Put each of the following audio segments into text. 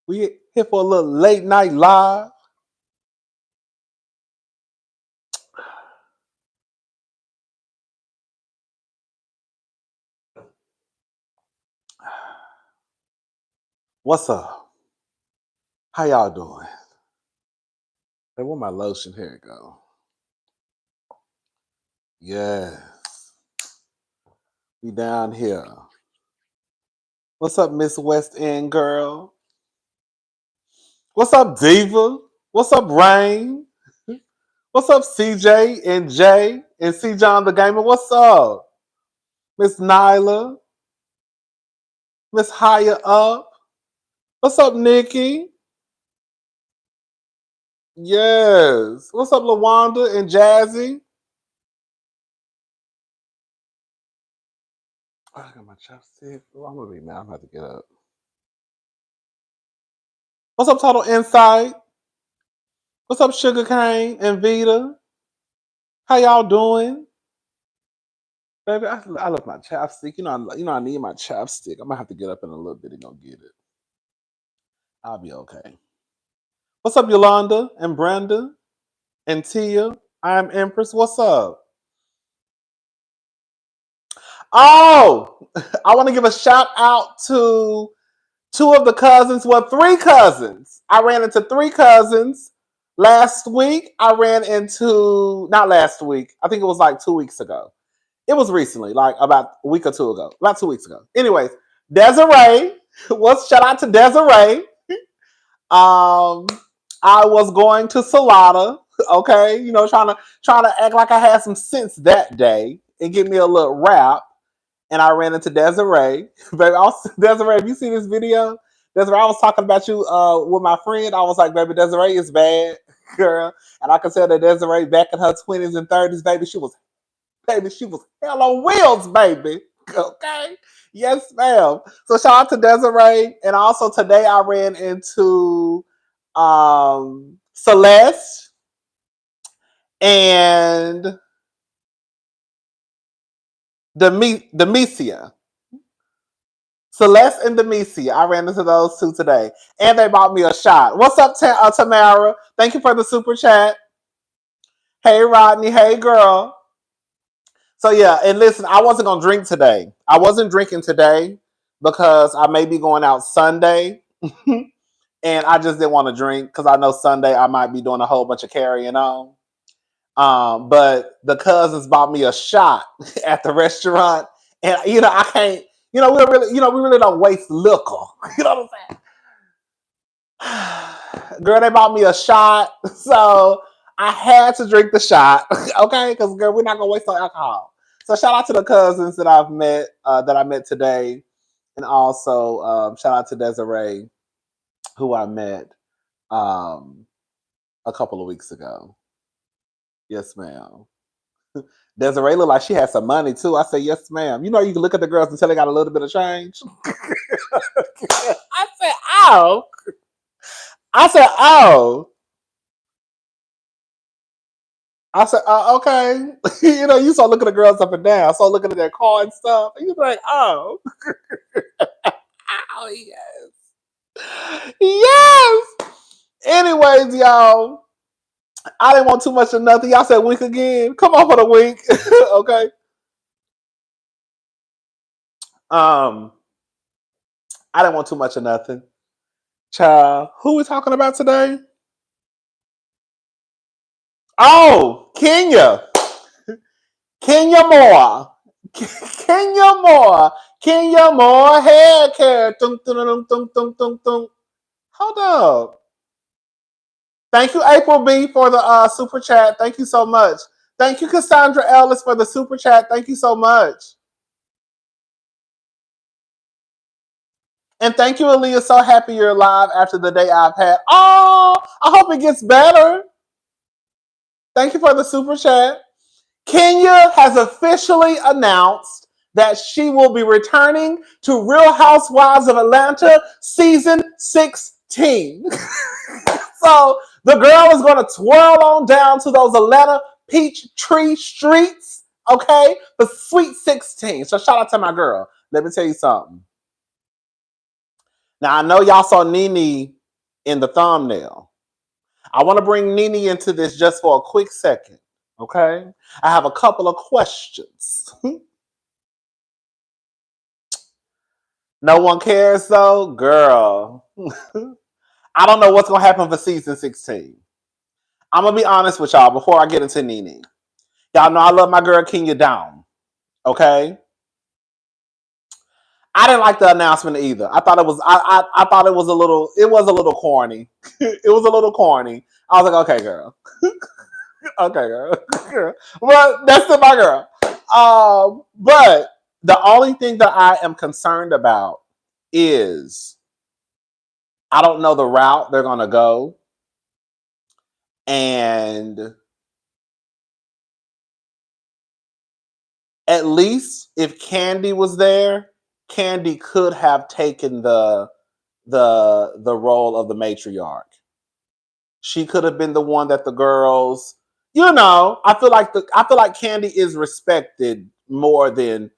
We here for a little late night live. What's up? How y'all doing? Hey, where my lotion? Here it go. Yes. We down here. What's up, Miss West End girl? What's up, Diva? What's up, Rain? What's up, CJ and Jay and C John the Gamer? What's up? Miss Nyla? Miss Higher Up? What's up, Nikki? Yes. What's up, LaWanda and Jazzy? Oh, I got my chopstick. Oh, I'm gonna be mad. I'm gonna have to get up. What's up, Total Insight? What's up, Sugarcane and Vita? How y'all doing? Baby, I love my chapstick. You know, I need my chapstick. I'm gonna have to get up in a little bit and go get it. I'll be okay. What's up, Yolanda and Brenda and Tia? I'm Empress. What's up? Oh, I want to give a shout out to two of the cousins. Well, three cousins. I ran into three cousins last week. I ran into, not last week, I think it was like 2 weeks ago. It was recently, like about a week or two ago. About 2 weeks ago. Anyways, Desiree. Shout out to Desiree. I was going to Salada, okay, you know, trying to act like I had some sense that day and get me a little rap. And I ran into Desiree. Baby, Desiree, have you seen this video? Desiree, I was talking about you with my friend. I was like, baby, Desiree is bad, girl. And I can tell that Desiree back in her 20s and 30s, baby, she was hell on wheels, baby. Okay? Yes, ma'am. So shout out to Desiree. And also today I ran into Celeste and Demecia. Celeste and Demecia. I ran into those two today. And they bought me a shot. What's up, Tamara? Thank you for the super chat. Hey, Rodney. Hey, girl. So, yeah. And listen, I wasn't going to drink today. I wasn't drinking today because I may be going out Sunday. And I just didn't want to drink because I know Sunday I might be doing a whole bunch of carrying on. But the cousins bought me a shot at the restaurant. And, you know, I can't. We really don't waste liquor. You know what I'm saying? Girl, they bought me a shot, so I had to drink the shot. Okay, because girl, we're not gonna waste on alcohol. So shout out to the cousins that I met today, and also shout out to Desiree, who I met a couple of weeks ago. Yes, ma'am. Desiree looked like she had some money too. I said, yes, ma'am. You know, you can look at the girls until they got a little bit of change. I said, oh. I said, okay. You know, you start looking at the girls up and down. So looking at their car and stuff. And you're like, oh. Oh, yes. Yes. Anyways, y'all. I didn't want too much of nothing. Y'all said wink again. Come on for the wink. Okay. I didn't want too much of nothing. Child, who we talking about today? Oh, Kenya. Kenya Moore. Kenya Moore. Kenya Moore hair care. Dum, dum, dum, dum, dum, dum, dum. Hold up. Thank you, April B, for the super chat. Thank you so much. Thank you, Cassandra Ellis, for the super chat. Thank you so much. And thank you, Aaliyah. So happy you're alive after the day I've had. Oh, I hope it gets better. Thank you for the super chat. Kenya has officially announced that she will be returning to Real Housewives of Atlanta season 16. So the girl is going to twirl on down to those Atlanta Peachtree streets, okay, for Sweet 16. So shout out to my girl. Let me tell you something. Now, I know y'all saw Nene in the thumbnail. I want to bring Nene into this just for a quick second, okay? I have a couple of questions. No one cares, though? Girl. I don't know what's going to happen for season 16. I'm going to be honest with y'all before I get into Nene. Y'all know I love my girl Kenya down, okay? I didn't like the announcement either. I thought it was I thought it was a little corny. It was a little corny. I was like, okay, girl. Okay, girl. Well, that's still my girl. But the only thing that I am concerned about is I don't know the route they're gonna go. And at least if Candy was there, Candy could have taken the role of the matriarch. She could have been the one that the girls, I feel like Candy is respected more than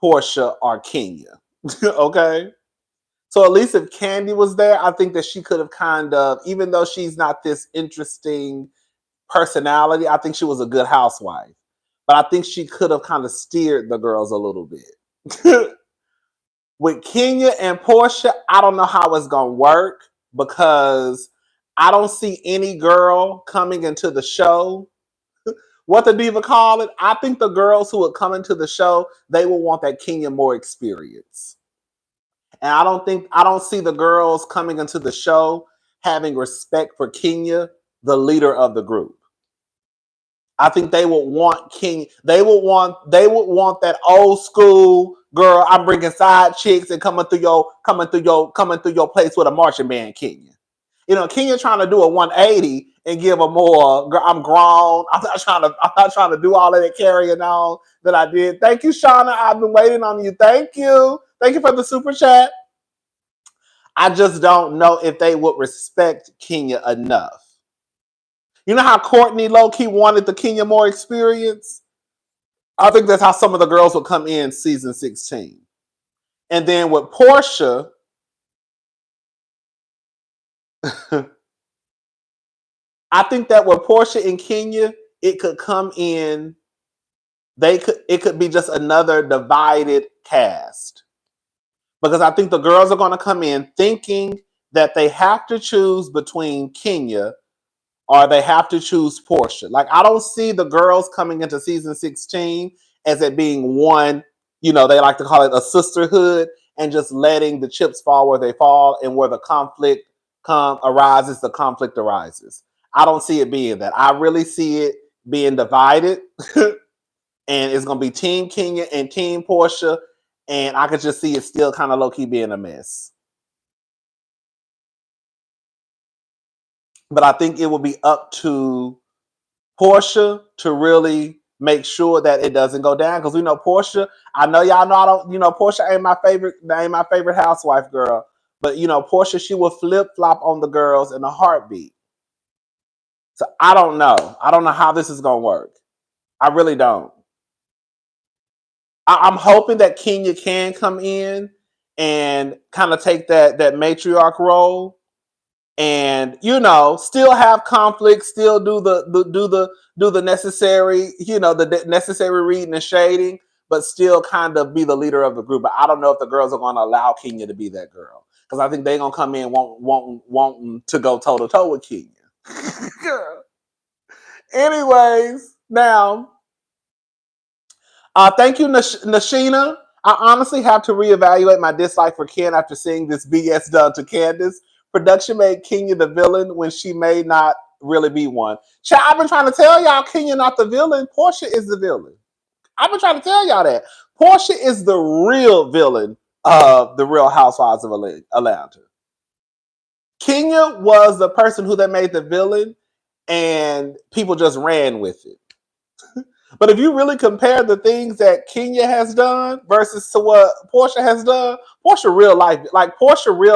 Porsha or Kenya. Okay? So at least if Candy was there, I think that she could have kind of, even though she's not this interesting personality, I think she was a good housewife. But I think she could have kind of steered the girls a little bit. With Kenya and Porsha, I don't know how it's going to work because I don't see any girl coming into the show. What the diva call it? I think the girls who would come into the show, they will want that Kenya more experience. And I don't see the girls coming into the show having respect for Kenya, the leader of the group. I think they would want King. They would want that old school girl. I'm bringing side chicks and coming through your place with a marching band, Kenya. Kenya trying to do a 180 and give a more. I'm grown. I'm not trying to do all of that carrying on that I did. Thank you, Shauna. I've been waiting on you. Thank you for the super chat. I just don't know if they would respect Kenya enough. You know how Courtney low-key wanted the Kenya more experience? I think that's how some of the girls will come in season 16. And then with Porsha, I think that with Porsha and Kenya, it could come in, it could be just another divided cast. Because I think the girls are going to come in thinking that they have to choose between Kenya or they have to choose Porsha. Like, I don't see the girls coming into season 16 as it being one, they like to call it a sisterhood and just letting the chips fall where they fall, and where the conflict arises, the conflict arises. I don't see it being that. I really see it being divided and it's going to be Team Kenya and Team Porsha, and I could just see it still kind of low-key being a mess. But I think it will be up to Porsha to really make sure that it doesn't go down. Because we know Porsha, I know y'all know Porsha ain't my favorite housewife girl. But Porsha, she will flip-flop on the girls in a heartbeat. So I don't know. I don't know how this is gonna work. I really don't. I'm hoping that Kenya can come in and kind of take that matriarch role. And still have conflict, still do the necessary, the necessary reading and shading, but still kind of be the leader of the group. But I don't know if the girls are going to allow Kenya to be that girl, because I think they're gonna come in wanting to go toe to toe with Kenya. Anyways, now, thank you, Nashina. I honestly have to reevaluate my dislike for Ken after seeing this BS done to Candiace. Production made Kenya the villain when she may not really be one. Child, I've been trying to tell y'all Kenya not the villain. Porsha is the villain. I've been trying to tell y'all that. Porsha is the real villain of the Real Housewives of Atlanta. Kenya was the person who they made the villain, and people just ran with it. But if you really compare the things that Kenya has done versus to what Porsha has done, Porsha real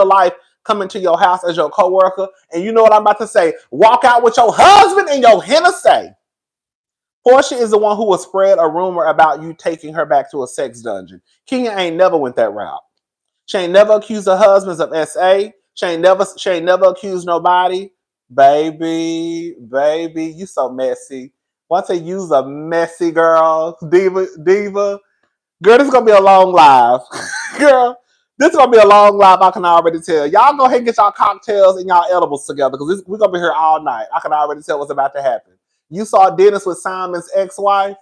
life coming to your house as your coworker, and you know what I'm about to say, walk out with your husband and your Hennessy. Porsha is the one who will spread a rumor about you taking her back to a sex dungeon. Kenya ain't never went that route. She ain't never accused her husbands of SA. She ain't never accused nobody. Baby, you so messy. Once I use a messy girl, diva. Girl, this is gonna be a long live. Girl, this is gonna be a long live. I can already tell. Y'all go ahead and get y'all cocktails and y'all edibles together because we're gonna be here all night. I can already tell what's about to happen. You saw Dennis with Simon's ex-wife.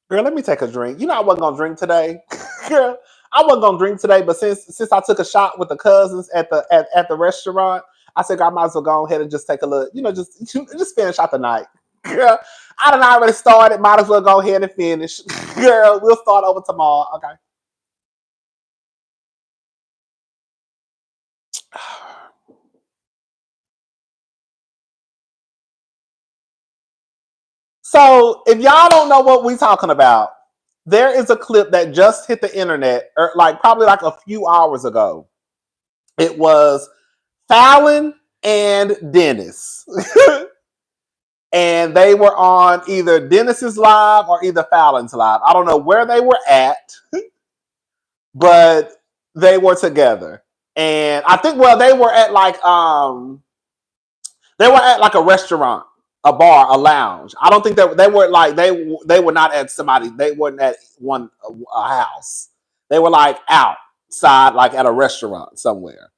Girl, let me take a drink. You know I wasn't gonna drink today. Girl, I wasn't gonna drink today, but since I took a shot with the cousins at the restaurant, I said I might as well go ahead and just take a look, just finish out the night. Girl, I done already started, might as well go ahead and finish. Girl, we'll start over tomorrow. Okay. So if y'all don't know what we're talking about, there is a clip that just hit the internet, probably like a few hours ago. It was Fallon and Dennis. And they were on either Dennis's live or either Fallon's live. I don't know where they were at, but they were together. And I think they were at a restaurant, a bar, a lounge. I don't think that they were they were not at somebody. They weren't at a house. They were like outside, like at a restaurant somewhere.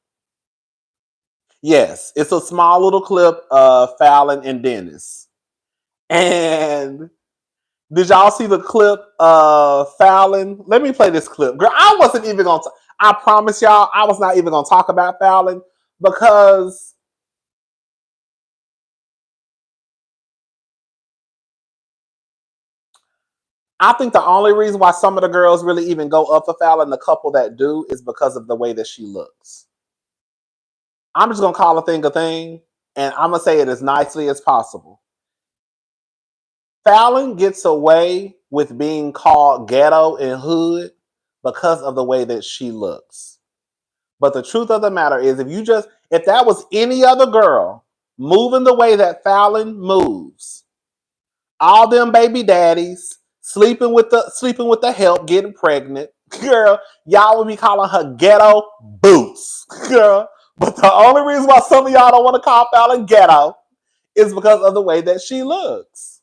Yes, it's a small little clip of Fallon and Dennis. And did y'all see the clip of Fallon? Let me play this clip. Girl, I wasn't even going to, I promise y'all, I was not even going to talk about Fallon because I think the only reason why some of the girls really even go up for Fallon, the couple that do, is because of the way that she looks. I'm just going to call a thing, and I'm going to say it as nicely as possible. Fallon gets away with being called ghetto and hood because of the way that she looks. But the truth of the matter is, if that was any other girl moving the way that Fallon moves, all them baby daddies sleeping with the help, getting pregnant, girl, y'all would be calling her ghetto boots, girl. But the only reason why some of y'all don't want to call Fallon ghetto is because of the way that she looks.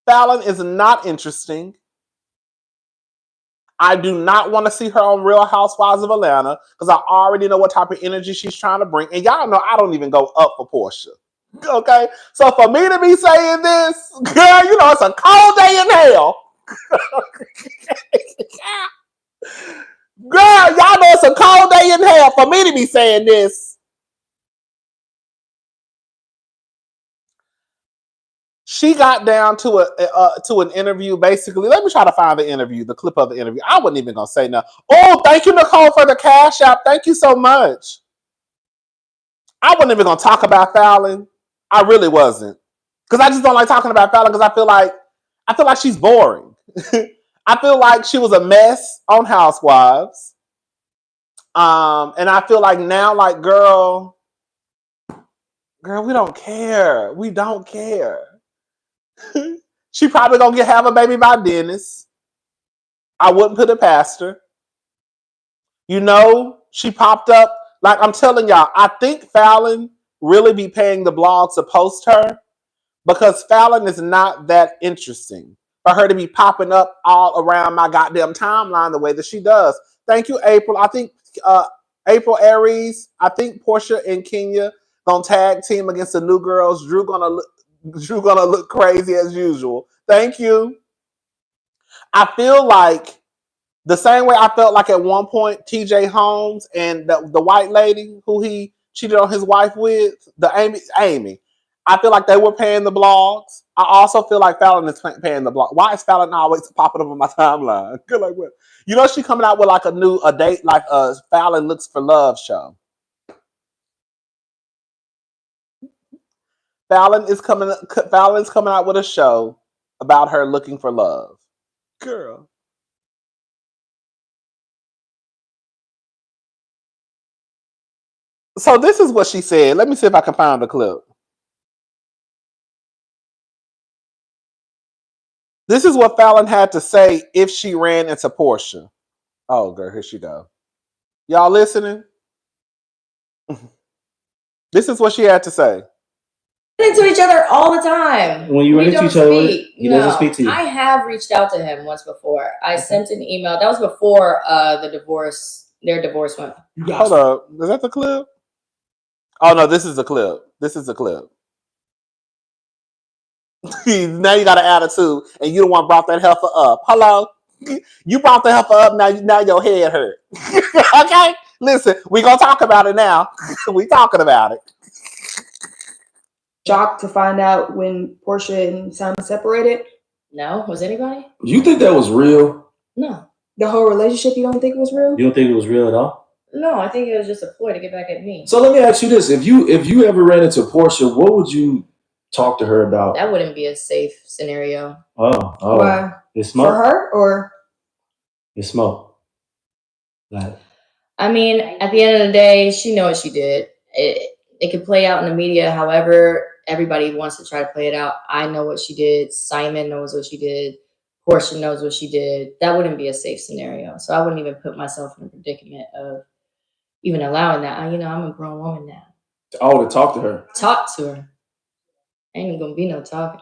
Fallon is not interesting. I do not want to see her on Real Housewives of Atlanta because I already know what type of energy she's trying to bring. And y'all know I don't even go up for Porsha. Okay? So for me to be saying this, girl, it's a cold day in hell. Girl, y'all know it's a cold day in hell for me to be saying this. She got down to an interview. Basically, let me try to find the clip of the interview. I wasn't even gonna say no. Oh, thank you, Nicole, for the cash app. Thank you so much. I wasn't even gonna talk about Fallon. I really wasn't, because I just don't like talking about Fallon because I feel like she's boring. I feel like she was a mess on Housewives, and I feel like now, like girl, we don't care. We don't care. She probably gonna have a baby by Dennis. I wouldn't put it past her. She popped up. Like I'm telling y'all, I think Fallon really be paying the blog to post her because Fallon is not that interesting for her to be popping up all around my goddamn timeline the way that she does. Thank you, April. I think April Aries. I think Porsha and Kenya gonna tag team against the new girls. Drew gonna look crazy as usual. Thank you. I feel like the same way I felt like at one point TJ Holmes and the white lady who he cheated on his wife with, the Amy. I feel like they were paying the blogs. I also feel like Fallon is paying the blog. Why is Fallon always popping up on my timeline? Like what? She coming out with like a date, like a Fallon Looks for Love show. Fallon's coming out with a show about her looking for love. Girl. So this is what she said. Let me see if I can find the clip. This is what Fallon had to say if she ran into Porsha. Oh, girl, here she go. Y'all listening? This is what she had to say. Into each other all the time. When you run into each other, he doesn't speak to you. I have reached out to him once before. I sent an email. That was before their divorce went. Hold up. Is that the clip? Oh, no, this is the clip. Now you got an attitude, and you the one brought that heifer up. Hello? You brought the heifer up, now your head hurt. Okay? Listen, we gonna talk about it now. We talking about it. Shocked to find out when Porsha and Simon separated? No? Was anybody? You think that was real? No. The whole relationship, you don't think it was real? You don't think it was real at all? No, I think it was just a ploy to get back at me. So let me ask you this. If you ever ran into Porsha, what would you talk to her about? That wouldn't be a safe scenario. Oh. Why? It's smoke? For her, or? It's smoke. Like, I mean, at the end of the day, she knows what she did. It could play out in the media however everybody wants to try to play it out. I know what she did. Simon knows what she did. Porsha knows what she did. That wouldn't be a safe scenario. So I wouldn't even put myself in a predicament of even allowing that. I'm a grown woman now. Oh, to talk to her. Talk to her. Ain't even gonna be no talking.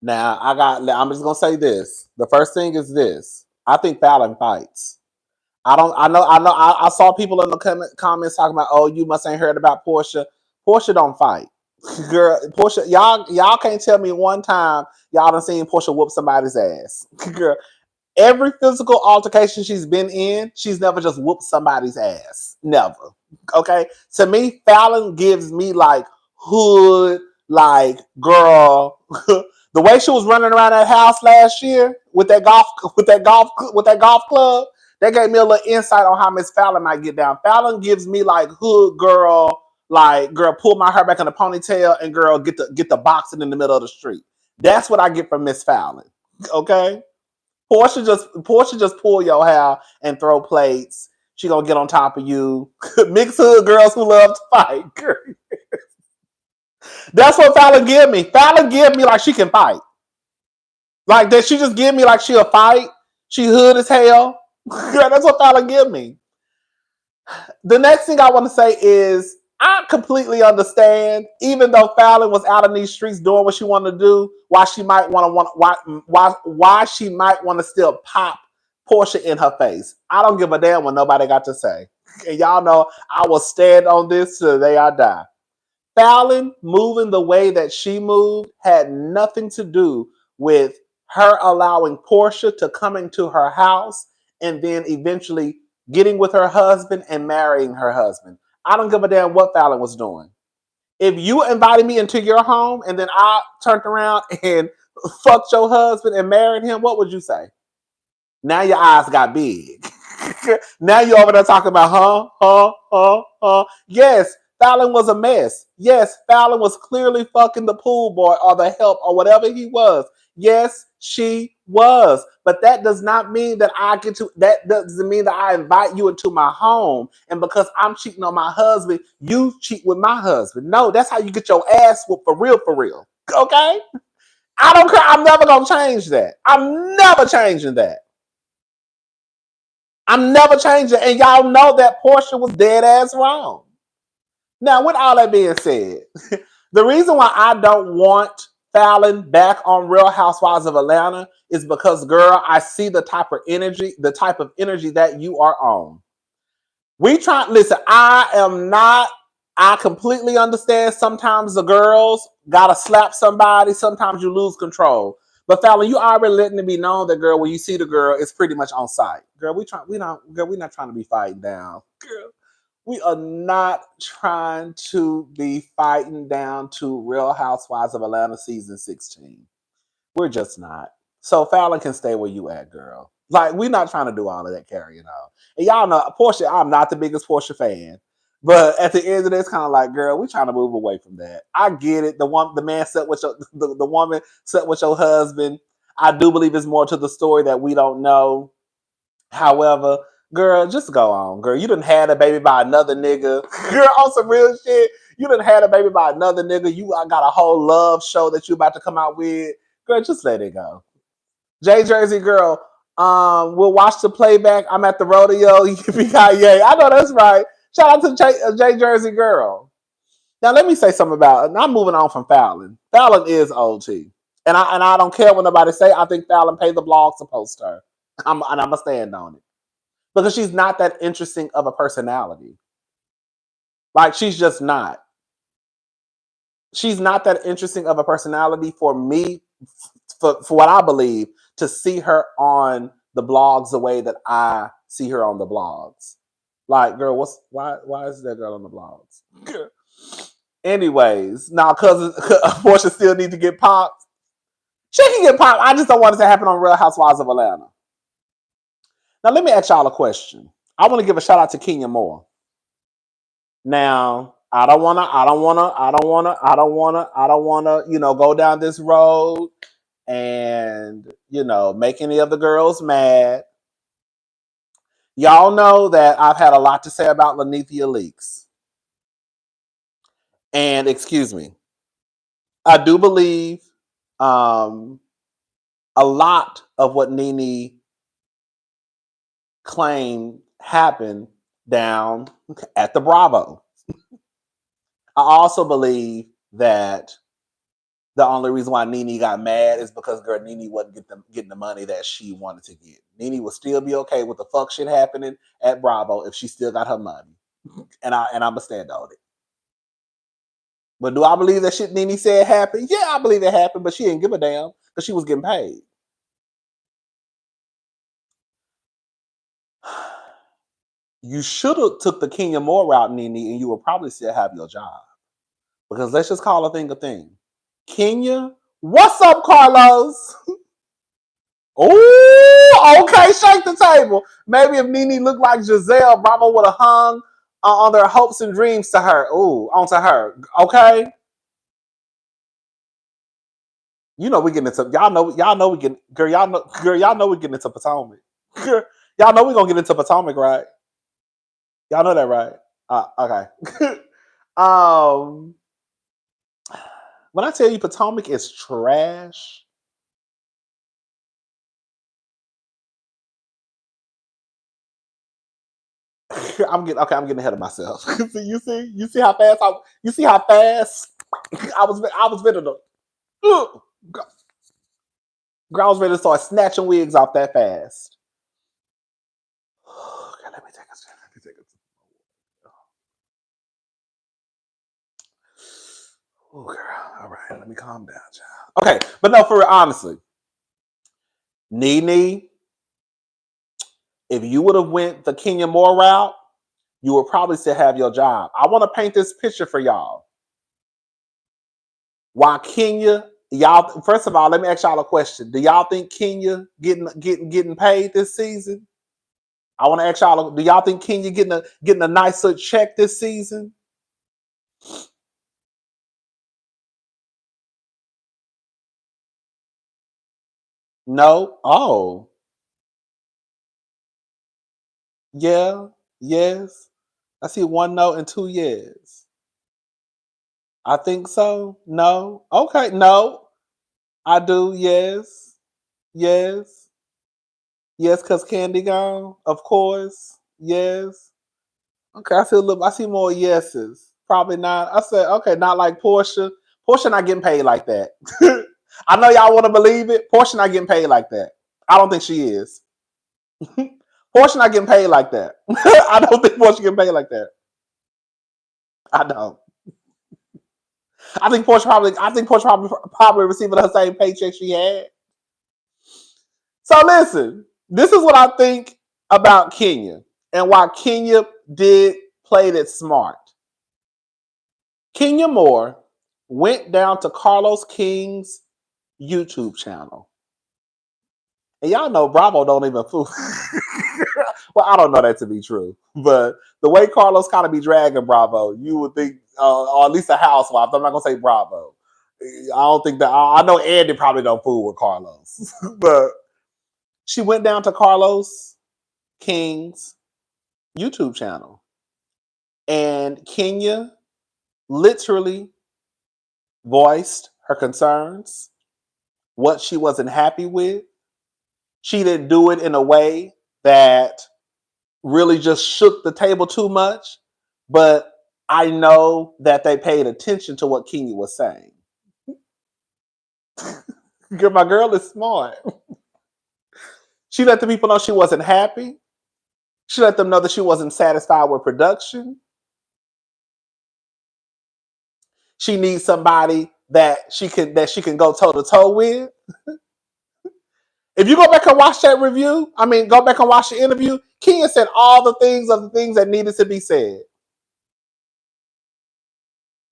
Now I'm just gonna say this. The first thing is this. I think Fallon fights. I saw people in the comments talking about, oh, you must ain't heard about Porsha. Porsha don't fight. Girl, Porsha, y'all can't tell me one time y'all done seen Porsha whoop somebody's ass. Girl, every physical altercation she's been in, she's never just whooped somebody's ass. Never. Okay? To me, Fallon gives me like hood, like girl. The way she was running around that house last year with that golf club, that gave me a little insight on how Miss Fallon might get down. Fallon gives me like hood girl, like girl, pull my hair back in a ponytail and girl, get the boxing in the middle of the street. That's what I get from Miss Fallon. Okay? Porsha just pull your hair and throw plates. She gonna get on top of you. Mixed hood girls who love to fight. That's what Fallon give me. Fallon give me like she can fight. Like that she just give me like she'll fight. She hood as hell. That's what Fallon give me. The next thing I want to say is I completely understand, even though Fallon was out in these streets doing what she wanted to do, why she might want to still pop Porsha in her face. I don't give a damn what nobody got to say. And y'all know I will stand on this till the day I die. Fallon moving the way that she moved had nothing to do with her allowing Porsha to come into her house and then eventually getting with her husband and marrying her husband. I don't give a damn what Fallon was doing. If you invited me into your home and then I turned around and fucked your husband and married him, what would you say? Now your eyes got big. Now you're over there talking about, Yes, Fallon was a mess. Yes, Fallon was clearly fucking the pool boy or the help or whatever he was. Yes, she was. But that does not mean that that doesn't mean that I invite you into my home. And because I'm cheating on my husband, you cheat with my husband. No, that's how you get your ass whooped for real. Okay? I don't care. I'm never going to change that. I'm never changing that. I'm never changing. And y'all know that Porsha was dead ass wrong. Now, with all that being said, the reason why I don't want Fallon back on Real Housewives of Atlanta is because, girl, I see the type of energy that you are on. Listen, I completely understand sometimes the girls gotta slap somebody, sometimes you lose control. But Fallon, you already letting it be known that, girl, when you see the girl, it's pretty much on sight. Girl, we're not trying to be fighting down. Girl, we are not trying to be fighting down to Real Housewives of Atlanta season 16. We're just not. So Fallon can stay where you at, girl. Like, we're not trying to do all of that carrying on. And y'all know, Porsha, I'm not the biggest Porsha fan. But at the end of it, it's kind of like, girl, we're trying to move away from that. I get it. The man slept with the woman slept with your husband. I do believe it's more to the story that we don't know. However, girl, just go on, girl. You done had a baby by another nigga. Girl, on some real shit. You done had a baby by another nigga. You got a whole love show that you about to come out with. Girl, just let it go. J Jersey girl, we'll watch the playback. I'm at the rodeo. Yippee-ki-yay. I know that's right. Shout out to J Jersey girl. Now let me say something about it. I'm moving on from Fallon. Fallon is OT. And I don't care what nobody say. I think Fallon paid the blog to post her. And I'm going to stand on it. Because she's not that interesting of a personality. Like, she's just not. She's not that interesting of a personality for me, for what I believe, to see her on the blogs the way that I see her on the blogs. Like, girl, why is that girl on the blogs? Anyways, now cousin Porsha still need to get popped. She can get popped. I just don't want it to happen on Real Housewives of Atlanta. Now let me ask y'all a question. I want to give a shout out to Kenya Moore. Now, I don't wanna, go down this road and, make any of the girls mad. Y'all know that I've had a lot to say about Lanithia Leaks. And excuse me, I do believe a lot of what Nene claimed happened down at the Bravo. I also believe that the only reason why Nene got mad is because girl Nene wasn't getting the money that she wanted to get. Nene would still be okay with the fuck shit happening at Bravo if she still got her money. And I'ma stand on it. But do I believe that shit Nene said happened? Yeah, I believe it happened, but she didn't give a damn because she was getting paid. You should have took the Kenya Moore route, Nene, and you would probably still have your job. Because let's just call a thing a thing. Kenya, what's up, Carlos? Oh, okay, shake the table. Maybe if Nene looked like Giselle, Bravo would have hung on their hopes and dreams to her. Ooh, onto her. Okay. We getting into y'all know we getting y'all know we getting into Potomac. Y'all know we gonna get into Potomac, right? Y'all know that, right? Okay. When I tell you Potomac is trash, I'm getting ahead of myself. you see how fast I was ready to girl, I was ready to start snatching wigs off that fast. Okay, let me take a oh, girl. All right, let me calm down, child. Okay, but no, for real, honestly, Nene, if you would have went the Kenya Moore route, you would probably still have your job. I want to paint this picture for y'all. Why Kenya, y'all? First of all, let me ask y'all a question. Do y'all think Kenya getting paid this season? I want to ask y'all. Do y'all think Kenya getting a nicer check this season? No. Oh. Yeah. Yes. I see one no and two yes. I think so. No. Okay. No. I do. Yes. Yes. Yes, because Candy gone. Of course. Yes. Okay. I see more yeses. Probably not. I said, okay, not like Porsha. Porsha not getting paid like that. I know y'all want to believe it. Porsha not getting paid like that. I don't think she is. Porsha not getting paid like that. I don't think Porsha getting paid like that. I don't. I think Porsha probably receiving her same paycheck she had. So listen, this is what I think about Kenya and why Kenya played it smart. Kenya Moore went down to Carlos King's YouTube channel. And y'all know Bravo don't even fool. Well, I don't know that to be true, but the way Carlos kind of be dragging Bravo, you would think, or at least a housewife. I'm not gonna say Bravo. I don't think that. I know Andy probably don't fool with Carlos, but she went down to Carlos King's YouTube channel, and Kenya literally voiced her concerns, what she wasn't happy with. She didn't do it in a way that really just shook the table too much, but I know that they paid attention to what Kenya was saying. My girl is smart. She let the people know she wasn't happy. She let them know that she wasn't satisfied with production. She needs somebody that she can go toe to toe with. If you go back and watch that review, go back and watch the interview, Kenya said all the things that needed to be said.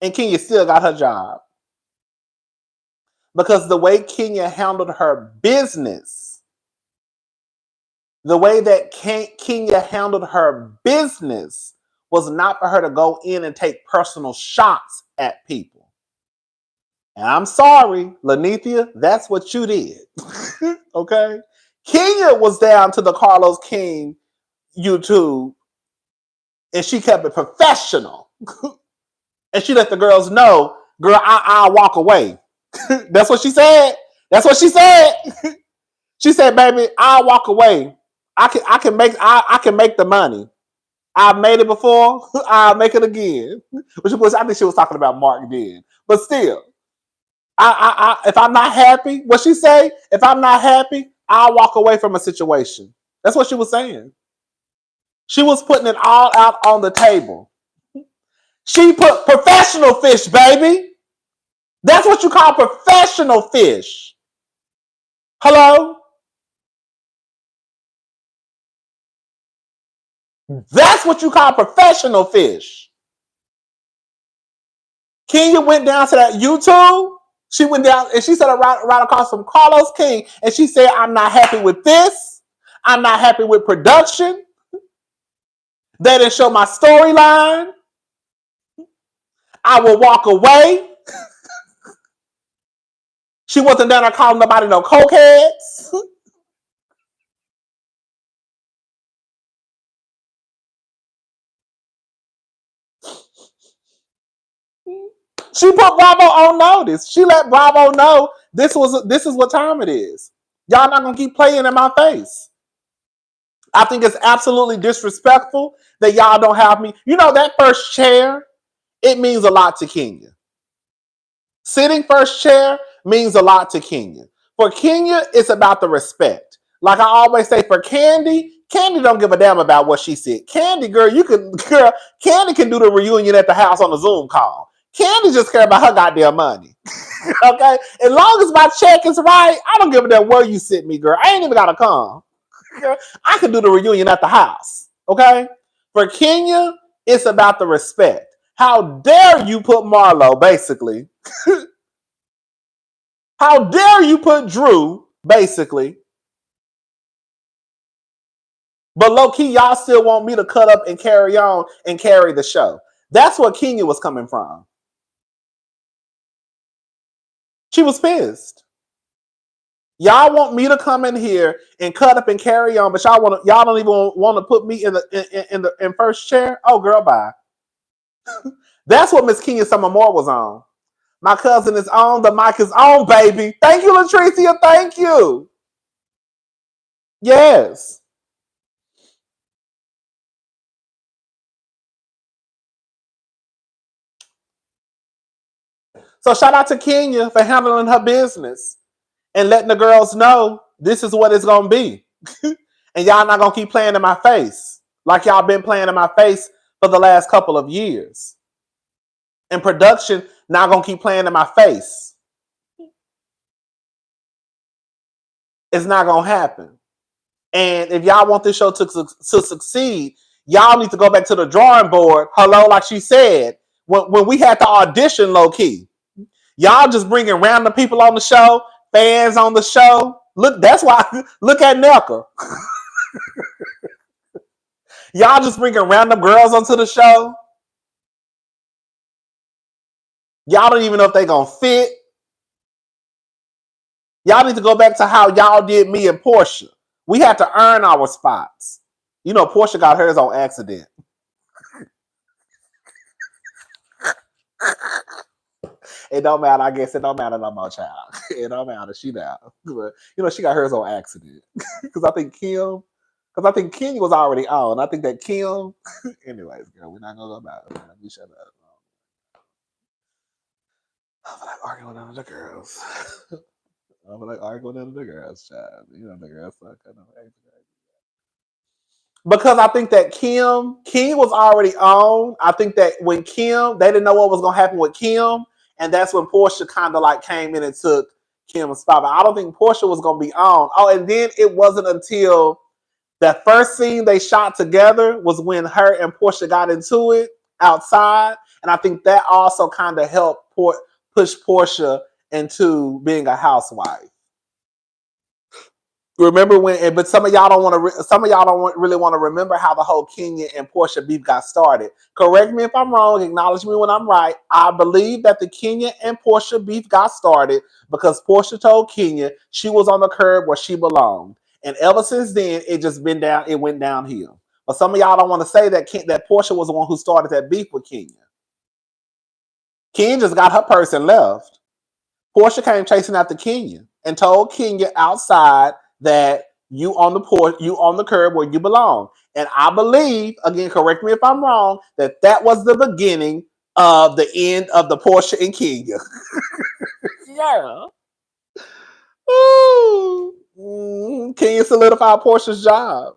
And Kenya still got her job. Because the way Kenya handled her business, the way that Kenya handled her business was not for her to go in and take personal shots at people. And I'm sorry, Lanithia, that's what you did. Okay? Kenya was down to the Carlos King YouTube, and she kept it professional. And she let the girls know, girl, I'll walk away. That's what she said. That's what she said. She said, baby, I'll walk away. I can make the money. I've made it before. I'll make it again. Which was, I think she was talking about Mark then. But still, if I'm not happy, what she say? If I'm not happy, I'll walk away from a situation. That's what she was saying. She was putting it all out on the table. She put professional fish, baby. That's what you call professional fish. Hello? That's what you call professional fish. Kenya went down to that YouTube. She went down and she said right across from Carlos King, and she said, I'm not happy with this. I'm not happy with production. They didn't show my storyline. I will walk away. She wasn't down there calling nobody no cokeheads. She put Bravo on notice. She let Bravo know this is what time it is. Y'all not gonna keep playing in my face. I think it's absolutely disrespectful that y'all don't have me. You know, that first chair, it means a lot to Kenya. Sitting first chair means a lot to Kenya. For Kenya, it's about the respect. Like I always say, for Candy don't give a damn about what she said. Candy, Candy can do the reunion at the house on a Zoom call. Candy just care about her goddamn money. Okay? As long as my check is right, I don't give a damn where you sit me, girl. I ain't even gotta come. I can do the reunion at the house. Okay? For Kenya, it's about the respect. How dare you put Marlo, basically? How dare you put Drew, basically? But low-key, y'all still want me to cut up and carry on and carry the show. That's what Kenya was coming from. She was pissed. Y'all want me to come in here and cut up and carry on, but y'all don't even want to put me in first chair? Oh, girl, bye. That's what Miss Kenya Summer Moore was on. My cousin is on. The mic is on, baby. Thank you, Latricia. Thank you. Yes. So shout out to Kenya for handling her business and letting the girls know this is what it's going to be. And y'all not going to keep playing in my face like y'all been playing in my face for the last couple of years. And production not going to keep playing in my face. It's not going to happen. And if y'all want this show to succeed, y'all need to go back to the drawing board. Hello, like she said, when we had the audition low key. Y'all just bringing random people on the show, fans on the show. Look, that's why. Look at Nelka. Y'all just bringing random girls onto the show. Y'all don't even know if they gonna fit. Y'all need to go back to how y'all did me and Porsha. We had to earn our spots. You know, Porsha got hers on accident. It don't matter. I guess it don't matter no more, child. It don't matter. She down. You know, she got hers on accident. Because I think Kim was already on. I think that Kim. Anyways, girl, we're not gonna go about it. Let me shut up. I feel like arguing with the girls. I feel like arguing with the girls, child. You know the girls suck. I know. Because I think that Kim was already on. I think that when Kim, they didn't know what was gonna happen with Kim, and that's when Porsha kind of like came in and took Kim's spot. But I don't think Porsha was gonna be on. Oh, and then it wasn't until that first scene they shot together was when her and Porsha got into it outside, and I think that also kind of helped push Porsha into being a housewife. Remember when? But some of y'all don't want to. Some of y'all don't really want to remember how the whole Kenya and Porsha beef got started. Correct me if I'm wrong. Acknowledge me when I'm right. I believe that the Kenya and Porsha beef got started because Porsha told Kenya she was on the curb where she belonged, and ever since then it just been down. It went downhill. But some of y'all don't want to say that that Porsha was the one who started that beef with Kenya. Kenya just got her purse and left. Porsha came chasing after Kenya and told Kenya outside that you on the curb where you belong. And I believe, again, correct me if I'm wrong, that was the beginning of the end of the Porsha and Kenya. Yeah. Ooh. Kenya solidified Porsha's job.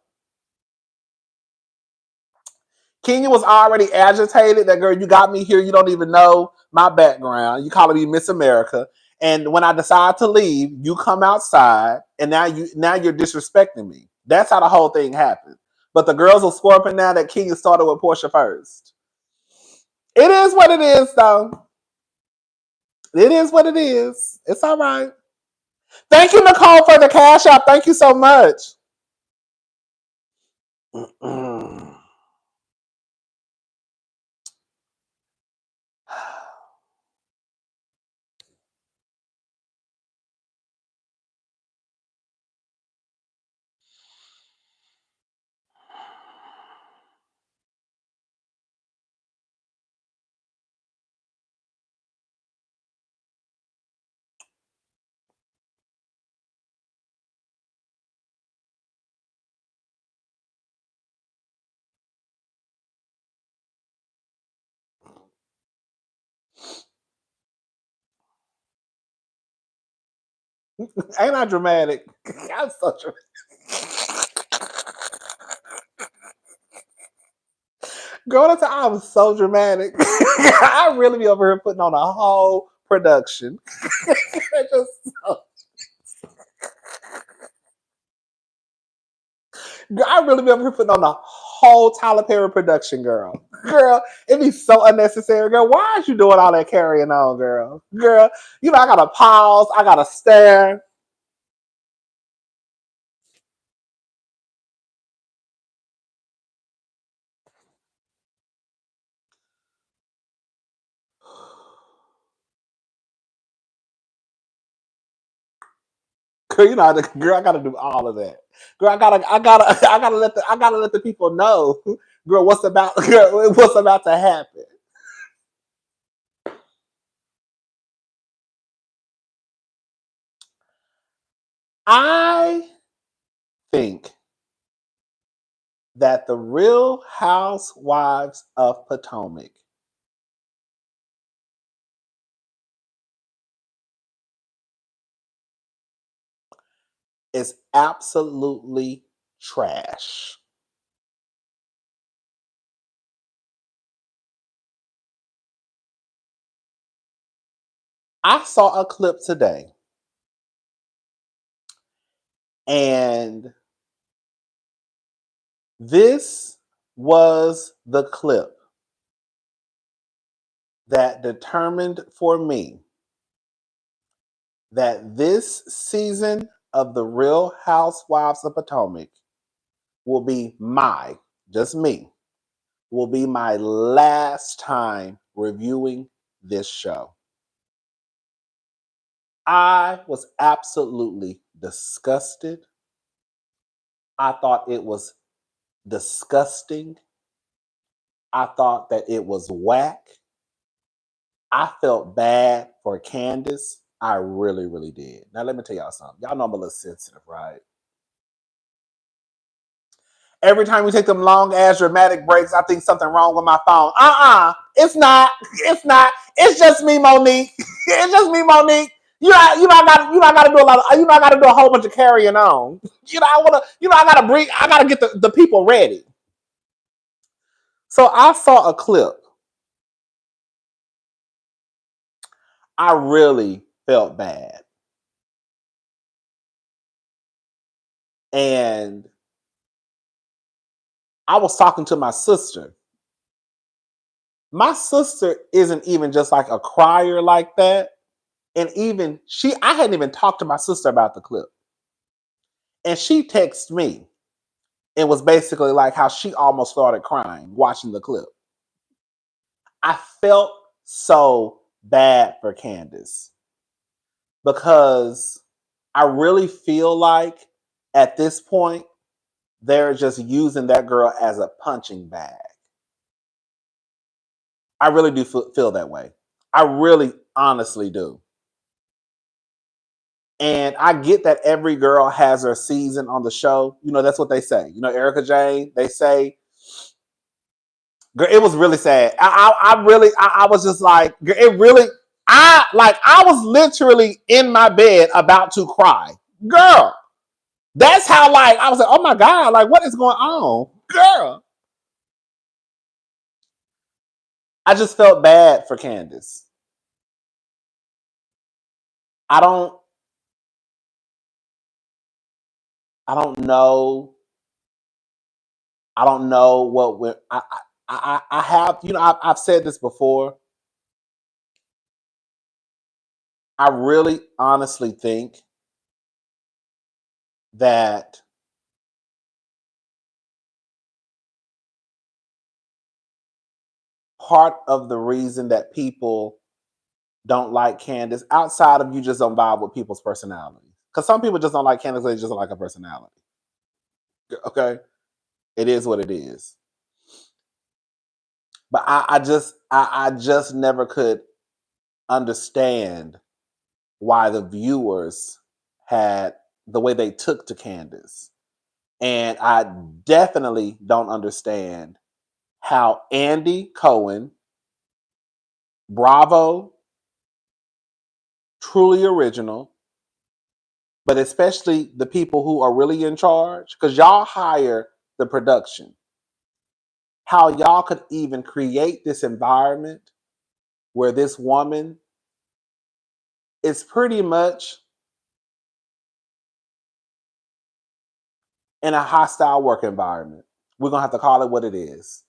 Kenya was already agitated. That girl, you got me here. You don't even know my background. You calling me Miss America. And when I decide to leave, you come outside, and now you're disrespecting me. That's how the whole thing happened. But the girls are scorping now that Kenya started with Porsha first. It is what it is, though. It is what it is. It's all right. Thank you, Nicole, for the cash out. Thank you so much. Ain't I dramatic? I'm so dramatic. Girl, that's I was so dramatic. I really be over here putting on a whole production. I really be over here putting on a whole Tyler Perry production, girl. Girl, it be so unnecessary, girl. Why are you doing all that carrying on, girl? Girl, you know I gotta pause, I gotta stare. Girl, you know, girl, I gotta do all of that. Girl, I gotta let the people know, girl, what's about to happen. I think that the Real Housewives of Potomac is absolutely trash. I saw a clip today, and this was the clip that determined for me that this season of The Real Housewives of Potomac will be my just me, will be my last time reviewing this show. I was absolutely disgusted. I thought it was disgusting. I thought that it was whack. I felt bad for Candiace. I really, really did. Now, let me tell y'all something. Y'all know I'm a little sensitive, right? Every time we take them long ass dramatic breaks, I think something wrong with my phone. It's not. It's not. It's just me, Monique. It's just me, Monique. You not gotta do a lot of, you not gotta do a whole bunch of carrying on. I gotta bring, I gotta get the people ready. So I saw a clip. I really felt bad. And I was talking to my sister. My sister isn't even just like a crier like that. And even I hadn't even talked to my sister about the clip. And she texted me and was basically like how she almost started crying watching the clip. I felt so bad for Candiace because I really feel like at this point, they're just using that girl as a punching bag. I really do feel that way. I really honestly do. And I get that every girl has her season on the show. That's what they say. Erica Jane, they say, girl, it was really sad. I was just like, it really, I was literally in my bed about to cry. Girl, that's how I was like, oh my God, what is going on? Girl. I just felt bad for Candiace. I don't know. I don't know what I have. I've said this before. I really honestly think that part of the reason that people don't like Candiace, outside of you just don't vibe with people's personality, because some people just don't like Candiace, they just don't like her personality. Okay, it is what it is. But I just never could understand why the viewers had the way they took to Candiace. And I definitely don't understand how Andy Cohen, Bravo, truly original, but especially the people who are really in charge, because y'all hire the production, how y'all could even create this environment where this woman is pretty much in a hostile work environment. We're going to have to call it what it is.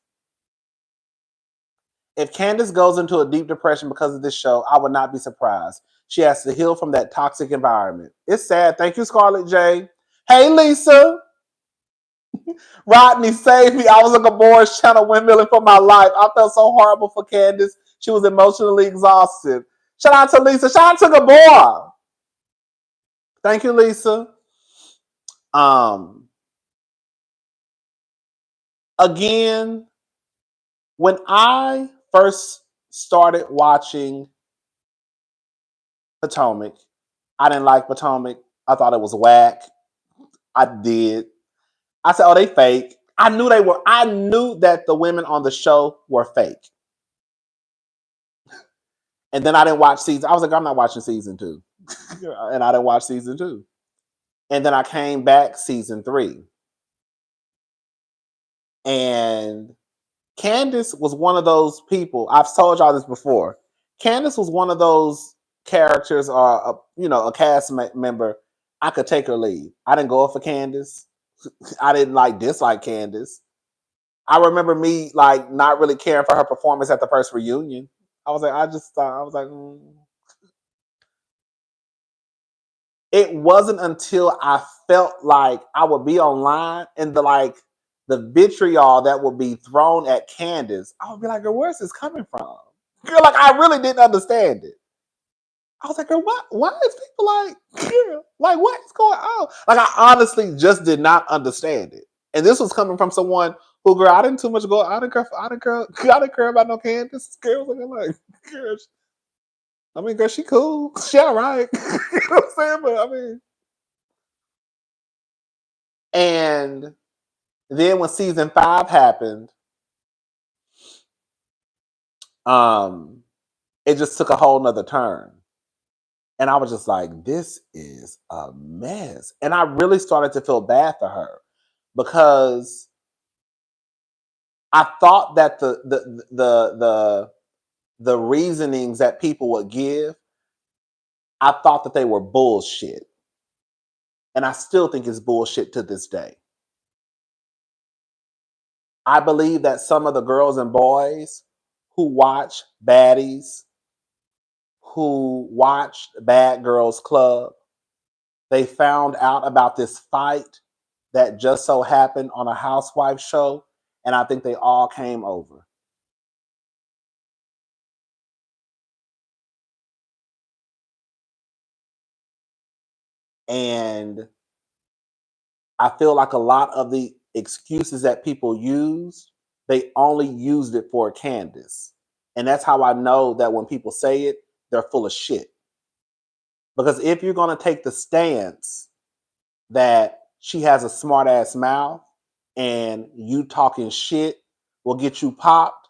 If Candiace goes into a deep depression because of this show, I would not be surprised. She has to heal from that toxic environment. It's sad. Thank you, Scarlett J. Hey, Lisa. Rodney saved me. I was a Gabor's channel windmilling for my life. I felt so horrible for Candiace. She was emotionally exhausted. Shout out to Lisa. Shout out to Gabor. Thank you, Lisa. Again, when I first started watching Potomac, I didn't like Potomac. I thought it was whack. I did. I said, oh, they fake. I knew they were. I knew that the women on the show were fake. And then I didn't watch season. I was like, I'm not watching season 2. And I didn't watch season 2. And then I came back season 3. And Candiace was one of those people. I've told y'all this before. Candiace was one of those characters or, a cast member. I could take or leave. I didn't go up for Candiace. I didn't dislike Candiace. I remember me not really caring for her performance at the first reunion. I was like, It wasn't until I felt like I would be online and the vitriol that will be thrown at Candiace, I would be like, girl, where's this coming from? Girl, like, I really didn't understand it. I was like, girl, why is people like, girl, like, what is going on? Like, I honestly just did not understand it. And this was coming from someone who, girl, I didn't too much go, I didn't care about no Candiace. Girl, like, girl, I mean, girl, she cool. She all right. You know what I'm saying? But I mean, and then when season 5 happened, it just took a whole nother turn. And I was just like, this is a mess. And I really started to feel bad for her because I thought that the reasonings that people would give, I thought that they were bullshit. And I still think it's bullshit to this day. I believe that some of the girls and boys who watch baddies, who watched Bad Girls Club, they found out about this fight that just so happened on a housewife show, and I think they all came over. And I feel like a lot of the excuses that people use, they only used it for Candiace. And that's how I know that when people say it, they're full of shit. Because if you're going to take the stance that she has a smart ass mouth and you talking shit will get you popped,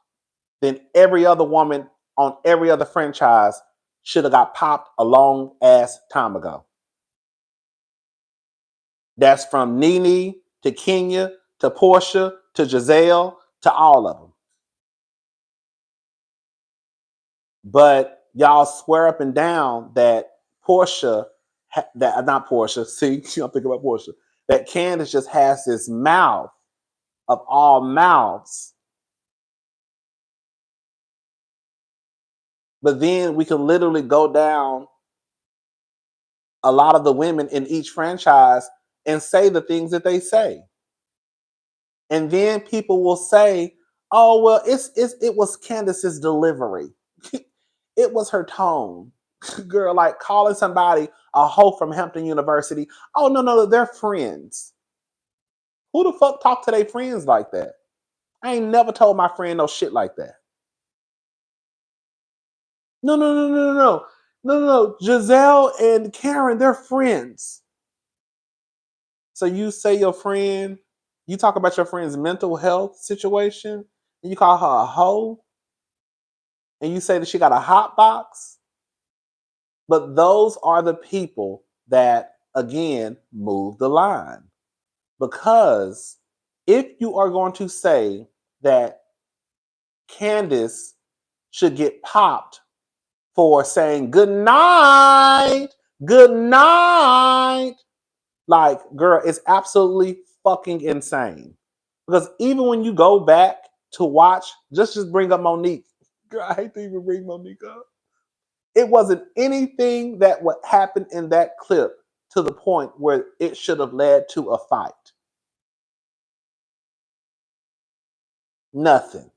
then every other woman on every other franchise should have got popped a long ass time ago. That's from Nene to Kenya to Porsha to Giselle to all of them. But y'all swear up and down that Porsha, that not Porsha, see, I'm thinking about Porsha, that Candiace just has this mouth of all mouths. But then we can literally go down a lot of the women in each franchise and say the things that they say. And then people will say, oh, well, it was Candiace's delivery. It was her tone. Girl, like calling somebody a hoe from Hampton University. Oh, no, they're friends. Who the fuck talk to their friends like that? I ain't never told my friend no shit like that. No. Giselle and Karen, they're friends. So you say your friend, you talk about your friend's mental health situation, and you call her a hoe, and you say that she got a hot box. But those are the people that, again, move the line. Because if you are going to say that Candiace should get popped for saying good night, like, girl, it's absolutely fucking insane. Because even when you go back to watch, just bring up Monique. Girl, I hate to even bring Monique up. It wasn't anything that what happened in that clip to the point where it should have led to a fight. Nothing.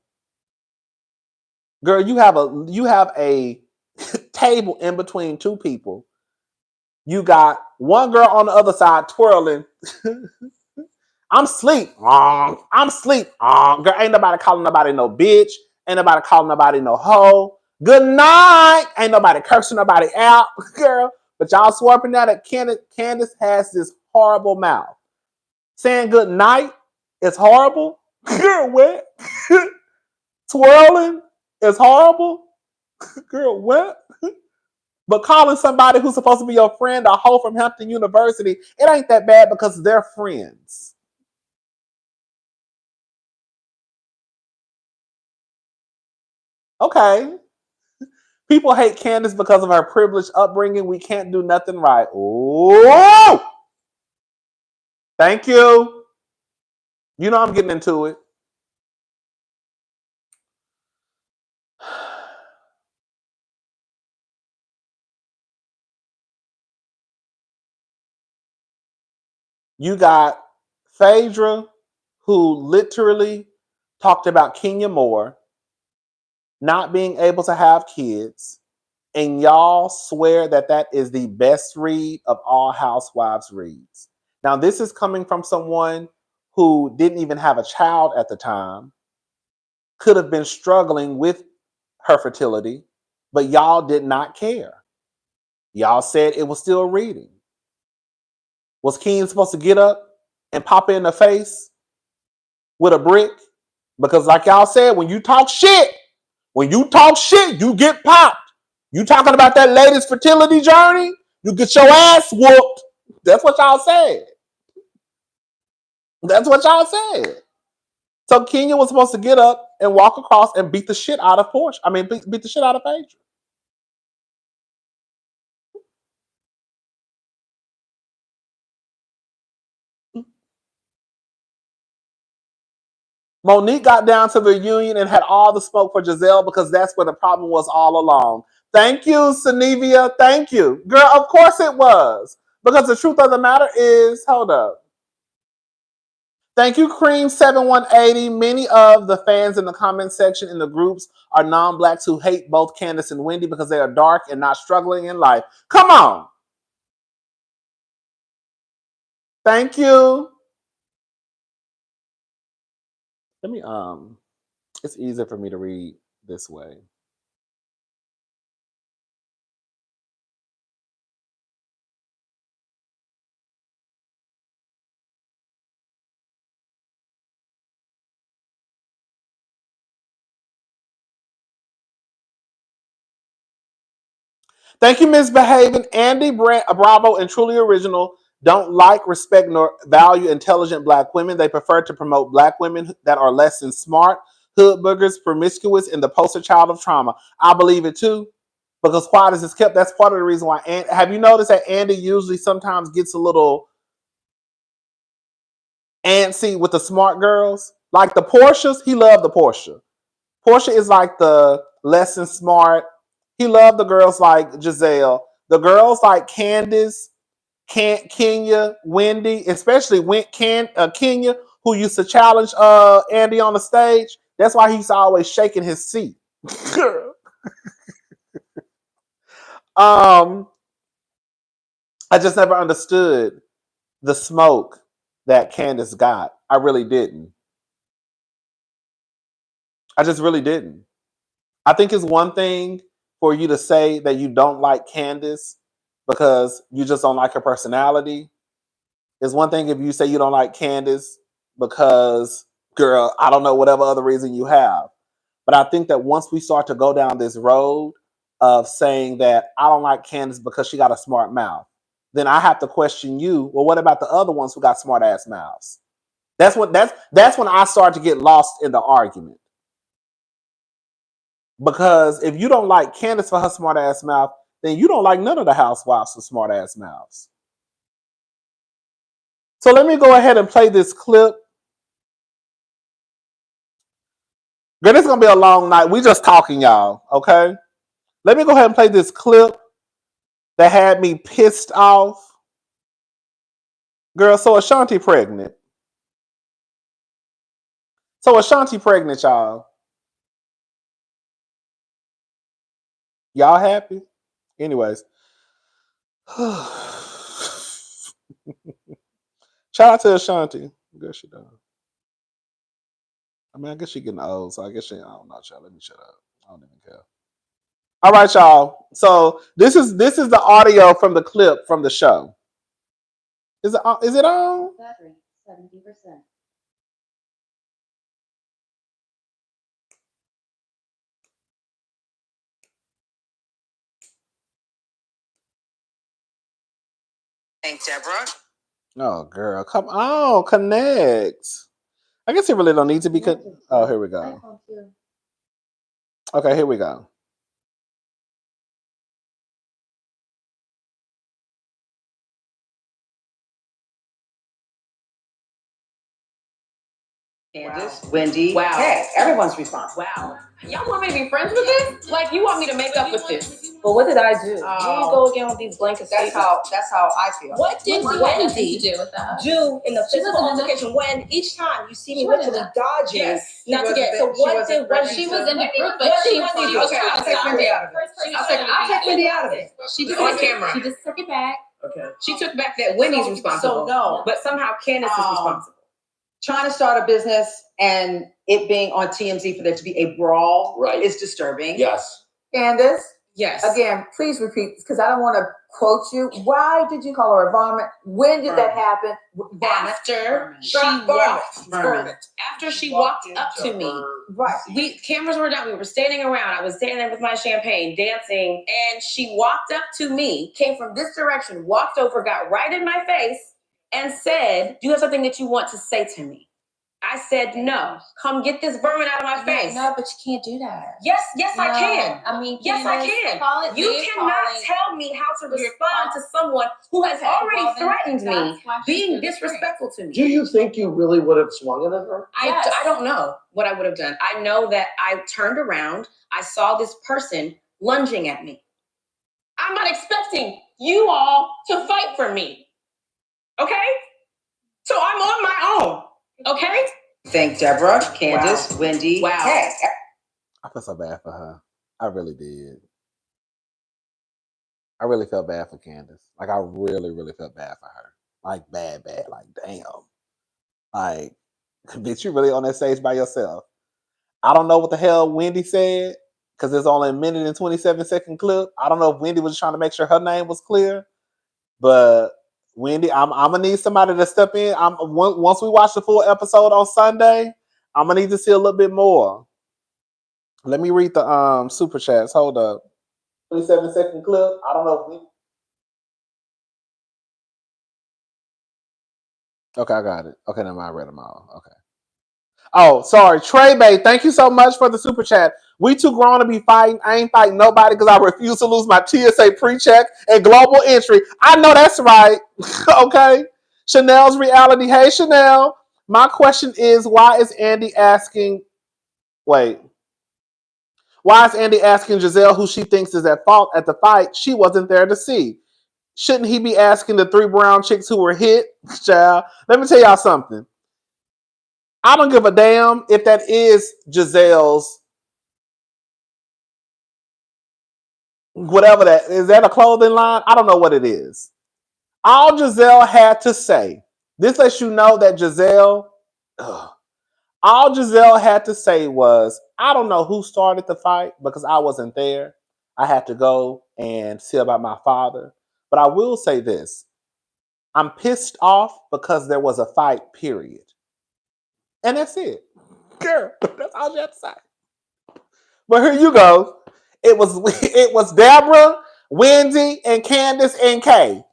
Girl, you have a table in between two people. You got one girl on the other side twirling. I'm sleep. I'm sleep. Girl, ain't nobody calling nobody no bitch. Ain't nobody calling nobody no hoe. Good night. Ain't nobody cursing nobody out, girl. But y'all swapping now that Candiace has this horrible mouth. Saying good night is horrible. Girl, what? Twirling is horrible. Girl, what? But calling somebody who's supposed to be your friend a hoe from Hampton University, it ain't that bad because they're friends. Okay. People hate Candiace because of her privileged upbringing. We can't do nothing right. Oh! Thank you. You know I'm getting into it. You got Phaedra, who literally talked about Kenya Moore not being able to have kids, and y'all swear that that is the best read of all Housewives reads. Now, this is coming from someone who didn't even have a child at the time, could have been struggling with her fertility, but y'all did not care. Y'all said it was still reading. Was Kenya supposed to get up and pop her in the face with a brick? Because like y'all said, when you talk shit, you get popped. You talking about that latest fertility journey, you get your ass whooped. That's what y'all said. That's what y'all said. So Kenya was supposed to get up and walk across and beat the shit out of Porsha. I mean, beat the shit out of Phaedra. Monique got down to the reunion and had all the smoke for Giselle because that's where the problem was all along. Thank you, Sanivia. Thank you. Girl, of course it was. Because the truth of the matter is, hold up. Thank you, Cream7180. Many of the fans in the comment section in the groups are non-blacks who hate both Candiace and Wendy because they are dark and not struggling in life. Come on. Thank you. Let me, it's easier for me to read this way. Thank you, Ms. Behaving. Andy Bravo and Truly Original don't like, respect, nor value intelligent black women. They prefer to promote black women that are less than smart, hood boogers, promiscuous, and the poster child of trauma. I believe it too, because quiet as it's kept. That's part of the reason why. Have you noticed that Andy usually sometimes gets a little antsy with the smart girls? Like the Porshas, he loved the Porsha. Porsha is like the less than smart. He loved the girls like Giselle. The girls like Candiace, Kenya, Wendy, especially Kenya, who used to challenge Andy on the stage. That's why he's always shaking his seat. I just never understood the smoke that Candiace got. I really didn't. I just really didn't. I think it's one thing for you to say that you don't like Candiace because you just don't like her personality. It's one thing if you say you don't like Candiace because, girl, I don't know, whatever other reason you have. But I think that once we start to go down this road of saying that I don't like Candiace because she got a smart mouth, then I have to question you. Well, what about the other ones who got smart ass mouths? That's when I start to get lost in the argument. Because if you don't like Candiace for her smart ass mouth, then you don't like none of the housewives for smart ass mouths. So let me go ahead and play this clip. Girl, this is going to be a long night. We just talking, y'all, okay? Let me go ahead and play this clip that had me pissed off. Girl, so Ashanti pregnant. Y'all. Y'all happy? Anyways. Shout out to Ashanti. Girl, she done. I mean, I guess she getting old, so I guess I don't know, y'all. Let me shut up. I don't even care. All right, y'all. So this is the audio from the clip from the show. Is it on? Battery, 70%. Thanks, Deborah. Oh, girl, come on, connect. I guess it really don't need to be. Oh, here we go. Okay, here we go. Candiace, Wendy. Wow. Hey, everyone's response. Wow. Y'all want me to be friends with this? Like, you want me to make up with this? But what did I do? Here you go again with these blanket That's statements. how I feel. What did Wendy do with that? do in the physical altercation when each time you see me literally dodging not to get? So what did Wendy? She was in the group, but What she did Wendy do? Okay, I'll take Wendy out of it. I'll take Wendy out of it. She just On camera. She just took it back. Okay. She took back that Wendy's responsible. So no. But somehow Candiace is responsible. Trying to start a business and it being on TMZ for there to be a brawl is disturbing. Yes. Candiace, Yes. again, please repeat because I don't want to quote you. Why did you call her a varmint? When did that happen? After she walked up to me. Right. Cameras were down. We were standing around. I was standing there with my champagne, dancing, and she walked up to me, came from this direction, walked over, got right in my face, and said, "Do you have something that you want to say to me?" I said, "No. Come get this vermin out of my face." No, but you can't do that. Yes, I can. I mean, Yes, I can. You cannot tell me how to respond to someone who has already threatened me, being disrespectful to me. Do you think you really would have swung it at her? I don't know what I would have done. I know that I turned around. I saw this person lunging at me. I'm not expecting you all to fight for me. Okay? So I'm on my own. Okay? Thank Deborah, Candiace, Wendy. Wow. Hey. I feel so bad for her. I really did. I really felt bad for Candiace. Like, I really, really felt bad for her. Like, bad. Like, damn. Like, bitch, you really on that stage by yourself. I don't know what the hell Wendy said, because it's only a minute and 27-second clip. I don't know if Wendy was trying to make sure her name was clear, but Wendy, I'm gonna need somebody to step in. Once we watch the full episode on Sunday, I'm gonna need to see a little bit more. Let me read the super chats. Hold up. 27-second clip. I don't know if we. Okay, I got it. Okay, never mind. I read them all. Okay. Oh, sorry. Trey Bay, thank you so much for the super chat. We too grown to be fighting. I ain't fighting nobody because I refuse to lose my TSA pre-check and global entry. I know that's right. Okay. Chanel's reality. Hey, Chanel. My question is, why is Andy asking Giselle who she thinks is at fault at the fight? She wasn't there to see. Shouldn't he be asking the 3 brown chicks who were hit? Child, let me tell y'all something. I don't give a damn if that is Giselle's, whatever that is. That a clothing line? I don't know what it is. All Giselle had to say, this lets you know that all Giselle had to say was, I don't know who started the fight because I wasn't there. I had to go and see about my father. But I will say this. I'm pissed off because there was a fight, period. And that's it. Girl, that's all you have to say. But here you go. It was Deborah, Wendy, and Candiace, and Kay.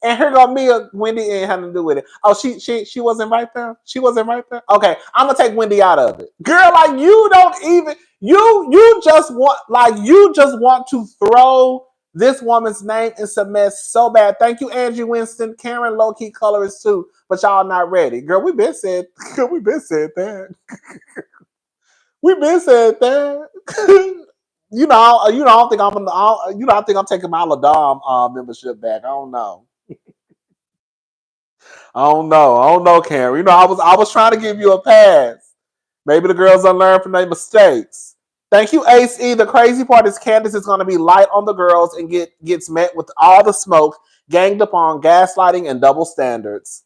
And here go Mia. Wendy ain't had to do with it. Oh, she wasn't right there? She wasn't right there? Okay, I'm gonna take Wendy out of it. Girl, like you don't even you just want to throw this woman's name in some mess so bad. Thank you, Angie Winston. Karen low-key colorist too, but y'all not ready. Girl, we been said that. we been said that. I don't think I think I'm taking my Ladom membership back. I don't know. I don't know, Karen. I was trying to give you a pass. Maybe the girls unlearn from their mistakes. Thank you, Ace E. The crazy part is Candiace is going to be light on the girls and gets met with all the smoke, ganged upon, gaslighting, and double standards.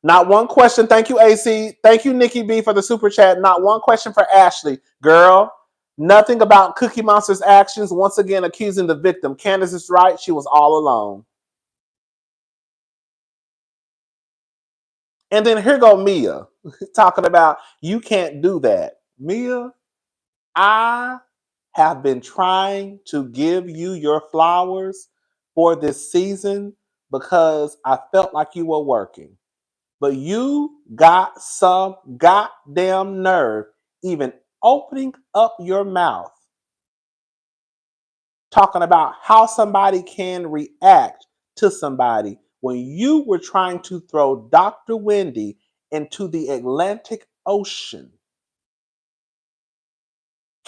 Not one question. Thank you, AC. Thank you, Nikki B, for the super chat. Not one question for Ashley. Girl, nothing about Cookie Monster's actions. Once again, accusing the victim. Candiace is right. She was all alone. And then here go Mia talking about you can't do that. Mia, I have been trying to give you your flowers for this season because I felt like you were working. But you got some goddamn nerve even opening up your mouth talking about how somebody can react to somebody when you were trying to throw Dr. Wendy into the Atlantic Ocean.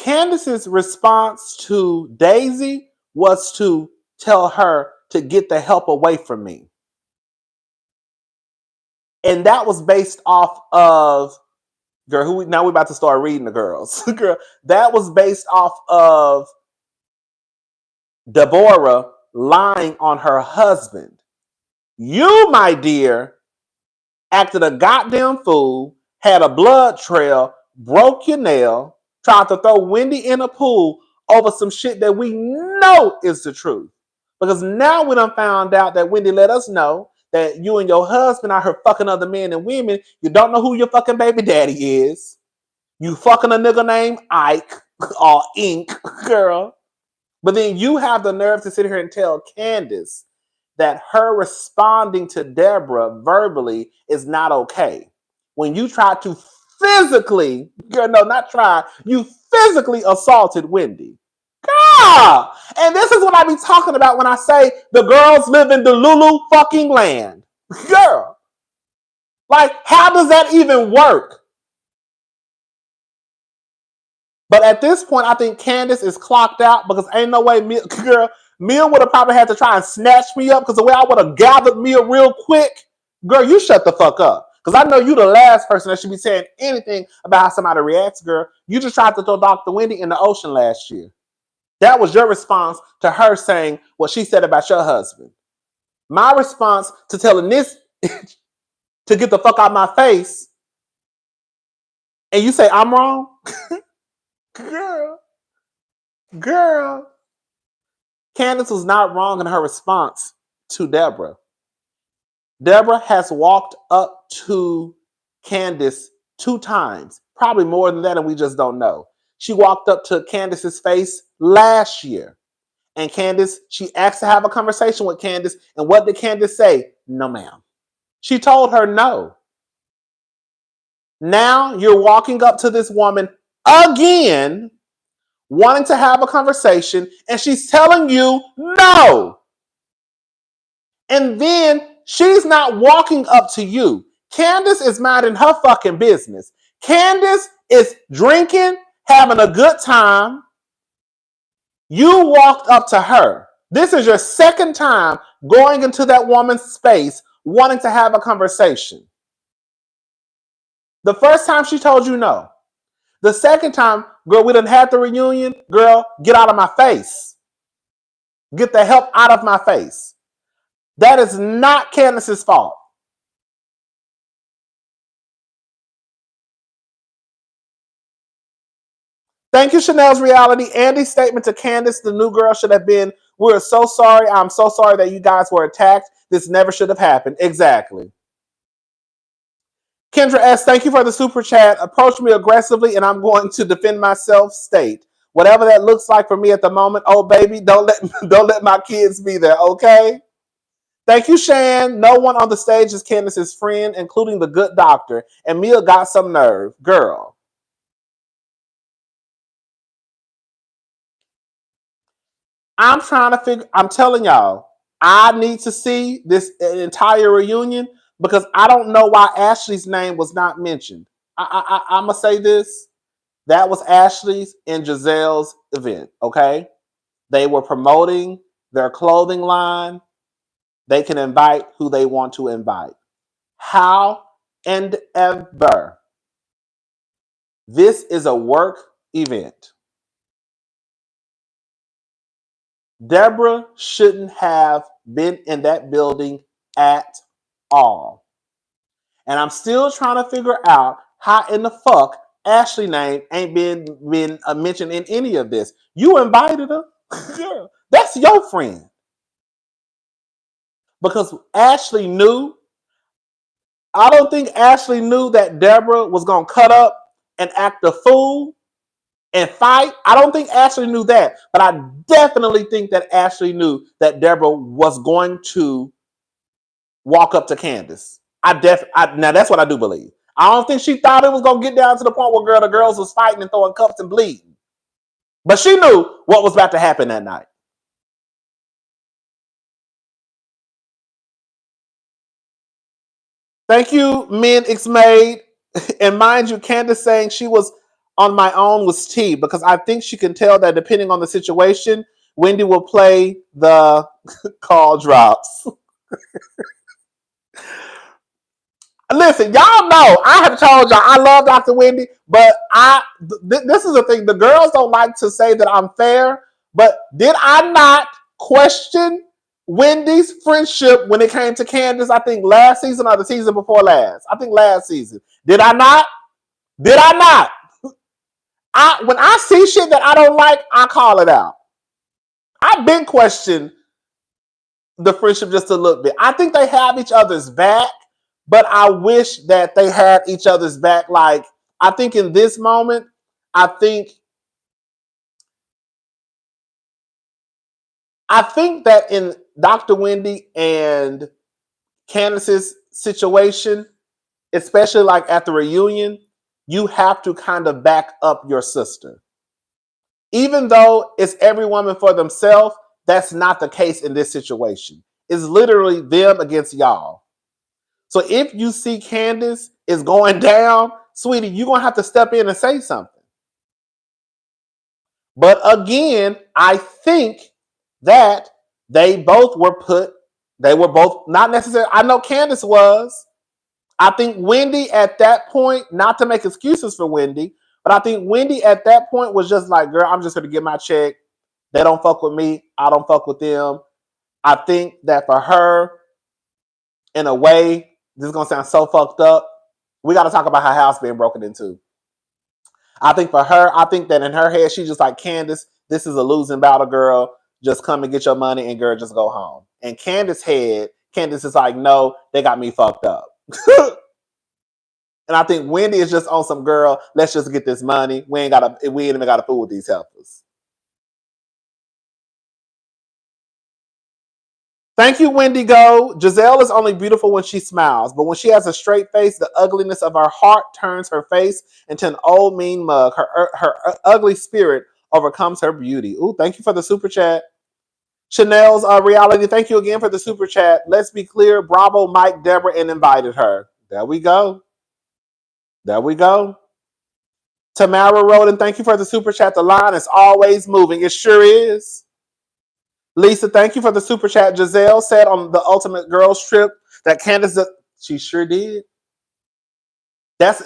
Candiace's response to Daisy was to tell her to get the help away from me. And that was based off of, girl, now we're about to start reading the girls. Girl, that was based off of Deborah lying on her husband. You, my dear, acted a goddamn fool, had a blood trail, broke your nail, tried to throw Wendy in a pool over some shit that we know is the truth. Because now we done found out that Wendy let us know that you and your husband out here fucking other men and women. You don't know who your fucking baby daddy is. You fucking a nigga named Ike or Ink, girl. But then you have the nerve to sit here and tell Candiace that her responding to Deborah verbally is not okay. When you try to physically, girl, no, not try, you physically assaulted Wendy. God! And this is what I be talking about when I say the girls live in the Lulu fucking land. Girl. Like, how does that even work? But at this point, I think Candiace is clocked out because ain't no way, girl, Mia would have probably had to try and snatch me up because the way I would have gathered Mia real quick. Girl, you shut the fuck up. Because I know you the last person that should be saying anything about how somebody reacts, girl. You just tried to throw Dr. Wendy in the ocean last year. That was your response to her saying what she said about your husband. My response to telling this to get the fuck out of my face, and you say I'm wrong? Girl. Candiace was not wrong in her response to Deborah. Deborah has walked up to Candiace 2 times, probably more than that, and we just don't know. She walked up to Candiace's face last year. And Candiace, she asked to have a conversation with Candiace. And what did Candiace say? No, ma'am. She told her no. Now you're walking up to this woman again, wanting to have a conversation, and she's telling you no. And then she's not walking up to you. Candiace is minding her fucking business. Candiace is drinking, having a good time. You walked up to her. This is your second time going into that woman's space, wanting to have a conversation. The first time she told you no. The second time, girl, we done had the reunion. Girl, get out of my face. Get the help out of my face. That is not Candiace's fault. Thank you, Chanel's Reality. Andy's statement to Candiace, the new girl, should have been, we're so sorry. I'm so sorry that you guys were attacked. This never should have happened. Exactly. Kendra S., thank you for the super chat. Approach me aggressively and I'm going to defend myself. State. Whatever that looks like for me at the moment. Oh, baby, don't let my kids be there, okay? Thank you, Shan. No one on the stage is Candiace's friend, including the good doctor. And Mia got some nerve. Girl. I'm telling y'all, I need to see this entire reunion because I don't know why Ashley's name was not mentioned. I'm going to say this. That was Ashley's and Giselle's event, okay? They were promoting their clothing line. They can invite who they want to invite. However, this is a work event. Deborah shouldn't have been in that building at all. And I'm still trying to figure out how in the fuck Ashley's name ain't been mentioned in any of this. You invited her. Girl, that's your friend. Because Ashley knew. I don't think Ashley knew that Deborah was going to cut up and act a fool and fight. I don't think Ashley knew that. But I definitely think that Ashley knew that Deborah was going to walk up to Candiace. Now that's what I do believe. I don't think she thought it was going to get down to the point where the girls was fighting and throwing cups and bleeding. But she knew what was about to happen that night. Thank you, Men X Made. And mind you, Candiace saying she was on my own was T, because I think she can tell that depending on the situation, Wendy will play the call drops. Listen, y'all know I have told y'all I love Dr. Wendy, but this is the thing. The girls don't like to say that I'm fair, but did I not question Wendy's friendship when it came to Candiace? I think last season or the season before last. I think last season. Did I not? Did I not? When I see shit that I don't like, I call it out. I've been questioned the friendship just a little bit. I think they have each other's back, but I wish that they had each other's back. Like, I think in this moment, I think that in Dr. Wendy and Candiace's situation, especially like at the reunion, you have to kind of back up your sister. Even though it's every woman for themselves, that's not the case in this situation. It's literally them against y'all. So if you see Candiace is going down, sweetie, you're going to have to step in and say something. But again, I think that they both were not necessarily, I know Candiace was. I think Wendy at that point, not to make excuses for Wendy, but I think Wendy at that point was just like, girl, I'm just going to get my check. They don't fuck with me. I don't fuck with them. I think that for her, in a way, this is going to sound so fucked up. We got to talk about her house being broken into. I think for her, I think that in her head, she's just like, Candiace, this is a losing battle, girl. Just come and get your money and girl, just go home. And Candiace's head, Candiace is like, no, they got me fucked up. And I think Wendy is just on some girl, let's just get this money. We ain't even got to fool with these helpers. Thank you, Wendy Go. Giselle is only beautiful when she smiles, but when she has a straight face, the ugliness of her heart turns her face into an old mean mug. Her ugly spirit overcomes her beauty. Ooh, thank you for the super chat. Chanel's reality, thank you again for the super chat. Let's be clear, Bravo, Mike, Deborah, and invited her. There we go. There we go. Tamara Roden, thank you for the super chat. The line is always moving. It sure is. Lisa, thank you for the super chat. Giselle said on the Ultimate Girls Trip that Candiace, she sure did. That's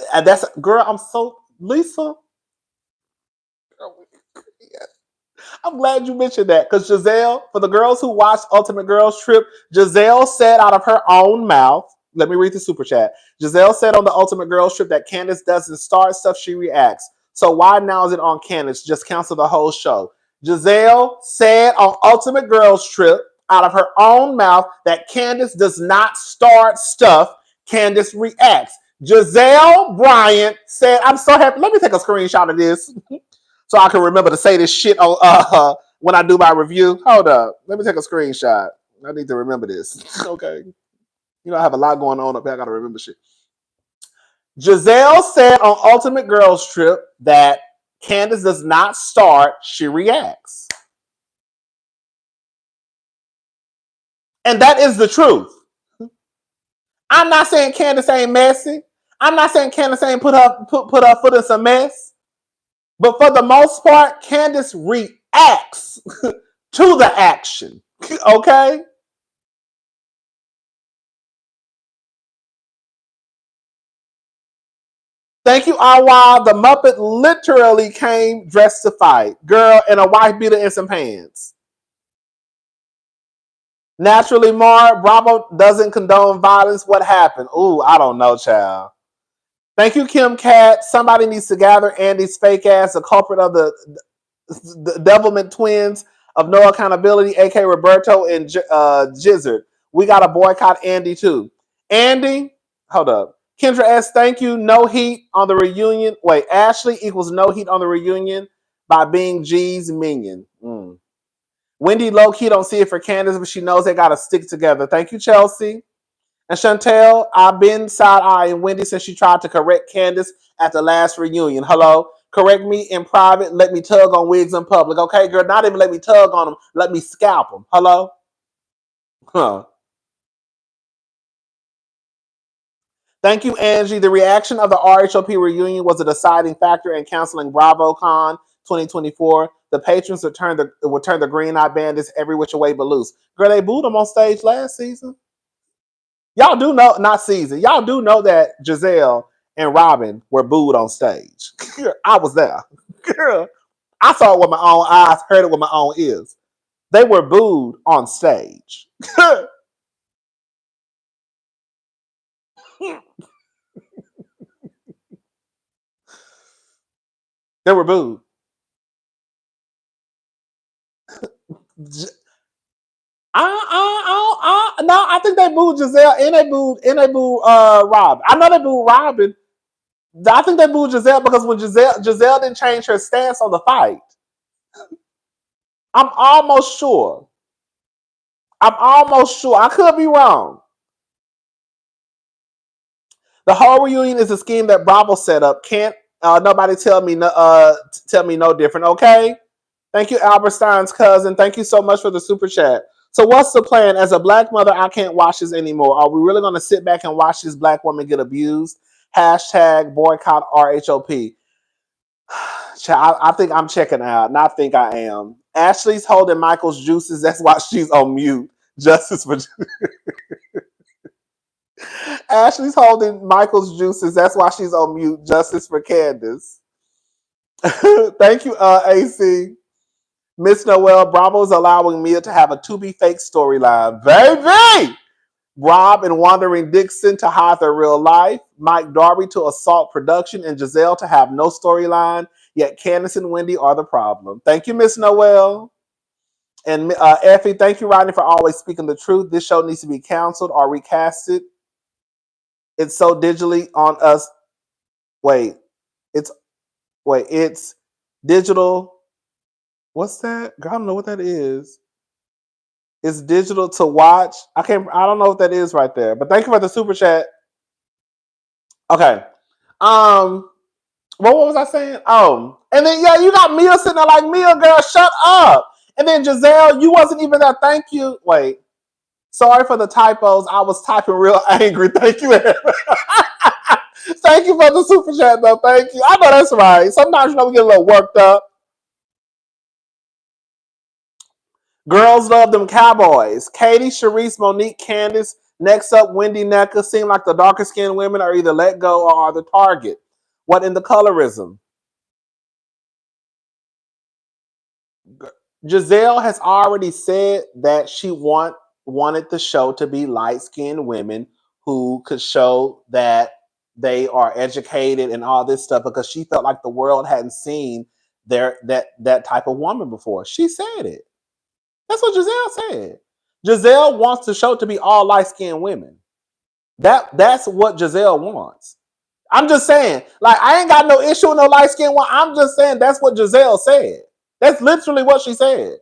girl. I'm so Lisa. I'm glad you mentioned that because Giselle, for the girls who watched Ultimate Girls Trip, Giselle said out of her own mouth. Let me read the super chat. Giselle said on the Ultimate Girls Trip that Candiace doesn't start stuff; she reacts. So why now is it on Candiace? Just cancel the whole show. Giselle said on Ultimate Girls Trip out of her own mouth that Candiace does not start stuff. Candiace reacts. Giselle Bryant said, I'm so happy. Let me take a screenshot of this so I can remember to say this shit on when I do my review. Hold up. Let me take a screenshot. I need to remember this. Okay. You know, I have a lot going on up here. I got to remember shit. Giselle said on Ultimate Girls Trip that Candiace does not start, she reacts. And that is the truth. I'm not saying Candiace ain't messy. I'm not saying Candiace ain't put her foot in some mess. But for the most part, Candiace reacts to the action. Okay? Thank you, Awa. The Muppet literally came dressed to fight. Girl in a white beater and some pants. Naturally, Mar, Bravo doesn't condone violence. What happened? Ooh, I don't know, child. Thank you, Kim Cat. Somebody needs to gather Andy's fake ass, the culprit of the Devilment twins of no accountability, a.k.a. Roberto and Gizzard. We got to boycott Andy, too. Andy, hold up. Kendra S., thank you. No heat on the reunion. Wait, Ashley equals no heat on the reunion by being G's minion. Wendy low-key don't see it for Candiace, but she knows they got to stick together. Thank you, Chelsea. And Chantel, I've been side-eyeing Wendy since she tried to correct Candiace at the last reunion. Hello? Correct me in private. Let me tug on wigs in public. Okay, girl? Not even let me tug on them. Let me scalp them. Hello? Huh. Thank you, Angie. The reaction of the RHOP reunion was a deciding factor in canceling BravoCon 2024. The patrons would turn the green-eyed bandits every which way but loose. Girl, they booed them on stage last season. Y'all do know, not season. Y'all do know that Giselle and Robin were booed on stage. I was there. Girl, I saw it with my own eyes, heard it with my own ears. They were booed on stage. They were booed. No, I think they booed Giselle and they booed Robin. I know they booed Robin. I think they booed Giselle because when Giselle didn't change her stance on the fight. I'm almost sure. I could be wrong. The whole reunion is a scheme that Bravo set up. Can't nobody tell me no different, okay? Thank you, Albert Stein's cousin. Thank you so much for the super chat. So what's the plan? As a black mother, I can't watch this anymore. Are we really going to sit back and watch this black woman get abused? Hashtag boycott RHOP. I think I'm checking out, and I think I am. Ashley's holding Michael's juices. That's why she's on mute. Justice for Ashley's holding Michael's juices. That's why she's on mute. Justice for Candiace. Thank you, AC. Miss Noel, Bravo's allowing Mia to have a to-be-fake storyline. Baby! Rob and Wandering Dixon to hide their real life. Mike Darby to assault production. And Giselle to have no storyline. Yet Candiace and Wendy are the problem. Thank you, Miss Noel. And Effie, thank you, Rodney, for always speaking the truth. This show needs to be canceled or recasted. It's so digitally on us. It's digital. What's that? I don't know what that is. It's digital to watch. I don't know what that is right there. But thank you for the super chat. Okay. What was I saying? Oh, and then you got Mia sitting there like, Mia, girl, shut up. And then Giselle, you wasn't even there. Thank you. Wait. Sorry for the typos. I was typing real angry. Thank you. Thank you for the super chat, though. Thank you. I know that's right. Sometimes we get a little worked up. Girls love them Cowboys. Katie, Sharice, Monique, Candiace. Next up, Wendy, Nneka. Seem like the darker skinned women are either let go or are the target. What in the colorism? Giselle has already said that she wanted the show to be light-skinned women who could show that they are educated and all this stuff because she felt like the world hadn't seen that type of woman before. She said it. That's what Giselle said. Giselle wants the show to be all light-skinned women. That's what Giselle wants. I'm just saying, like, I ain't got no issue with no light-skinned one. I'm just saying that's what Giselle said. That's literally what she said.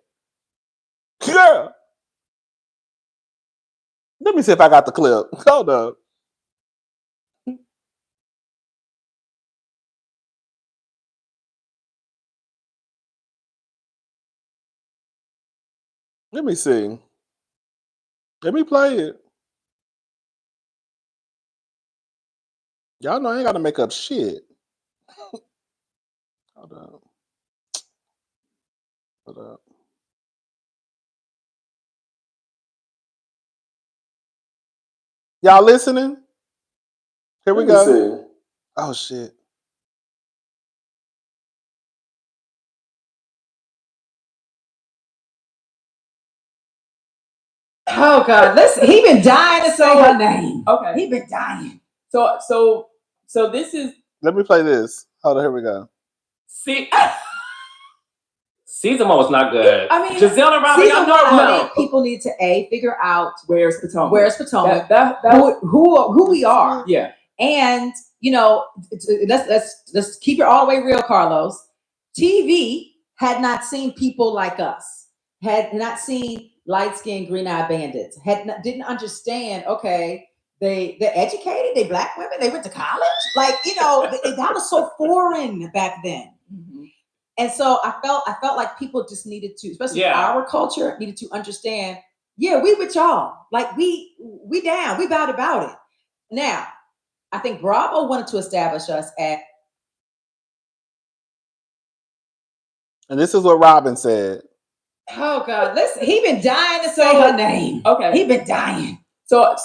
Girl. Let me see if I got the clip. Hold up. Let me see. Let me play it. Y'all know I ain't got to make up shit. Hold up. Hold up. Y'all listening? Here we go. See. Oh, shit. Oh God, listen, he been dying to say her name. Okay. He been dying. So this is. Let me play this. Hold on, here we go. See, season 1 was not good. I mean, Giselle and Robin, season y'all know one, I think people need to figure out Where's Potomac? who we are. Yeah. And let's keep it all the way real, Carlos. TV had not seen people like us. Had not seen light-skinned, green-eyed bandits. Didn't understand. Okay, they're educated. They black women. They went to college. Like that was so foreign back then. Mm-hmm. And so I felt like people just needed to, especially our culture, needed to understand. Yeah, we with y'all. Like we down. We about it. Now, I think Bravo wanted to establish us at. And this is what Robin said. Oh God, listen, he been dying to say her name. Okay. He been dying. So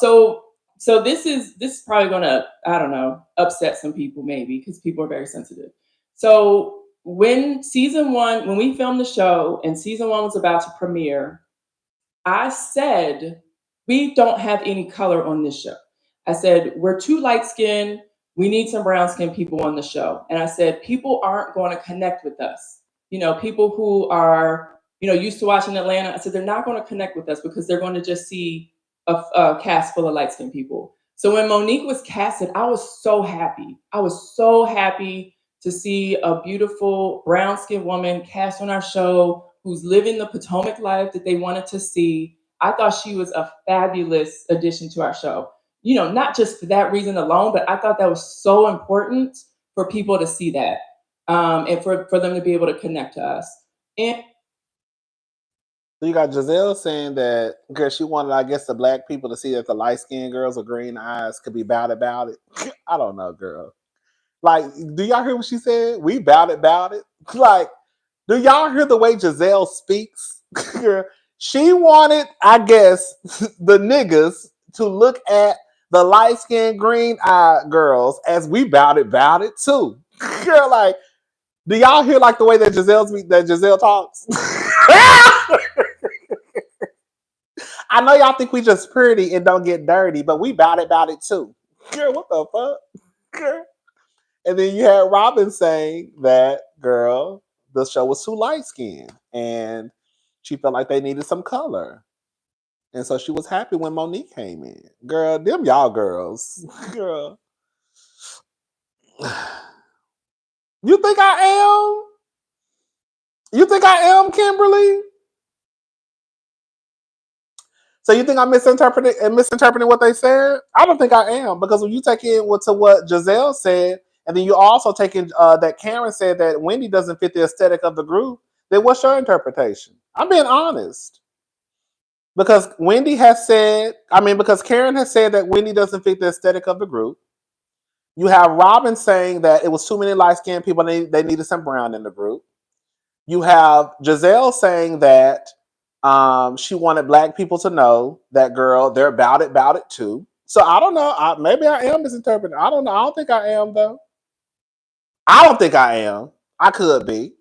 this is probably gonna, I don't know, upset some people maybe because people are very sensitive. So when we filmed the show and season 1 was about to premiere, I said, we don't have any color on this show. I said, we're too light skinned. We need some brown skinned people on the show. And I said, people aren't going to connect with us. You know, people who are, used to watching Atlanta. I said, they're not going to connect with us because they're going to just see a cast full of light skinned people. So when Monique was casted, I was so happy. I was so happy to see a beautiful brown skinned woman cast on our show who's living the Potomac life that they wanted to see. I thought she was a fabulous addition to our show. Not just for that reason alone, but I thought that was so important for people to see that, and for them to be able to connect to us. And So you got Giselle saying that because she wanted, I guess, the black people to see that the light-skinned girls with green eyes could be bad about it. I don't know, girl. Like, do y'all hear what she said? We bad about it. Like, do y'all hear the way Giselle speaks? She wanted, I guess, the niggas to look at the light-skinned, green-eyed girls as we bout it too. Girl, like, do y'all hear like the way that Giselle talks? I know y'all think we just pretty and don't get dirty, but we bout it too. Girl, what the fuck? Girl. And then you had Robin saying that, girl, the show was too light-skinned and she felt like they needed some color. And so she was happy when Monique came in. Girl, them y'all girls. Girl. You think I am? You think I am, Kimberly? So you think I'm misinterpreting what they said? I don't think I am, because when you take in what Giselle said, and then you also take in that Karen said that Wendy doesn't fit the aesthetic of the group, then what's your interpretation? I'm being honest. Because because Karen has said that Wendy doesn't fit the aesthetic of the group. You have Robin saying that it was too many light-skinned people, they needed some brown in the group. You have Giselle saying that she wanted black people to know that, girl, they're about it too. So I don't know. Maybe I am misinterpreting. I don't know. I don't think I am, though. I don't think I am. I could be.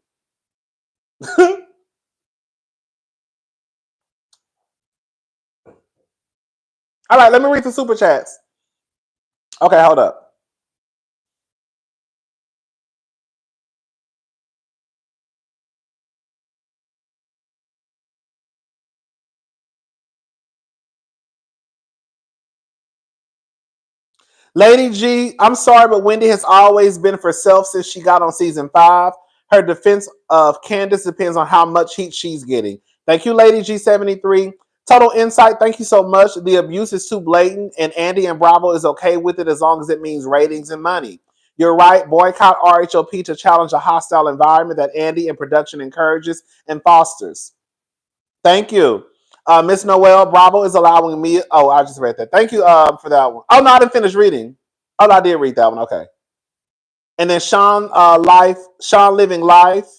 All right, let me read the super chats. Okay, hold up. Lady G, I'm sorry, but Wendy has always been for self since she got on season 5. Her defense of Candiace depends on how much heat she's getting. Thank you, Lady G73. Total Insight, thank you so much. The abuse is too blatant, and Andy and Bravo is okay with it as long as it means ratings and money. You're right. Boycott RHOP to challenge a hostile environment that Andy and production encourages and fosters. Thank you. Miss Noel, Bravo is allowing me. Oh, I just read that. Thank you for that one. Oh, no, I didn't finish reading. Oh, no, I did read that one. Okay. And then Sean Living Life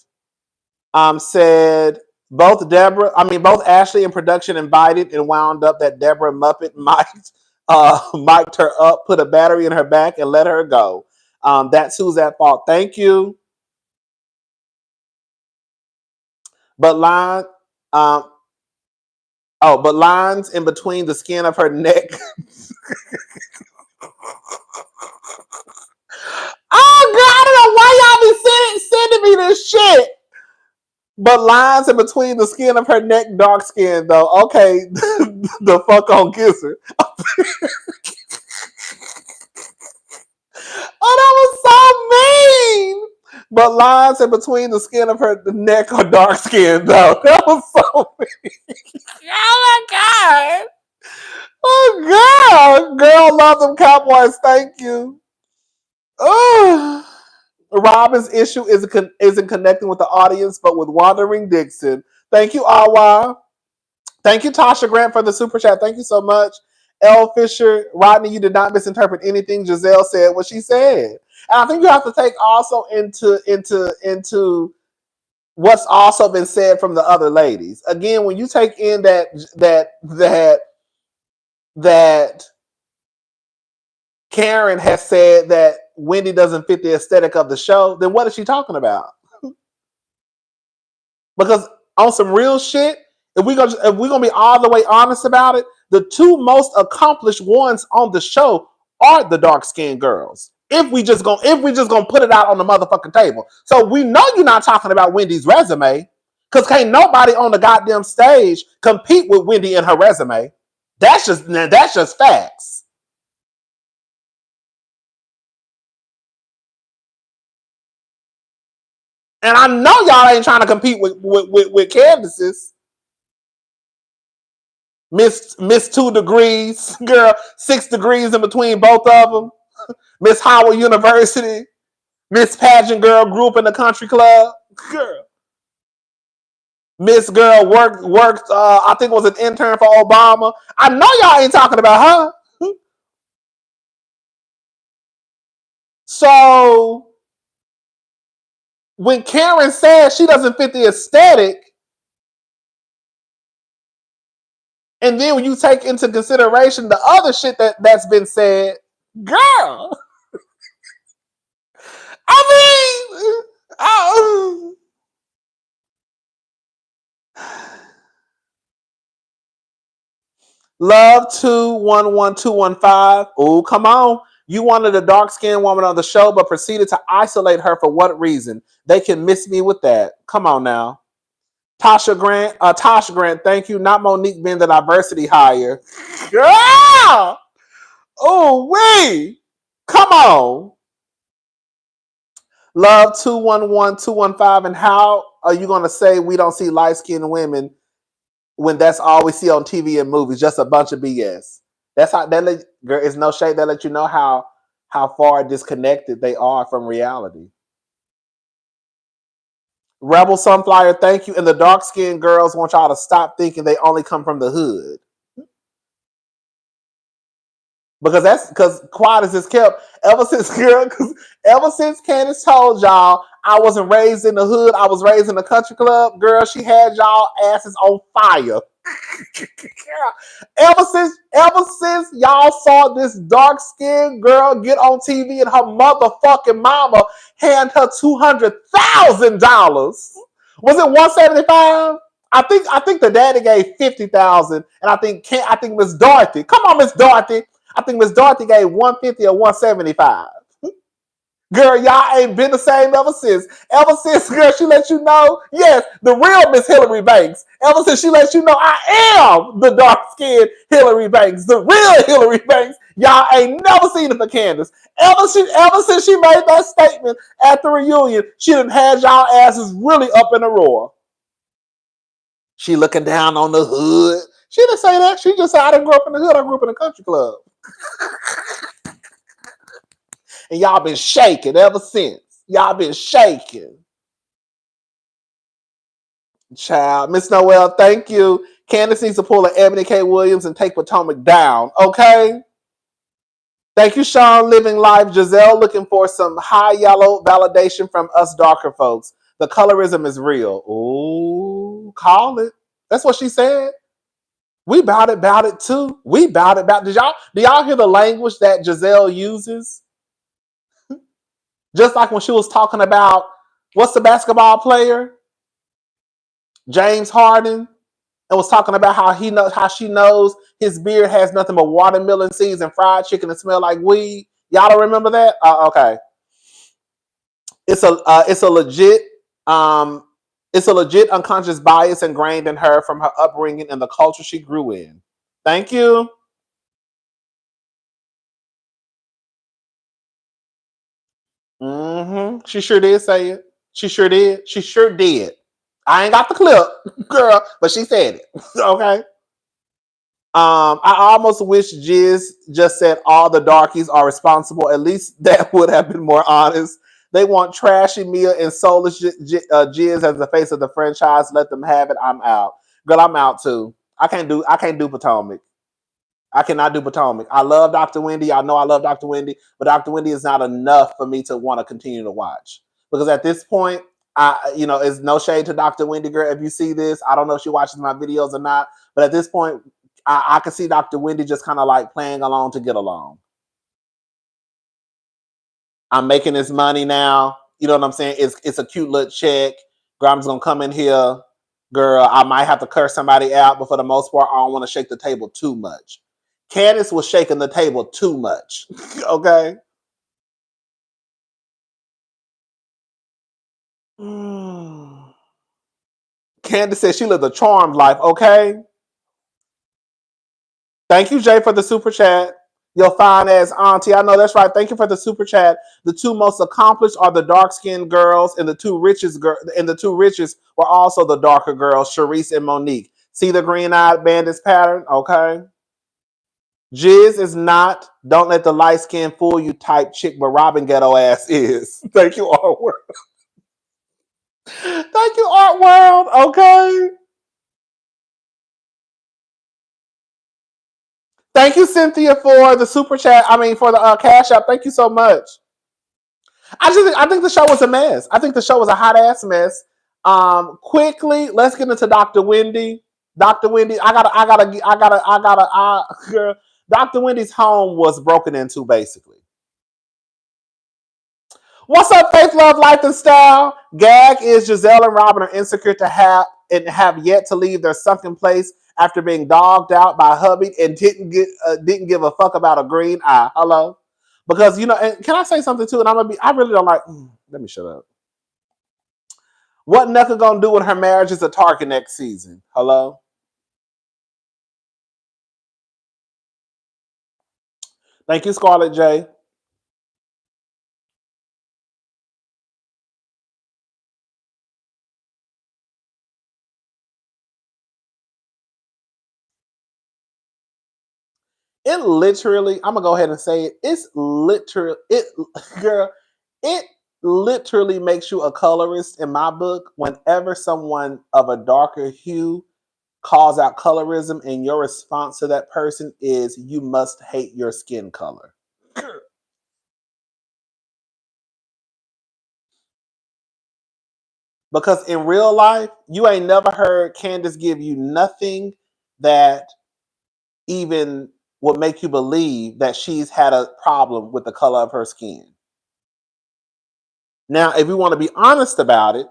said both Ashley and production invited and wound up that Deborah Muppet mic'd her up, put a battery in her back, and let her go. That's who's at fault. Thank you. But lines in between the skin of her neck. Oh, girl, I don't know why y'all be sending me this shit. But lines in between the skin of her neck, dark skin, though. Okay, the fuck on Gizzard. Oh, that was so mean. But lines in between the skin of her neck are dark skin, though. That was so mean. Oh, my God. Oh, God. Girl, love them Cowboys. Thank you. Oh. Robin's issue isn't connecting with the audience, but with Wandering Dixon. Thank you, Awa. Thank you, Tasha Grant, for the super chat. Thank you so much. L. Fisher, Rodney, you did not misinterpret anything Giselle said what she said. And I think you have to take also into what's also been said from the other ladies. Again, when you take in that Karen has said that Wendy doesn't fit the aesthetic of the show, then what is she talking about? Because on some real shit, if we're gonna be all the way honest about it, the two most accomplished ones on the show are the dark skinned girls. If we just gonna put it out on the motherfucking table. So we know you're not talking about Wendy's resume, because can't nobody on the goddamn stage compete with Wendy and her resume. That's just facts. And I know y'all ain't trying to compete with Candiace's. Miss 2 degrees, girl, 6 degrees in between both of them. Miss Howard University, Miss Pageant Girl grew up in the country club, girl. Miss Girl worked. I think was an intern for Obama. I know y'all ain't talking about her. So when Karen says she doesn't fit the aesthetic, and then when you take into consideration the other shit that's been said, girl. I mean, Love 211215. Oh, come on. You wanted a dark-skinned woman on the show, but proceeded to isolate her for what reason? They can miss me with that. Come on now. Tosh Grant, thank you. Not Monique being the diversity hire. Girl! Oh, wait. Come on. Love 211215. And how are you going to say we don't see light-skinned women when that's all we see on TV and movies? Just a bunch of BS. That's how girl, it's no shade. That let you know how far disconnected they are from reality. Rebel Sunflyer, thank you. And the dark-skinned girls want y'all to stop thinking they only come from the hood. Because quiet as it's kept ever since Candiace told y'all I wasn't raised in the hood, I was raised in the country club, girl, she had y'all asses on fire. Ever since y'all saw this dark-skinned girl get on TV and her motherfucking mama hand her $200,000. Was it $175,000? I think the daddy gave $50,000, and I think Miss Dorothy. Come on, Miss Dorothy. I think Miss Dorothy gave $150,000 or $175,000. Girl, y'all ain't been the same ever since. Ever since, girl, she let you know, yes, the real Miss Hillary Banks. Ever since she let you know I am the dark-skinned Hillary Banks, the real Hillary Banks. Y'all ain't never seen it for Candiace. Ever since she made that statement at the reunion, she done had y'all asses really up in a roar. She looking down on the hood. She didn't say that. She just said, I didn't grow up in the hood. I grew up in a country club. And y'all been shaking ever since. Y'all been shaking. Child. Miss Noel, thank you. Candiace needs to pull an Ebony K. Williams and take Potomac down. Okay? Thank you, Sean. Living Life. Giselle looking for some high yellow validation from us darker folks. The colorism is real. Ooh, call it. That's what she said. We bout it too. We bout it. Do y'all hear the language that Giselle uses? Just like when she was talking about, what's the basketball player? James Harden. And was talking about how she knows his beard has nothing but watermelon seeds and fried chicken and smell like weed. Y'all don't remember that? Okay. It's a legit unconscious bias ingrained in her from her upbringing and the culture she grew in. Thank you. She sure did say it. She sure did. I ain't got the clip, girl, but she said it. Okay. I almost wish Jizz just said all the darkies are responsible. At least that would have been more honest. They want trashy Mia and soulless Jizz as the face of the franchise. Let them have it. I'm out. Girl, I'm out too. I can't do Potomac. I cannot do Potomac. I love Dr. Wendy. I know I love Dr. Wendy, but Dr. Wendy is not enough for me to want to continue to watch. Because at this point, it's no shade to Dr. Wendy, girl. If you see this, I don't know if she watches my videos or not, but at this point, I can see Dr. Wendy just kind of like playing along to get along. I'm making this money now. You know what I'm saying? It's a cute little check. Girl, I'm just going to come in here. Girl, I might have to curse somebody out, but for the most part, I don't want to shake the table too much. Candiace was shaking the table too much. Okay? Candiace said she lived a charmed life. Okay? Thank you, Jay, for the super chat. Your fine ass auntie. I know that's right. Thank you for the super chat. The two most accomplished are the dark-skinned girls, and the two richest were also the darker girls, Sharice and Monique. See the green-eyed bandits pattern? Okay. Jiz is not, don't let the light skin fool you type chick, but Robin ghetto ass is. Thank you, Art World. Thank you, Art World. Okay. Thank you, Cynthia, for the super chat. For the cash app. Thank you so much. I think the show was a mess. I think the show was a hot ass mess. Quickly, let's get into Dr. Wendy. Dr. Wendy, girl. Dr. Wendy's home was broken into, basically. What's up, Faith, Love, Life, and Style? Gag is Giselle and Robin are insecure to have yet to leave their sunken place after being dogged out by hubby and didn't give a fuck about a green eye. Hello? Because, and can I say something too? And I really don't like, let me shut up. What Nucka gonna do when her marriage is a target next season? Hello? Thank you, Scarlett J. It literally, I'm gonna go ahead and say it. It literally makes you a colorist in my book whenever someone of a darker hue calls out colorism and your response to that person is you must hate your skin color. Because in real life, you ain't never heard Candiace give you nothing that even would make you believe that she's had a problem with the color of her skin. Now, if we want to be honest about it,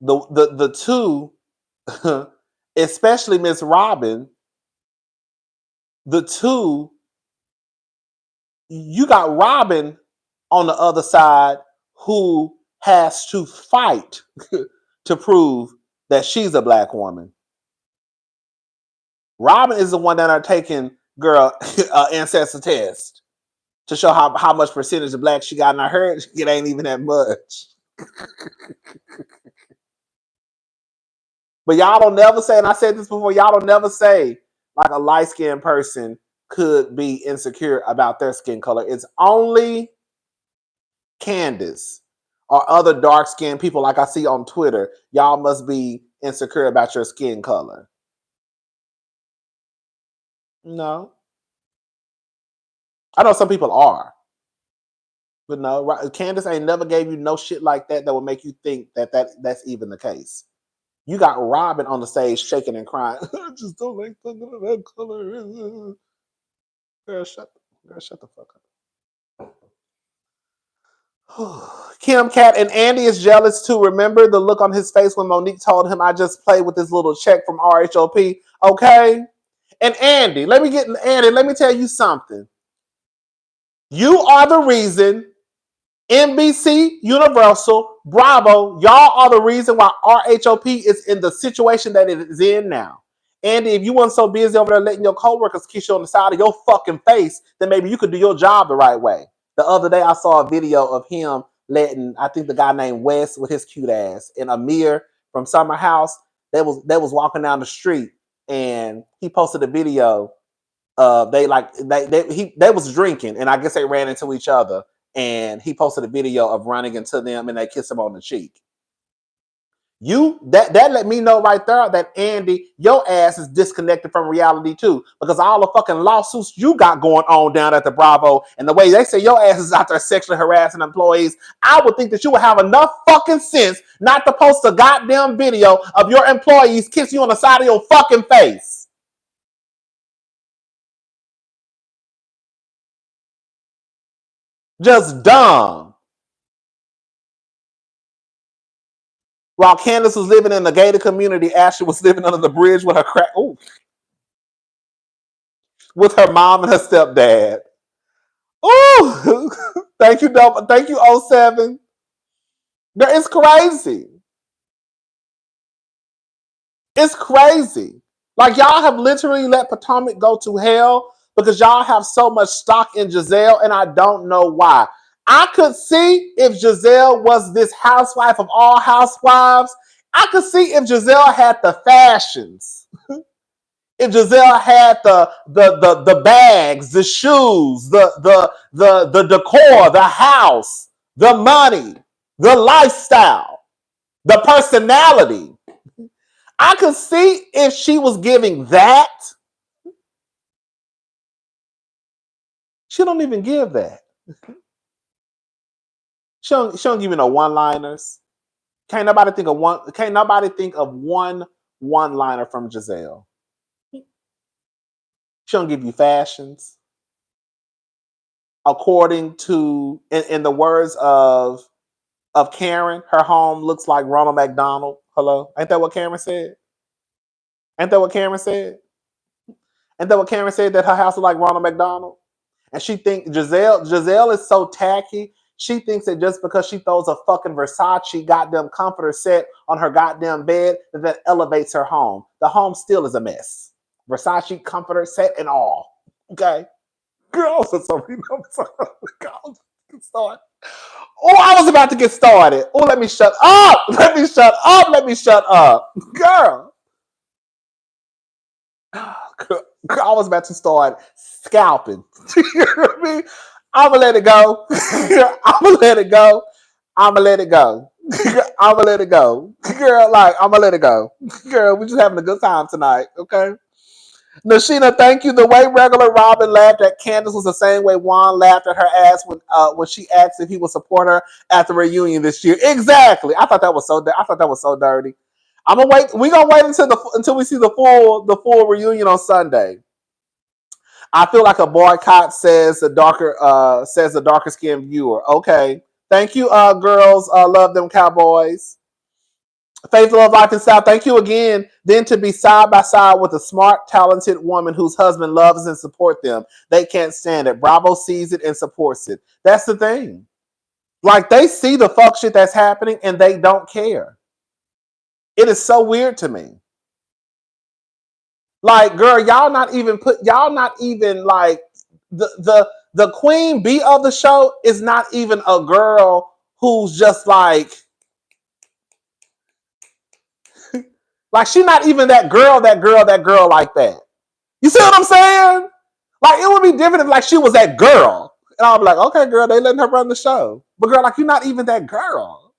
the two, especially Miss Robin, the two, you got Robin on the other side who has to fight to prove that she's a black woman. Robin is the one that are taking ancestor test to show how much percentage of black she got, and I heard it ain't even that much. But y'all don't never say, and I said this before, y'all don't never say like a light-skinned person could be insecure about their skin color. It's only Candiace or other dark-skinned people like I see on Twitter. Y'all must be insecure about your skin color. No. I know some people are. But no, Candiace ain't never gave you no shit like that would make you think that's even the case. You got Robin on the stage shaking and crying. I just don't like that color. Girl, shut the fuck up. Kim, Cat, and Andy is jealous too. Remember the look on his face when Monique told him I just played with this little check from RHOP? Okay? And Andy, let me tell you something. You are the reason NBC, Universal, Bravo, y'all are the reason why RHOP is in the situation that it is in now. Andy, if you weren't so busy over there letting your coworkers kiss you on the side of your fucking face, then maybe you could do your job the right way. The other day, I saw a video of him letting, I think the guy named Wes with his cute ass, and Amir from Summer House, they was walking down the street, and he posted a video. They was drinking, and I guess they ran into each other. And he posted a video of running into them and they kiss him on the cheek. That let me know right there that Andy, your ass is disconnected from reality too, because all the fucking lawsuits you got going on down at the Bravo and the way they say your ass is out there sexually harassing employees, I would think that you would have enough fucking sense not to post a goddamn video of your employees kissing you on the side of your fucking face. Just dumb. While Candiace was living in the gated community, Ashley was living under the bridge with her with her mom and her stepdad. Ooh, thank you, thank you, 07. It's crazy. It's crazy. Like, y'all have literally let Potomac go to hell because y'all have so much stock in Giselle, and I don't know why. I could see if Giselle was this housewife of all housewives. I could see if Giselle had the fashions. If Giselle had the bags, the shoes, the decor, the house, the money, the lifestyle, the personality. I could see if she was giving that. She don't even give that. She don't give you no one-liners. Can't nobody think of one one-liner from Giselle. She don't give you fashions. According to, in the words of Karen, her home looks like Ronald McDonald. Hello? Ain't that what Karen said? Ain't that what Karen said? Ain't that what Karen said, that her house is like Ronald McDonald? And she thinks Giselle is so tacky. She thinks that just because she throws a fucking Versace goddamn comforter set on her goddamn bed, that elevates her home. The home still is a mess. Versace comforter set and all. Okay? Girls are so start. Oh, I was about to get started. Oh, let me shut up. Let me shut up. Let me shut up. Girl. I was about to start scalping. You know what I mean? I'm going to let it go. I'm going to let it go. I'm going to let it go. I'm going to let it go. Girl, like, I'm going to let it go. Girl, we're just having a good time tonight, okay? Nashina, thank you. The way regular Robin laughed at Candiace was the same way Juan laughed at her ass when she asked if he would support her at the reunion this year. Exactly. I thought that was so dirty. I'm gonna wait. We're gonna wait until we see the full reunion on Sunday. I feel like a boycott, says the darker skinned viewer. Okay. Thank you, girls. Love them Cowboys. Faith, Love, Life, and Style. Thank you again. Then to be side by side with a smart, talented woman whose husband loves and supports them. They can't stand it. Bravo sees it and supports it. That's the thing. Like, they see the fuck shit that's happening and they don't care. It is so weird to me. Like, girl, y'all not even like the queen bee of the show is not even a girl who's just like she's not even that girl like that. You see what I'm saying? Like, it would be different if like she was that girl. And I'll be like, okay, girl, they letting her run the show. But girl, like, you're not even that girl.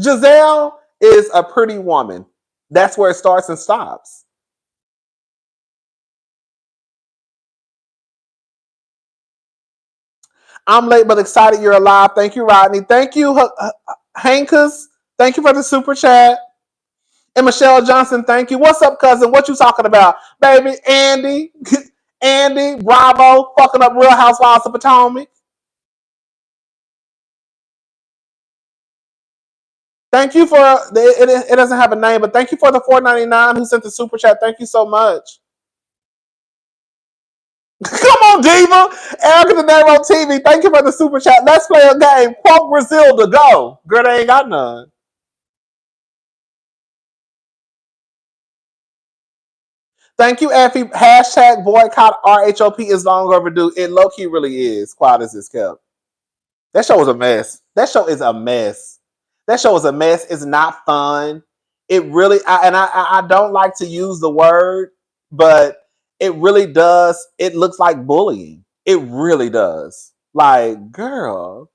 Giselle is a pretty woman. That's where it starts and stops. I'm late but excited you're alive. Thank you, Rodney. Thank you, Hankus. Thank you for the super chat. And Michelle Johnson, thank you. What's up, cousin? What you talking about? Baby, Andy, Bravo, fucking up Real Housewives of Potomac. Thank you for, it doesn't have a name, but thank you for the $4.99 who sent the super chat. Thank you so much. Come on, Diva. Erica the Nero TV, thank you for the super chat. Let's play a game. Quote Brazil to go. Girl, they ain't got none. Thank you, Effie. Hashtag boycott RHOP is long overdue. It low-key really is. Quiet as it's kept. That show was a mess. That show is a mess. That show is a mess. It's not fun. It really, I don't like to use the word, but it really does. It looks like bullying. It really does. Like, girl.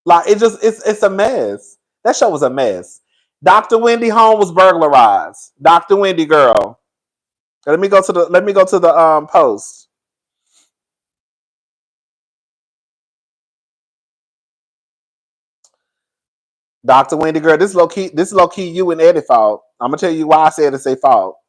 Like it's a mess. That show was a mess. Dr. Wendy home was burglarized. Dr. Wendy girl. Let me go to the post. Dr. Wendy girl, this low key you and Eddie fault. I'm gonna tell you why I said it's a fault.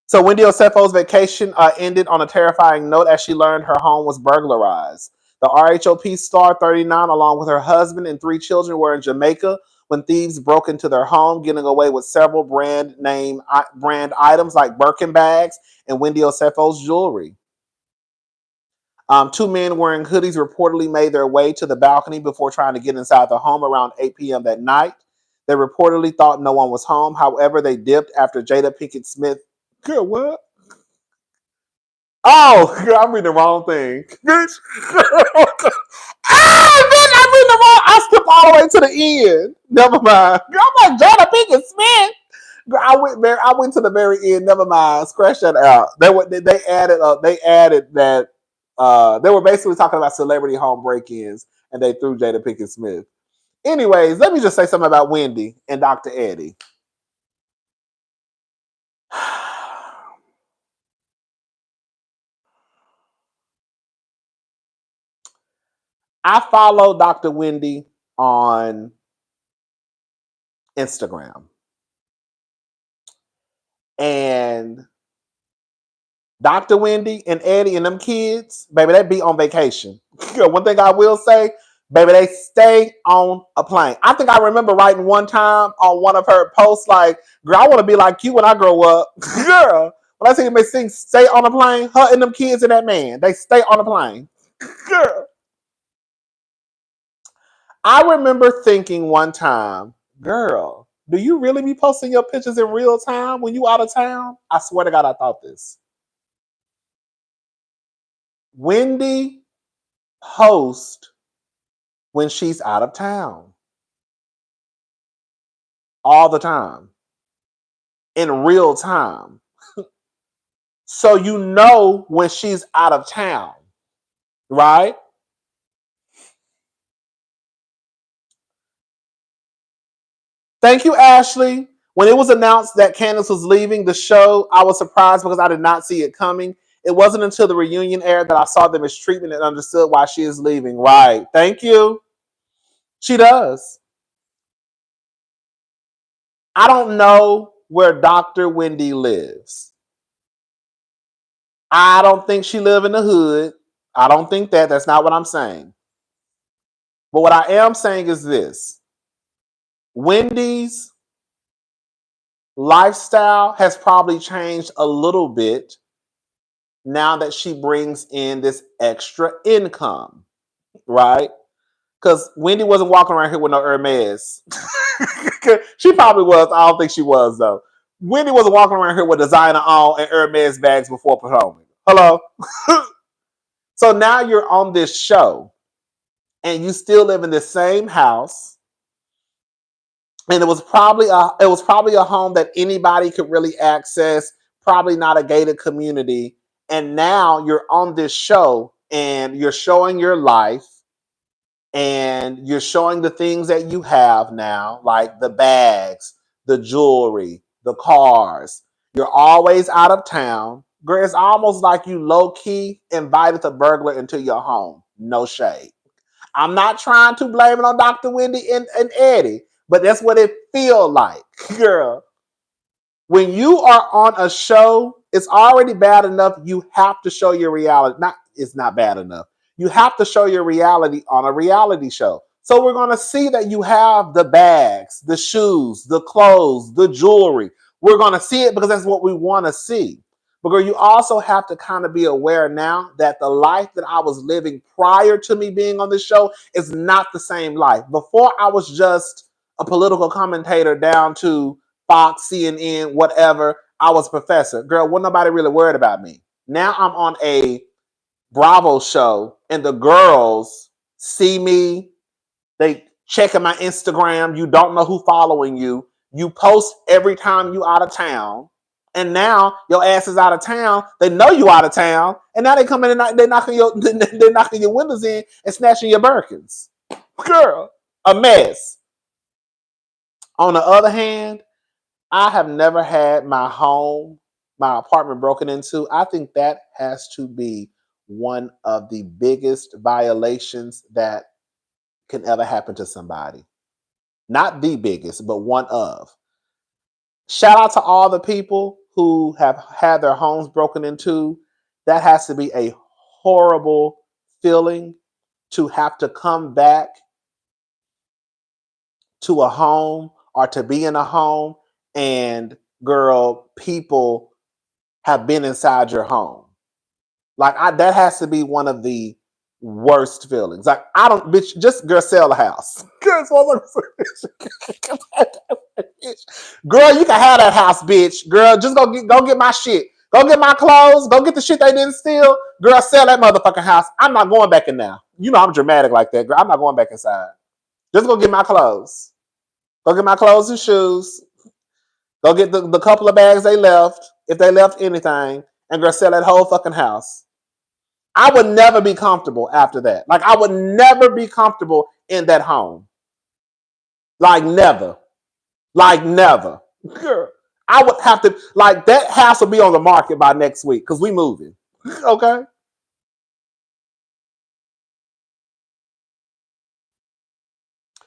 So Wendy Osefo's vacation ended on a terrifying note as she learned her home was burglarized. The RHOP star 39, along with her husband and 3 children, were in Jamaica when thieves broke into their home, getting away with several brand items like Birkin bags and Wendy Osefo's jewelry. 2 men wearing hoodies reportedly made their way to the balcony before trying to get inside the home around 8 p.m. that night. They reportedly thought no one was home. However, they dipped after Jada Pinkett Smith. Girl, what? Oh, girl, I'm reading the wrong thing. Bitch. Bitch, I'm reading the wrong. I skipped all the way to the end. Never mind. Girl, I'm like Jada Pinkett Smith. Girl, I went to the very end. Never mind. Scratch that out. They added that. They were basically talking about celebrity home break-ins, and they threw Jada Pinkett Smith. Anyways, let me just say something about Wendy and Dr. Eddie. I follow Dr. Wendy on Instagram. And Dr. Wendy and Eddie and them kids, baby, they be on vacation. One thing I will say, baby, they stay on a plane. I think I remember writing one time on one of her posts, like, girl, I want to be like you when I grow up. Girl, when I see them sing Stay on a Plane, her and them kids and that man, they stay on a plane. Girl. I remember thinking one time, girl, do you really be posting your pictures in real time when you out of town? I swear to God, I thought this. Wendy posts when she's out of town. All the time. In real time. So you know when she's out of town. Right? Thank you, Ashley. When it was announced that Candiace was leaving the show, I was surprised because I did not see it coming. It wasn't until the reunion aired that I saw the mistreatment and understood why she is leaving. Right. Thank you. She does. I don't know where Dr. Wendy lives. I don't think she lives in the hood. I don't think that. That's not what I'm saying. But what I am saying is this. Wendy's lifestyle has probably changed a little bit now that she brings in this extra income, right? Because Wendy wasn't walking around here with no Hermes. She probably was. I don't think she was, though. Wendy wasn't walking around here with designer on and Hermes bags before performing. Hello? So now you're on this show and you still live in the same house. And it was probably a home that anybody could really access, probably not a gated community. And now you're on this show and you're showing your life and you're showing the things that you have now, like the bags, the jewelry, the cars. You're always out of town. Girl, it's almost like you low-key invited the burglar into your home. No shade. I'm not trying to blame it on Dr. Wendy and Eddie, but that's what it feels like, girl. When you are on a show, it's already bad enough. You have to show your reality. It's not bad enough. You have to show your reality on a reality show. So we're going to see that you have the bags, the shoes, the clothes, the jewelry. We're going to see it because that's what we want to see. But girl, you also have to kind of be aware now that the life that I was living prior to me being on this show is not the same life. Before, I was just a political commentator down to Fox, CNN, whatever. I was a professor. Girl, wasn't nobody really worried about me. Now I'm on a Bravo show and the girls see me. They checking my Instagram. You don't know who following you. You post every time you out of town. And now your ass is out of town. They know you out of town, and now they come in and they're knocking your windows in and snatching your Birkins. Girl, a mess. On the other hand, I have never had my apartment broken into. I think that has to be one of the biggest violations that can ever happen to somebody. Not the biggest, but one of. Shout out to all the people who have had their homes broken into. That has to be a horrible feeling to have to come back to a home or to be in a home and, girl, people have been inside your home. Like, that has to be one of the worst feelings. Like, I don't, bitch, just, girl, sell the house. Girl, you can have that house, bitch. Girl, just go get my shit. Go get my clothes. Go get the shit they didn't steal. Girl, sell that motherfucking house. I'm not going back in now. You know I'm dramatic like that, girl. I'm not going back inside. Just go get my clothes. Go get my clothes and shoes. Go get the couple of bags they left, if they left anything, and girl, sell that whole fucking house. I would never be comfortable after that. Like, I would never be comfortable in that home. Like, never. Like, never. Girl, I would have to, like, that house will be on the market by next week because we moving. Okay?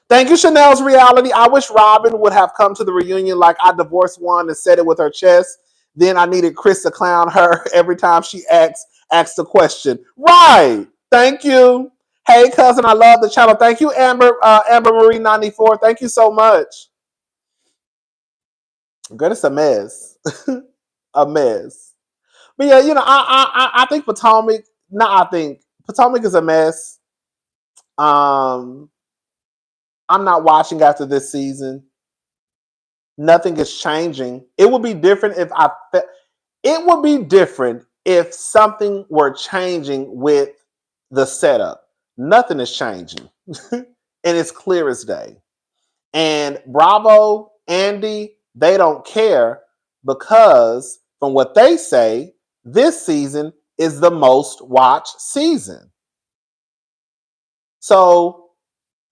Thank you, Chanel's Reality. I wish Robin would have come to the reunion like I divorced one and said it with her chest. Then I needed Chris to clown her every time she asks the question. Right. Thank you. Hey, cousin, I love the channel. Thank you, Amber Marie 94. Thank you so much. Good, it's a mess. A mess. But yeah, you know, I think Potomac is a mess. I'm not watching after this season. Nothing is changing. It would be different if something were changing with the setup. Nothing is changing. And it's clear as day. And Bravo, Andy, they don't care because from what they say, this season is the most watched season. So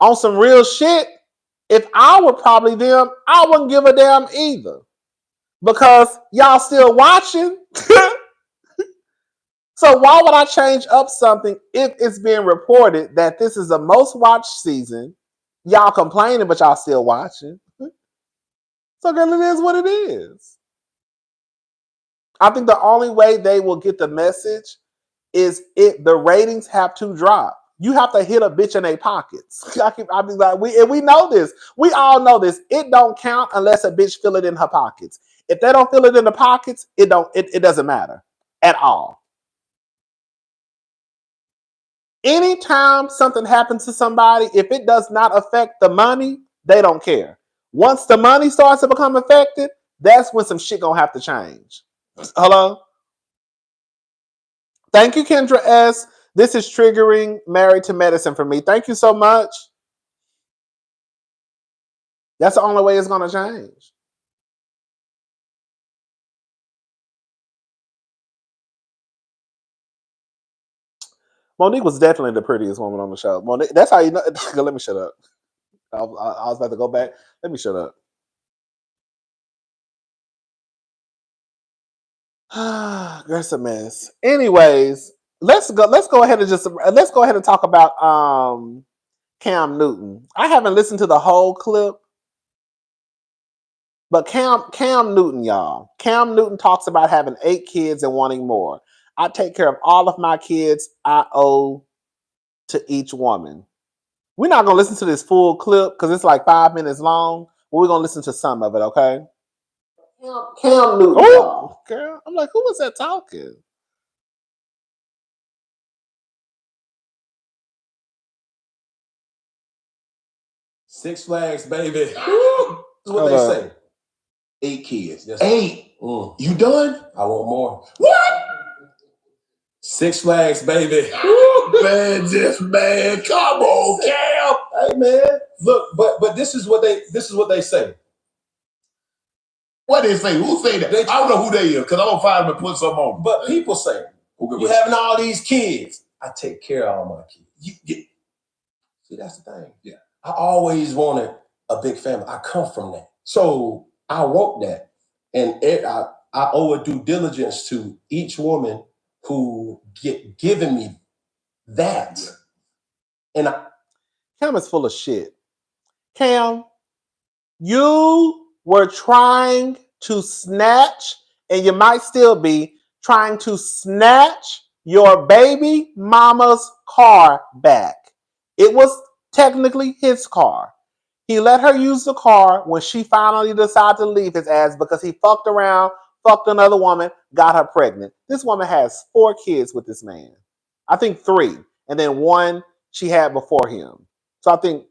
on some real shit, if I were probably them, I wouldn't give a damn either. Because y'all still watching. So why would I change up something if it's being reported that this is the most watched season? Y'all complaining, but y'all still watching. So girl, it is what it is. I think the only way they will get the message is the ratings have to drop. You have to hit a bitch in their pockets. I be like, we know this. We all know this. It don't count unless a bitch feel it in her pockets. If they don't feel it in the pockets, it doesn't matter at all. Anytime something happens to somebody, if it does not affect the money, they don't care. Once the money starts to become affected, that's when some shit gonna have to change. Hello? Thank you, Kendra S. This is triggering Married to Medicine for me. Thank you so much. That's the only way it's going to change. Monique was definitely the prettiest woman on the show. Monique, that's how you know. Let me shut up. I was about to go back. Let me shut up. That's a mess. Anyways, let's go ahead and talk about Cam Newton. I haven't listened to the whole clip, but Cam Newton, y'all. Cam Newton talks about having 8 kids and wanting more. I take care of all of my kids. I owe to each woman. We're not gonna listen to this full clip because it's like 5 minutes long, but we're gonna listen to some of it, okay? Cam Newton. Oh, girl. I'm like, who was that talking? Six Flags, baby. That's what they say. 8 kids. That's 8. You done? I want more. What? Six Flags, baby. Man, come on, Cam. Hey, man. Look, but this is what they say. What they say? Who say that? I don't know who they is because I'm gonna find them and put something on. But people say, you having all these kids. I take care of all my kids. See, that's the thing. Yeah. I always wanted a big family. I come from that. So I want that. And I owe a due diligence to each woman who given me that. And Cam is full of shit. Cam, you were trying to snatch, and you might still be trying to snatch your baby mama's car back. It was technically his car. He let her use the car when she finally decided to leave his ass because he fucked around, fucked another woman, got her pregnant. This woman has 4 kids with this man. I think 3, and then 1 she had before him. So I think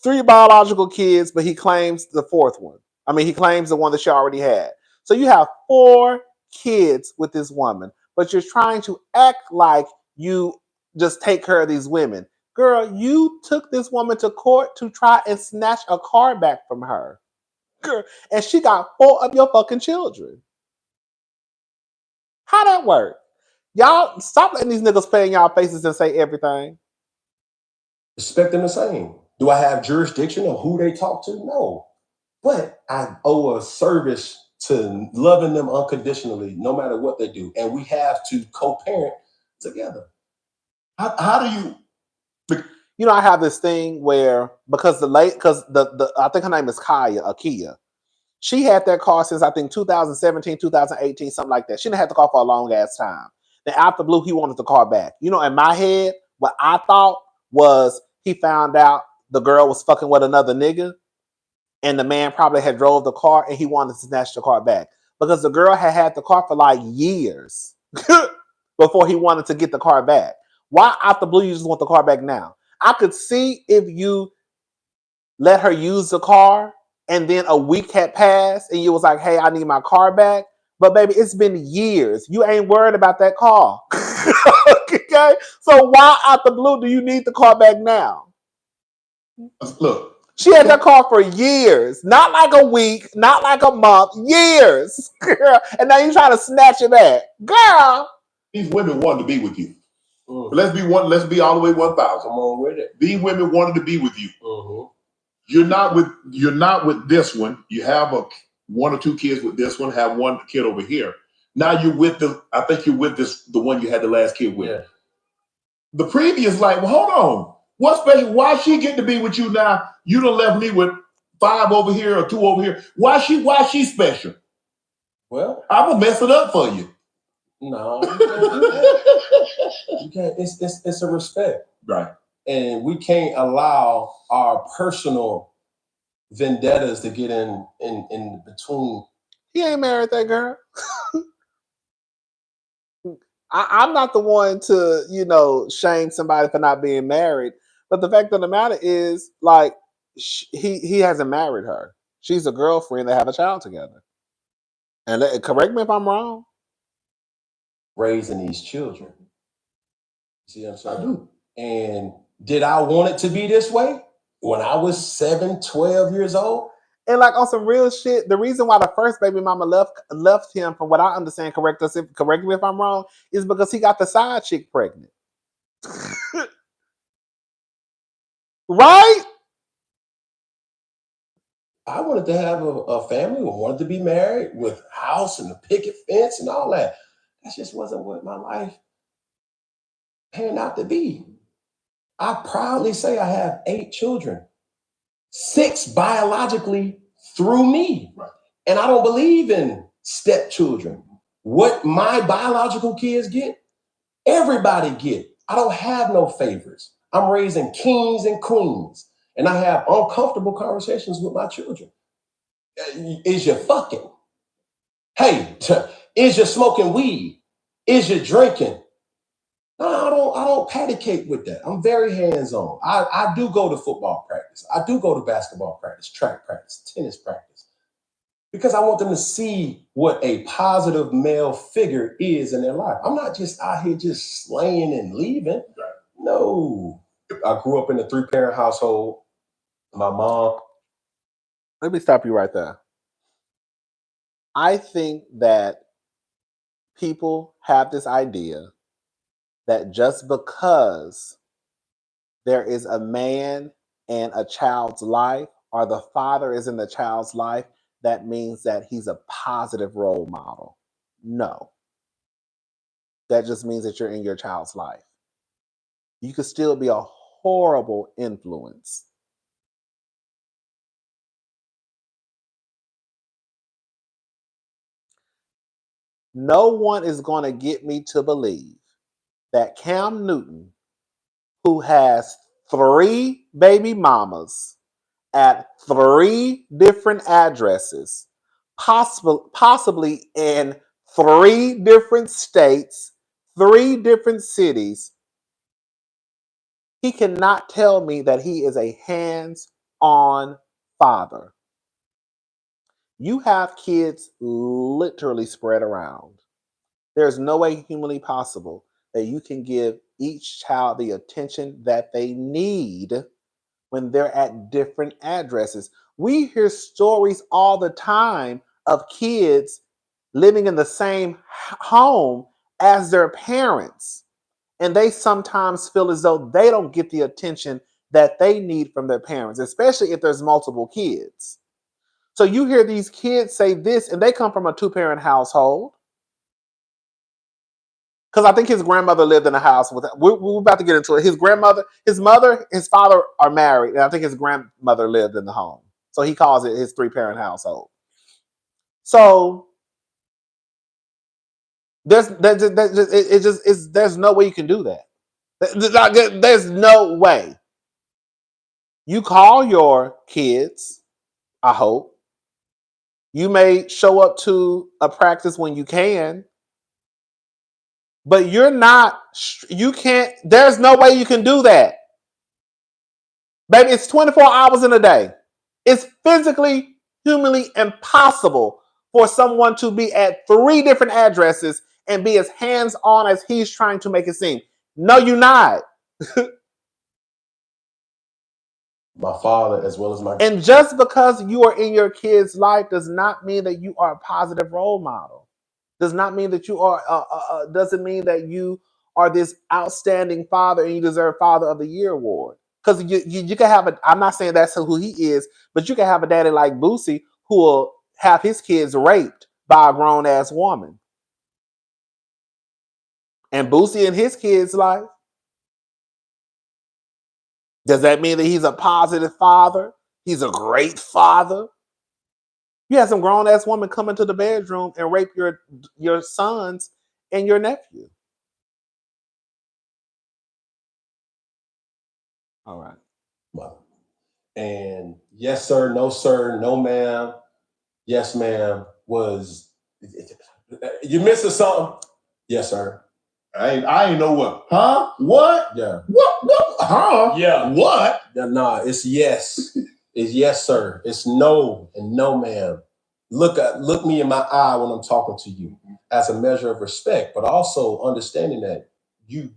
3 biological kids, but he claims the 4th one. I mean, he claims the one that she already had. So you have 4 kids with this woman, but you're trying to act like you just take care of these women. Girl, you took this woman to court to try and snatch a car back from her. Girl, and she got 4 of your fucking children. How that work? Y'all, stop letting these niggas play in y'all faces and say everything. respect them the same. Do I have jurisdiction on who they talk to? No. But I owe a service to loving them unconditionally, no matter what they do. And we have to co-parent together. How do you? You know, I have this thing where because the I think her name is Akia. She had that car since I think 2017, 2018, something like that. She didn't have the car for a long ass time. Then after blue, he wanted the car back. You know, in my head, what I thought was he found out the girl was fucking with another nigga, and the man probably had drove the car and he wanted to snatch the car back because the girl had the car for like years before he wanted to get the car back. Why after blue you just want the car back now? I could see if you let her use the car and then a week had passed and you was like, hey, I need my car back. But baby, it's been years. You ain't worried about that car. Okay? So why out the blue do you need the car back now? Look. She had that car for years. Not like a week, not like a month, years. And now you trying to snatch it back. Girl. These women wanted to be with you. Let's be all the way 1,000. Come on with it. These women wanted to be with you. You're not with this one. You have 1 or 2 kids with this one, have 1 kid over here. Now you're with the one you had the last kid with. Yeah. The previous, like, well, hold on. What's special? Why she get to be with you now? You done left me with 5 over here or 2 over here. Why she special? Well, I'm gonna mess it up for you. No, you can't do that. You can't. It's a respect. Right. And we can't allow our personal vendettas to get in between. He ain't married that girl. I'm not the one to, shame somebody for not being married. But the fact of the matter is, like, he hasn't married her. She's a girlfriend. They have a child together. And correct me if I'm wrong. Raising these children. See what I'm saying? I do. And did I want it to be this way when I was 7, 12 years old? And like on some real shit, the reason why the first baby mama left him, from what I understand, correct me if I'm wrong, is because he got the side chick pregnant. Right? I wanted to have a family, wanted to be married with house and a picket fence and all that. That just wasn't what my life panned out to be. I proudly say I have 8 children, 6 biologically through me. Right. And I don't believe in stepchildren. What my biological kids get, everybody get. I don't have no favorites. I'm raising kings and queens. And I have uncomfortable conversations with my children. Is you fucking? Hey, is you smoking weed? Is you drinking? No, I don't patty cake with that. I'm very hands-on. I do go to football practice. I do go to basketball practice, track practice, tennis practice. Because I want them to see what a positive male figure is in their life. I'm not just out here just slaying and leaving. Right. No. I grew up in a 3-parent household. My mom. Let me stop you right there. I think that people have this idea that just because there is a man in a child's life or the father is in the child's life, that means that he's a positive role model. No. That just means that you're in your child's life. You could still be a horrible influence. No one is going to get me to believe that Cam Newton, who has 3 baby mamas at 3 different addresses, possibly in 3 different states, 3 different cities, he cannot tell me that he is a hands-on father. You have kids literally spread around. There's no way humanly possible that you can give each child the attention that they need when they're at different addresses. We hear stories all the time of kids living in the same home as their parents, and they sometimes feel as though they don't get the attention that they need from their parents, especially if there's multiple kids. So you hear these kids say this, and they come from a 2-parent household. Because I think his grandmother lived in a house with. We're about to get into it. His grandmother, his mother, his father are married, and I think his grandmother lived in the home. So he calls it his 3-parent household. So there's no way you can do that. There's no way. You call your kids. I hope you may show up to a practice when you can. But you can't, there's no way you can do that. Baby, it's 24 hours in a day. It's physically, humanly impossible for someone to be at 3 different addresses and be as hands-on as he's trying to make it seem. No, you're not. My father as well as my... And just because you are in your kid's life does not mean that you are a positive role model. Does not mean that you are, doesn't mean that you are this outstanding father and you deserve Father of the Year award. Because you can have I'm not saying that's who he is, but you can have a daddy like Boosie who will have his kids raped by a grown ass woman. And Boosie in his kids' life, does that mean that he's a positive father? He's a great father? You have some grown ass woman come into the bedroom and rape your sons and your nephew. All right. Well, and yes, sir, no, ma'am, yes, ma'am, was, you missing something? Yes, sir. I ain't know what. Huh? What? Yeah. What? Huh? Yeah. What? Nah, it's yes. It's yes, sir. It's no and no, ma'am. Look me in my eye when I'm talking to you as a measure of respect, but also understanding that you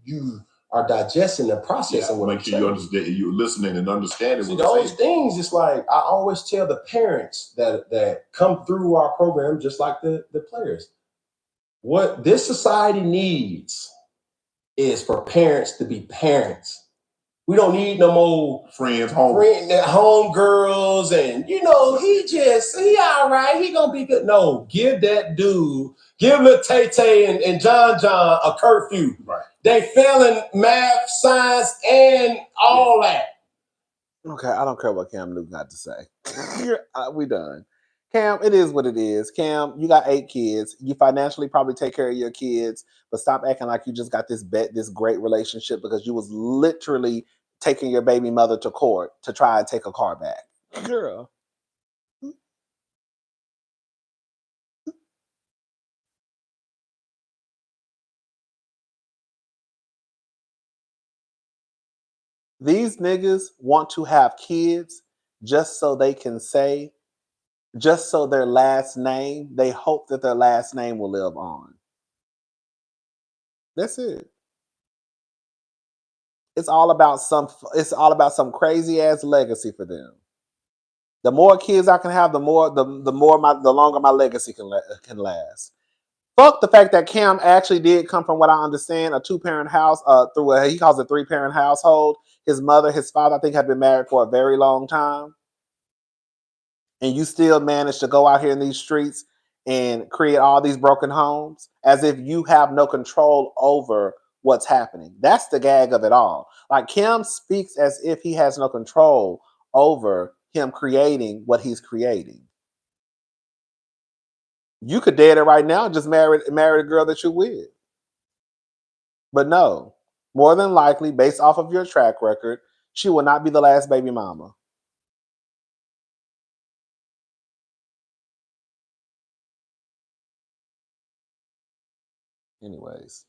are digesting and processing what I'm make sure you understand, you're listening and understanding. See, those things, it's like I always tell the parents that come through our program, just like the players. What this society needs is for parents to be parents. We don't need no more home girls, and he all right, he gonna be good. No, give that dude, give little Tay and John a curfew. Right. They failing math, science, and all that. Okay, I don't care what Cam Newton got to say. We done. Cam, it is what it is. Cam, you got 8 kids. You financially probably take care of your kids, but stop acting like you just got this great relationship because you was literally taking your baby mother to court to try and take a car back. Girl. These niggas want to have kids just so they can say, just so their last name, they hope that their last name will live on. That's it. It's all about some crazy ass legacy for them. The more kids I can have, the longer my legacy can last. Fuck the fact that Cam actually did come from what I understand, a 2-parent house, he calls it 3-parent household. His mother, his father, I think, had been married for a very long time. And you still manage to go out here in these streets and create all these broken homes as if you have no control over what's happening. That's the gag of it all. Like, Kim speaks as if he has no control over him creating what he's creating. You could date it right now and just marry a girl that you're with. But no, more than likely, based off of your track record, she will not be the last baby mama. Anyways.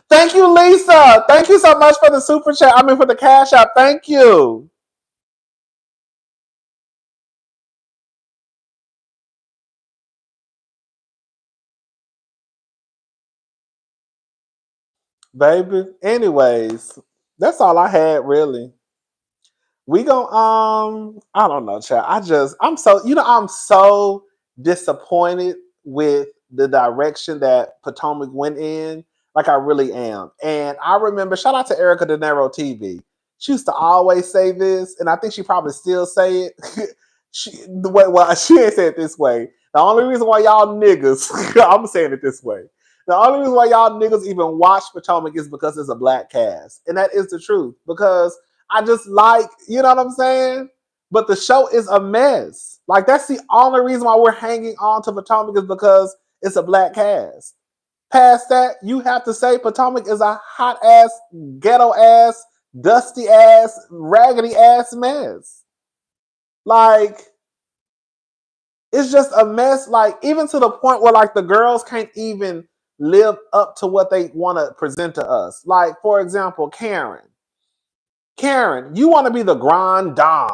Thank you, Lisa. Thank you so much for the super chat. I mean, for the cash app. Thank you. Baby. Anyways, that's all I had, really. We gon' I don't know, child. I'm so disappointed with the direction that Potomac went in. Like, I really am. And I remember, shout out to Erica De Niro TV. She used to always say this, and I think she probably still say it. she ain't say it this way. The only reason why y'all niggas, I'm saying it this way. The only reason why y'all niggas even watch Potomac is because it's a black cast. And that is the truth. Because I just like, you know what I'm saying? But the show is a mess. Like, that's the only reason why we're hanging on to Potomac is because it's a black cast. Past that, you have to say Potomac is a hot ass, ghetto ass, dusty ass, raggedy ass mess. Like, it's just a mess. Like, even to the point where, like, the girls can't even live up to what they want to present to us. Like, for example, Karen, you want to be the grand dame.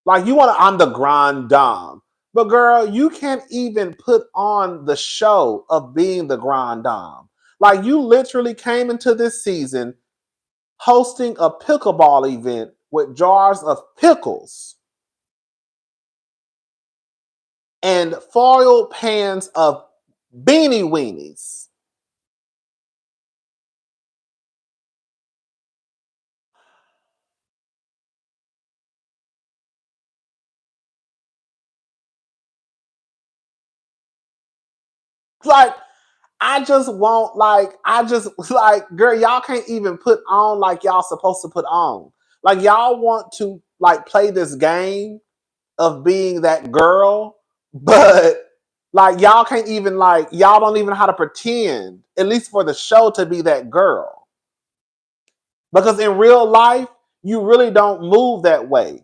Like, I'm the grand dame. But girl, you can't even put on the show of being the grand dame. Like, you literally came into this season hosting a pickleball event with jars of pickles and foil pans of beanie weenies. Like, girl, y'all can't even put on like y'all supposed to put on. Like, y'all want to, like, play this game of being that girl, but, like, y'all can't even, like, y'all don't even know how to pretend, at least for the show, to be that girl. Because in real life, you really don't move that way.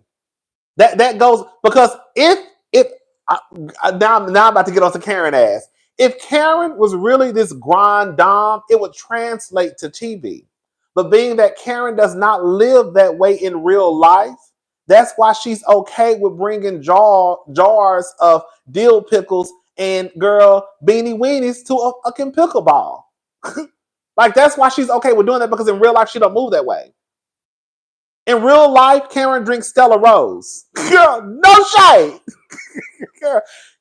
That goes, because now I'm about to get on to Karen ass. If Karen was really this grand dame, it would translate to TV. But being that Karen does not live that way in real life, that's why she's okay with bringing jars of dill pickles and, girl, beanie weenies to a fucking pickleball. Like, that's why she's okay with doing that, because in real life, she don't move that way. In real life, Karen drinks Stella Rose. Girl, no shade.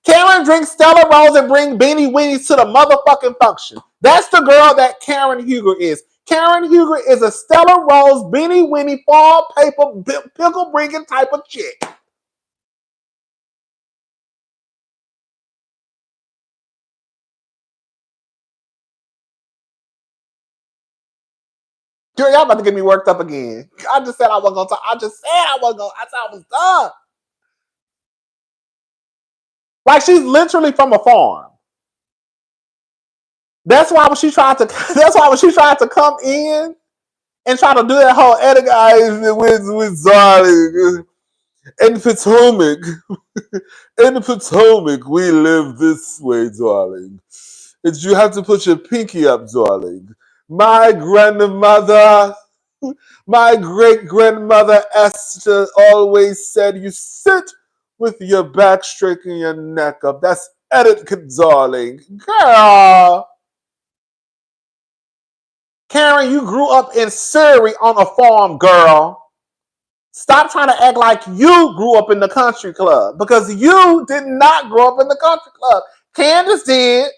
Karen drinks Stella Rose and bring beanie weenies to the motherfucking function. That's the girl that Karen Huger is. Karen Huger is a Stella Rose, beanie weenie, fall paper, pickle bringing type of chick. Girl, y'all about to get me worked up again. I just said I wasn't gonna talk. I said I was done. Like, she's literally from a farm. That's why when she tried to come in and try to do that whole guys with darling in Potomac. In Potomac, we live this way, darling. And you have to put your pinky up, darling. My grandmother, my great grandmother Esther always said, you sit with your back straight and your neck up. That's etiquette, darling. Girl. Karen, you grew up in Surrey on a farm, girl. Stop trying to act like you grew up in the country club because you did not grow up in the country club. Candiace did.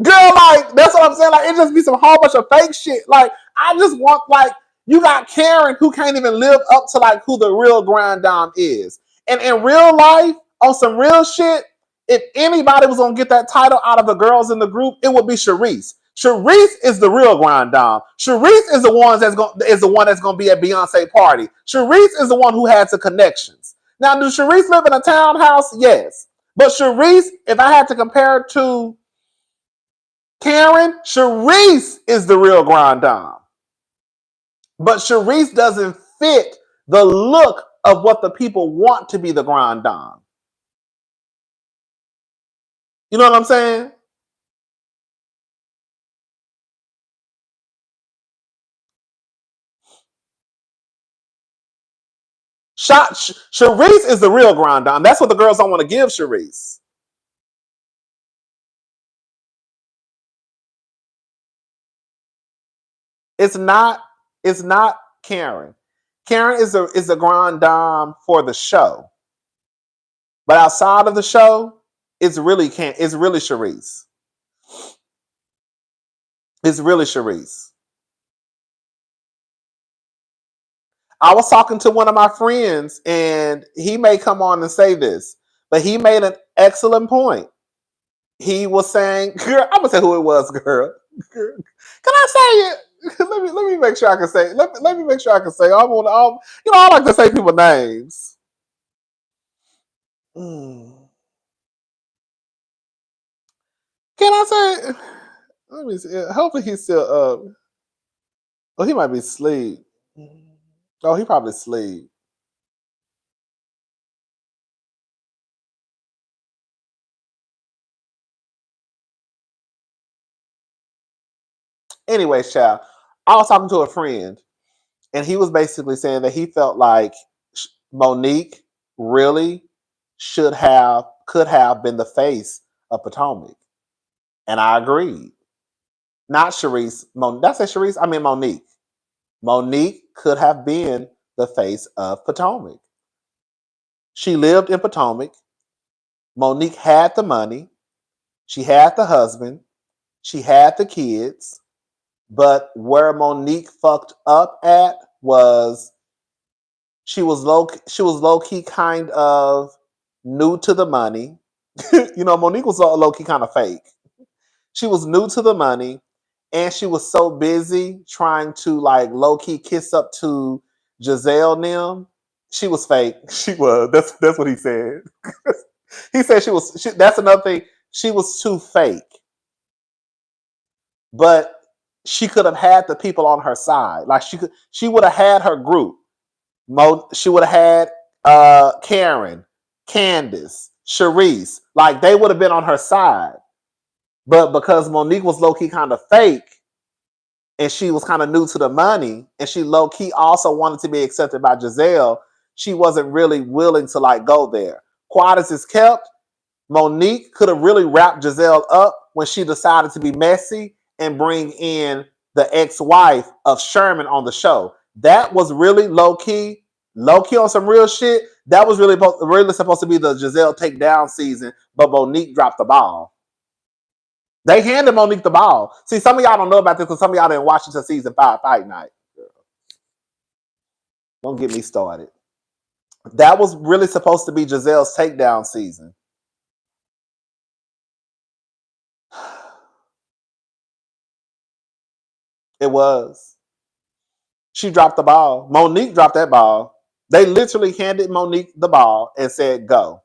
Girl, like, that's what I'm saying. Like, it just be some whole bunch of fake shit. Like, I just want, like, you got Karen who can't even live up to, like, who the real grind down is. And in real life, on some real shit, if anybody was going to get that title out of the girls in the group, it would be Sharice. Sharice is the real grind down. Sharice is the one that's going to be at Beyonce party. Sharice is the one who has the connections. Now, does Sharice live in a townhouse? Yes. But Sharice, if I had to compare her to Karen, Sharice is the real grind down. But Sharice doesn't fit the look of what the people want to be the grind down. You know what I'm saying? Sharice is the real grind down. That's what the girls don't want to give Sharice. It's not Karen. Karen is a grind down for the show. But outside of the show, it's really Sharice. It's really Sharice. I was talking to one of my friends, and he may come on and say this, but he made an excellent point. He was saying, girl, I'm gonna say who it was, girl. Can I say it? let me make sure I can say. Let me make sure I can say. I like to say people's names. Can I say? Let me see. Hopefully he's still up. Oh, he might be asleep. Oh, he probably asleep. Anyway, child, I was talking to a friend, and he was basically saying that he felt like Monique really could have been the face of Potomac. And I agreed. Not Sharice. Did I say Sharice? I mean Monique. Monique could have been the face of Potomac. She lived in Potomac. Monique had the money. She had the husband. She had the kids. But where Monique fucked up at was she was low key kind of new to the money. Monique was low key kind of fake. She was new to the money, and she was so busy trying to like low key kiss up to Giselle Nim. She was fake. She was. That's what he said. He said she was. That's another thing. She was too fake. But she could have had the people on her side. Like she would have had her group. She would have had Karen, Candiace, Sharice. Like they would have been on her side. But because Monique was low-key kind of fake and she was kind of new to the money and she low-key also wanted to be accepted by Giselle, she wasn't really willing to like go there. Quiet as it's kept, Monique could have really wrapped Giselle up when she decided to be messy and bring in the ex-wife of Sherman on the show. That was really low-key on some real shit. That was really supposed to be the Giselle takedown season, but Monique dropped the ball. They handed Monique the ball. See, some of y'all don't know about this because some of y'all didn't watch it until season 5 Fight Night. Don't get me started. That was really supposed to be Giselle's takedown season. It was. She dropped the ball. Monique dropped that ball. They literally handed Monique the ball and said, go.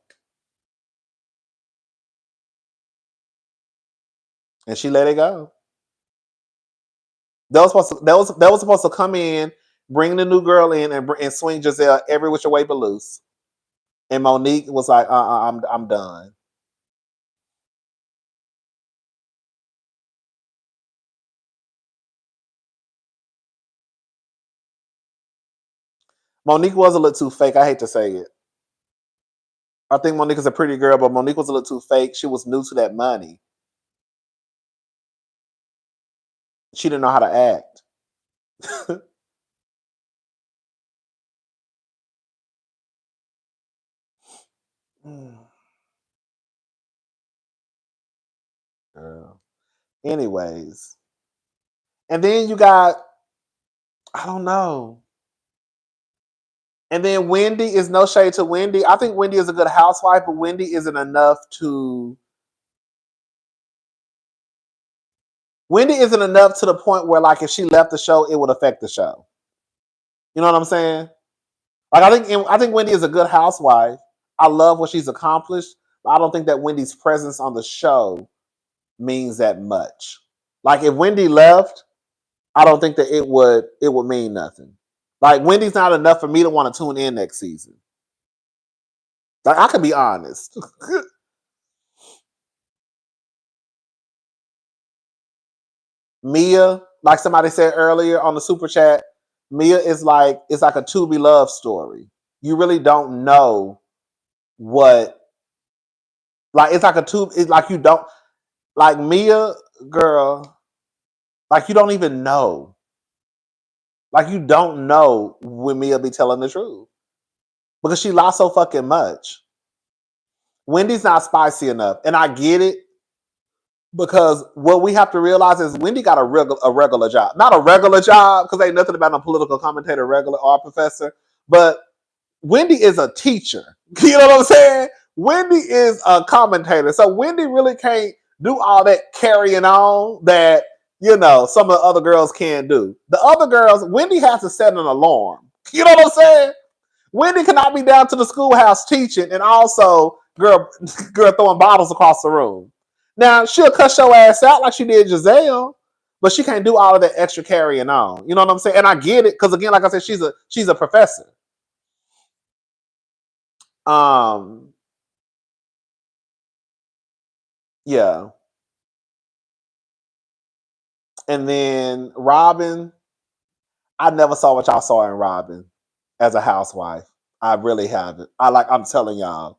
And she let it go. That was supposed to come in, bring the new girl in, and swing Giselle every which way but loose. And Monique was like, I'm done. Monique was a little too fake. I hate to say it. I think Monique is a pretty girl, but Monique was a little too fake. She was new to that money. She didn't know how to act. Girl. Anyways. And then you got, I don't know. And then Wendy is no shade to Wendy. I think Wendy is a good housewife, but Wendy isn't enough to... Wendy isn't enough to the point where, like, if she left the show, it would affect the show. You know what I'm saying? Like, I think Wendy is a good housewife. I love what she's accomplished, but I don't think that Wendy's presence on the show means that much. Like, if Wendy left, I don't think that it would mean nothing. Like, Wendy's not enough for me to want to tune in next season. Like, I can be honest. Mia, like somebody said earlier on the super chat, Mia is like, it's like a to be love story. You really don't know what, like, it's like it's like you don't, like Mia, girl, like you don't even know. Like you don't know when Mia be telling the truth. Because she lost so fucking much. Wendy's not spicy enough. And I get it. Because what we have to realize is Wendy got a regular job. Not a regular job, because ain't nothing about a political commentator, regular or professor. But Wendy is a teacher. You know what I'm saying? Wendy is a commentator. So Wendy really can't do all that carrying on that, you know, some of the other girls can do. The other girls, Wendy has to set an alarm. You know what I'm saying? Wendy cannot be down to the schoolhouse teaching and also girl throwing bottles across the room. Now, she'll cuss your ass out like she did Giselle, but she can't do all of that extra carrying on. You know what I'm saying? And I get it, because again, like I said, she's a professor. Yeah. And then Robin, I never saw what y'all saw in Robin as a housewife. I really haven't. I'm telling y'all.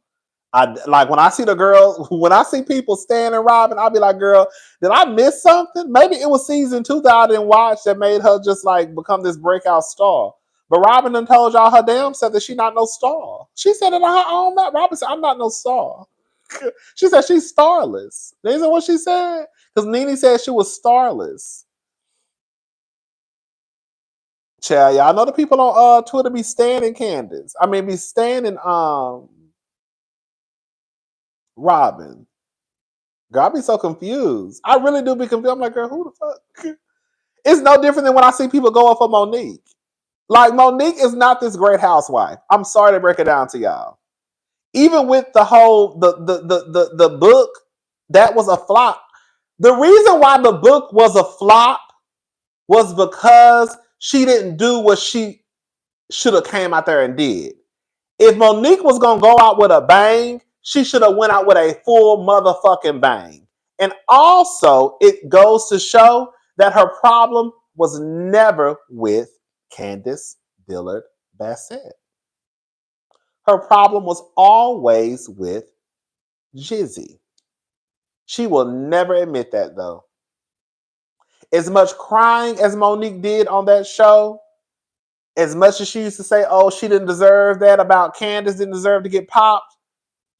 I like when I see the girls, when I see people standing Robin, I'll be like, girl, did I miss something? Maybe it was season 2 that I didn't watch that made her just like become this breakout star. But Robin done told y'all her damn self that she not no star. She said it on her own mouth. Robin said, I'm not no star. She said she's starless. Isn't what she said? Because Nene said she was starless. Child, y'all know the people on Twitter be standing Candiace. I mean, be standing Robin. Girl, I be so confused. I really do be confused. I'm like, girl, who the fuck? It's no different than when I see people go up for Monique. Like, Monique is not this great housewife. I'm sorry to break it down to y'all. Even with the whole the book, that was a flop. The reason why the book was a flop was because she didn't do what she should have came out there and did. If Monique was gonna go out with a bang, she should have went out with a full motherfucking bang. And also, it goes to show that her problem was never with Candiace, Dillard, Bassett. Her problem was always with Jizzy. She will never admit that, though. As much crying as Monique did on that show, as much as she used to say, oh, she didn't deserve that about Candiace, didn't deserve to get popped,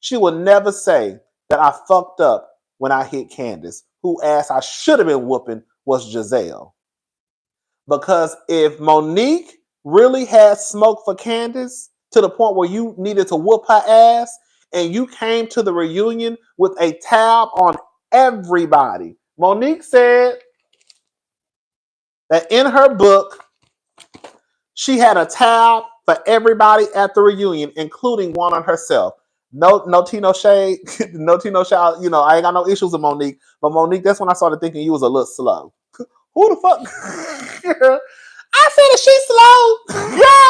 she will never say that I fucked up when I hit Candiace. Who ass I should have been whooping was Giselle. Because if Monique really had smoke for Candiace to the point where you needed to whoop her ass and you came to the reunion with a tab on everybody, Monique said that in her book, she had a tab for everybody at the reunion, including one on herself. No Tino shade, no Tino shade. You know, I ain't got no issues with Monique, but Monique, that's when I started thinking you was a little slow. Who the fuck? I said that she's slow, yeah,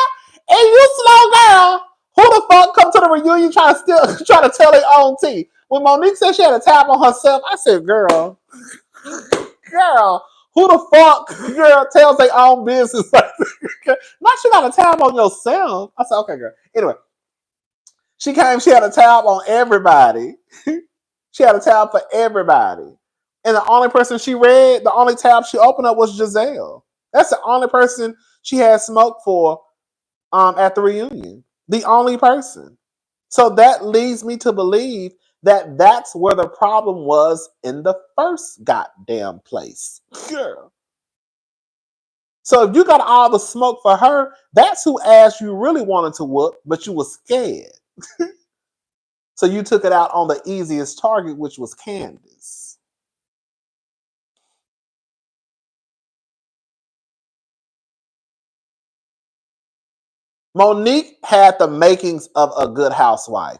and you slow, girl. Who the fuck come to the reunion trying to tell their own tea? When Monique said she had a tab on herself, I said, girl, Who the fuck, girl, tells their own business like that? Not you got a tab on yourself. I said, okay, girl. Anyway, she came, she had a tab on everybody. She had a tab for everybody. And the only person she read, the only tab she opened up was Giselle. That's the only person she had smoke for at the reunion. The only person. So that leads me to believe that that's where the problem was in the first goddamn place. Girl. So if you got all the smoke for her, that's who ass you really wanted to whoop, but you were scared. So you took it out on the easiest target, which was Candiace. Monique had the makings of a good housewife.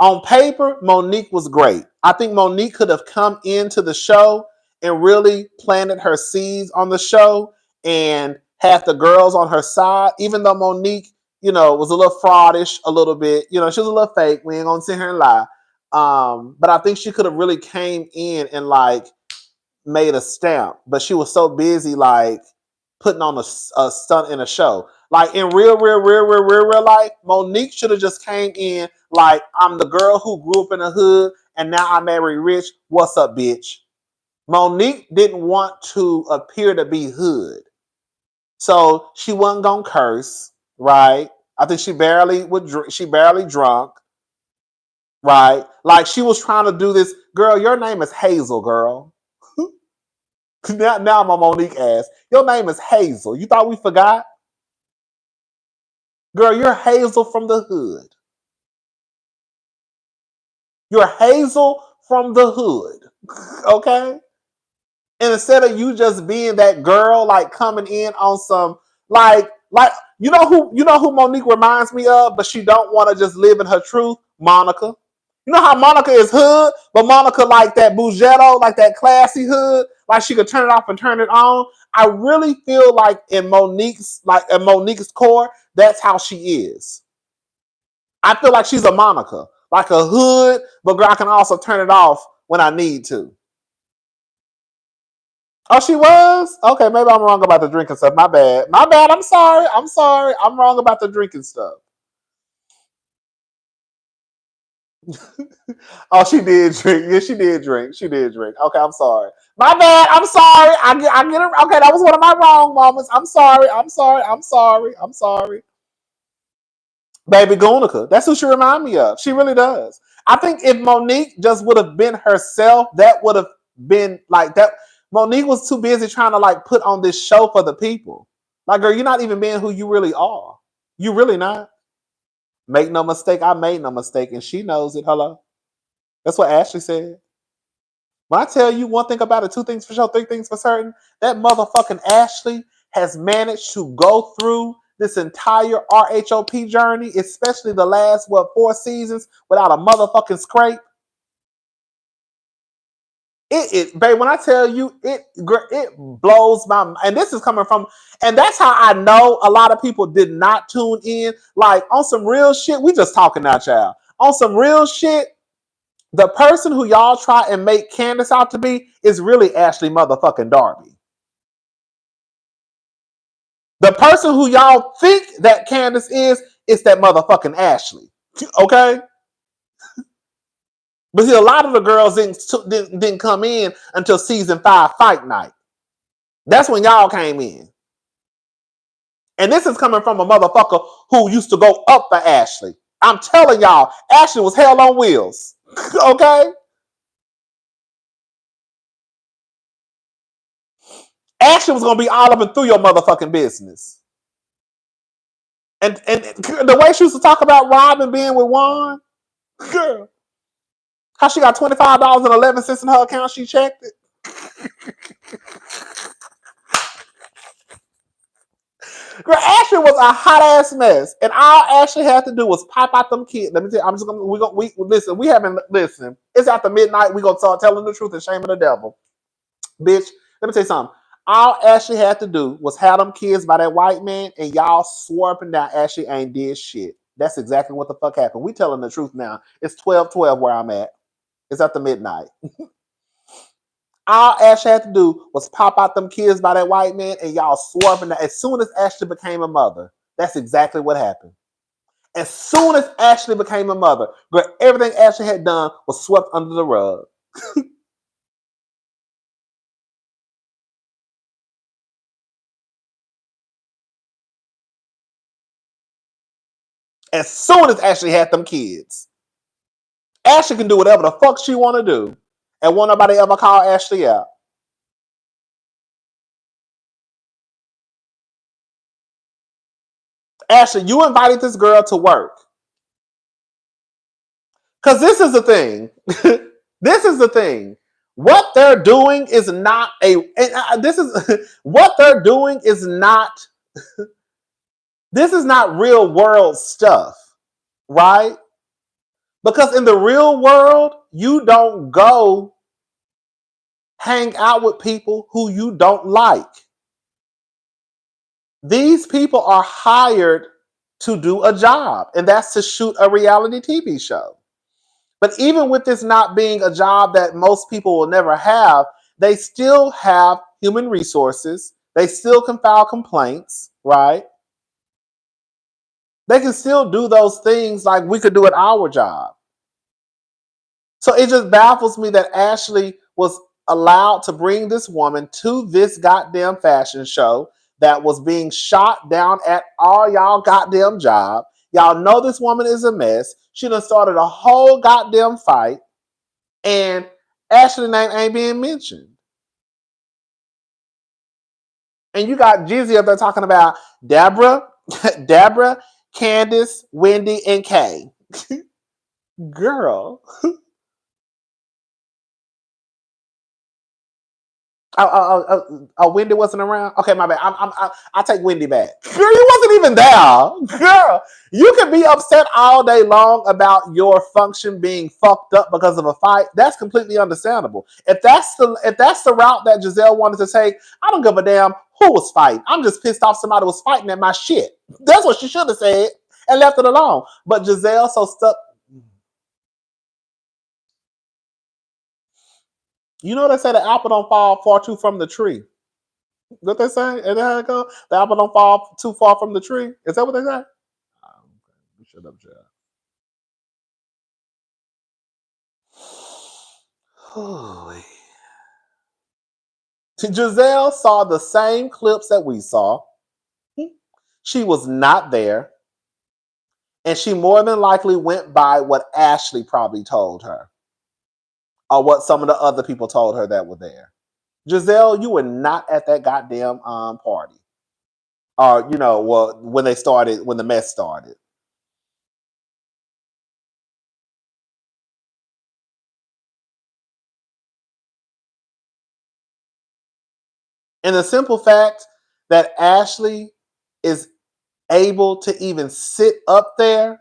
On paper, Monique was great. I think Monique could have come into the show and really planted her seeds on the show and had the girls on her side, even though Monique, was a little fraudish a little bit. She was a little fake. We ain't gonna sit here and lie. But I think she could have really came in and made a stamp. But she was so busy putting on a stunt in a show. In real life, Monique should have just came in I'm the girl who grew up in the hood and now I marry rich. What's up, bitch? Monique didn't want to appear to be hood. So she wasn't gonna curse, right? I think she barely drunk, right? She was trying to do this. Girl, your name is Hazel, girl. Now I'm on Monique ass. Your name is Hazel. You thought we forgot? Girl, you're Hazel from the hood. You're Hazel from the hood. Okay? And instead of you just being that girl, coming in on some, you know who Monique reminds me of, but she don't want to just live in her truth? Monica. You know how Monica is hood, but Monica that Bougetto, that classy hood, she could turn it off and turn it on. I really feel in Monique's core, that's how she is. I feel like she's a Monica, a hood, but girl, I can also turn it off when I need to. Oh, she was? Okay, maybe I'm wrong about the drinking stuff. My bad. I'm sorry. I'm wrong about the drinking stuff. Oh, she did drink. Yeah, she did drink. Okay, I'm sorry. My bad. I'm sorry. I get it. Okay, that was one of my wrong moments. I'm sorry. Baby Gunica. That's who she remind me of. She really does. I think if Monique just would have been herself, that would have been that. Monique was too busy trying to put on this show for the people. Girl, you're not even being who you really are. You really not. Make no mistake, I made no mistake, and she knows it. Hello. That's what Ashley said. When I tell you one thing about it, two things for sure, three things for certain, that motherfucking Ashley has managed to go through this entire RHOP journey, especially the last, 4 seasons, without a motherfucking scrape. Babe, when I tell you, it blows my mind. And this is coming from, and that's how I know a lot of people did not tune in. On some real shit, we just talking now, child. On some real shit, the person who y'all try and make Candiace out to be is really Ashley motherfucking Darby. The person who y'all think that Candiace is that motherfucking Ashley. Okay? But see, a lot of the girls didn't come in until season 5 fight night. That's when y'all came in. And this is coming from a motherfucker who used to go up for Ashley. I'm telling y'all, Ashley was hell on wheels. Okay? Ashley was going to be all up and through your motherfucking business. And the way she used to talk about Robin being with Juan, girl, how she got $25.11 in her account, she checked it. Girl, Ashley was a hot ass mess, and all Ashley had to do was pop out them kids. Let me tell you, I'm just gonna listen. We haven't listen. It's after midnight. We gonna start telling the truth and shaming the devil, bitch. Let me tell you something. All Ashley had to do was have them kids by that white man, and y'all swore up and down Ashley ain't did shit. That's exactly what the fuck happened. We telling the truth now. It's 12:12 where I'm at. It's after midnight. All Ashley had to do was pop out them kids by that white man, and y'all swerving. As soon as Ashley became a mother, that's exactly what happened. As soon as Ashley became a mother, everything Ashley had done was swept under the rug. As soon as Ashley had them kids, Ashley can do whatever the fuck she want to do, and won't nobody ever call Ashley out. Ashley, you invited this girl to work. Because this is the thing. This is the thing. What they're doing is not what they're doing is not, this is not real world stuff, right? Because in the real world, you don't go hang out with people who you don't like. These people are hired to do a job, and that's to shoot a reality TV show. But even with this not being a job that most people will never have, they still have human resources. They still can file complaints, right? They can still do those things like we could do at our job. So it just baffles me that Ashley was allowed to bring this woman to this goddamn fashion show that was being shot down at all y'all goddamn job. Y'all know this woman is a mess. She done started a whole goddamn fight, and Ashley's name ain't being mentioned. And you got Jeezy up there talking about Deborah, Candiace, Wendy, and Kay. Girl. Wendy wasn't around? Okay, my bad. I take Wendy back. Girl, you wasn't even there. Girl, you can be upset all day long about your function being fucked up because of a fight. That's completely understandable. If that's the route that Giselle wanted to take, I don't give a damn who was fighting. I'm just pissed off somebody was fighting at my shit. That's what she should have said and left it alone. But Giselle so stuck. You know they say the apple don't fall far too from the tree. What they say? Is that how it go? The apple don't fall too far from the tree. Is that what they say? Shut up, Jack. Giselle saw the same clips that we saw. She was not there. And she more than likely went by what Ashley probably told her. Or what some of the other people told her that were there. Giselle, you were not at that goddamn party. Or, when the mess started. And the simple fact that Ashley is able to even sit up there,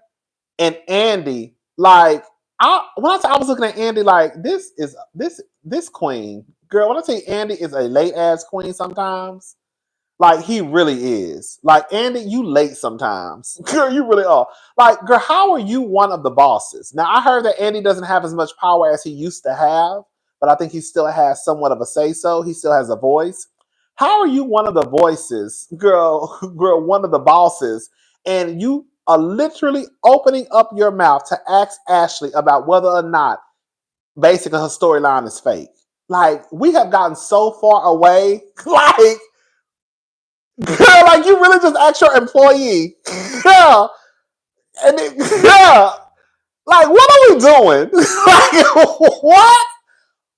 and Andy, like, I was looking at Andy like, this queen, girl, when I tell you Andy is a late ass queen sometimes, like he really is. Like, Andy, you late sometimes. Girl, you really are. Like, girl, how are you one of the bosses? Now, I heard that Andy doesn't have as much power as he used to have, but I think he still has somewhat of a say-so. He still has a voice. How are you one of the voices, girl, one of the bosses, and you are literally opening up your mouth to ask Ashley about whether or not basically her storyline is fake? Like, we have gotten so far away. Like, girl, like you really just asked your employee, girl, and girl, like, what are we doing? Like,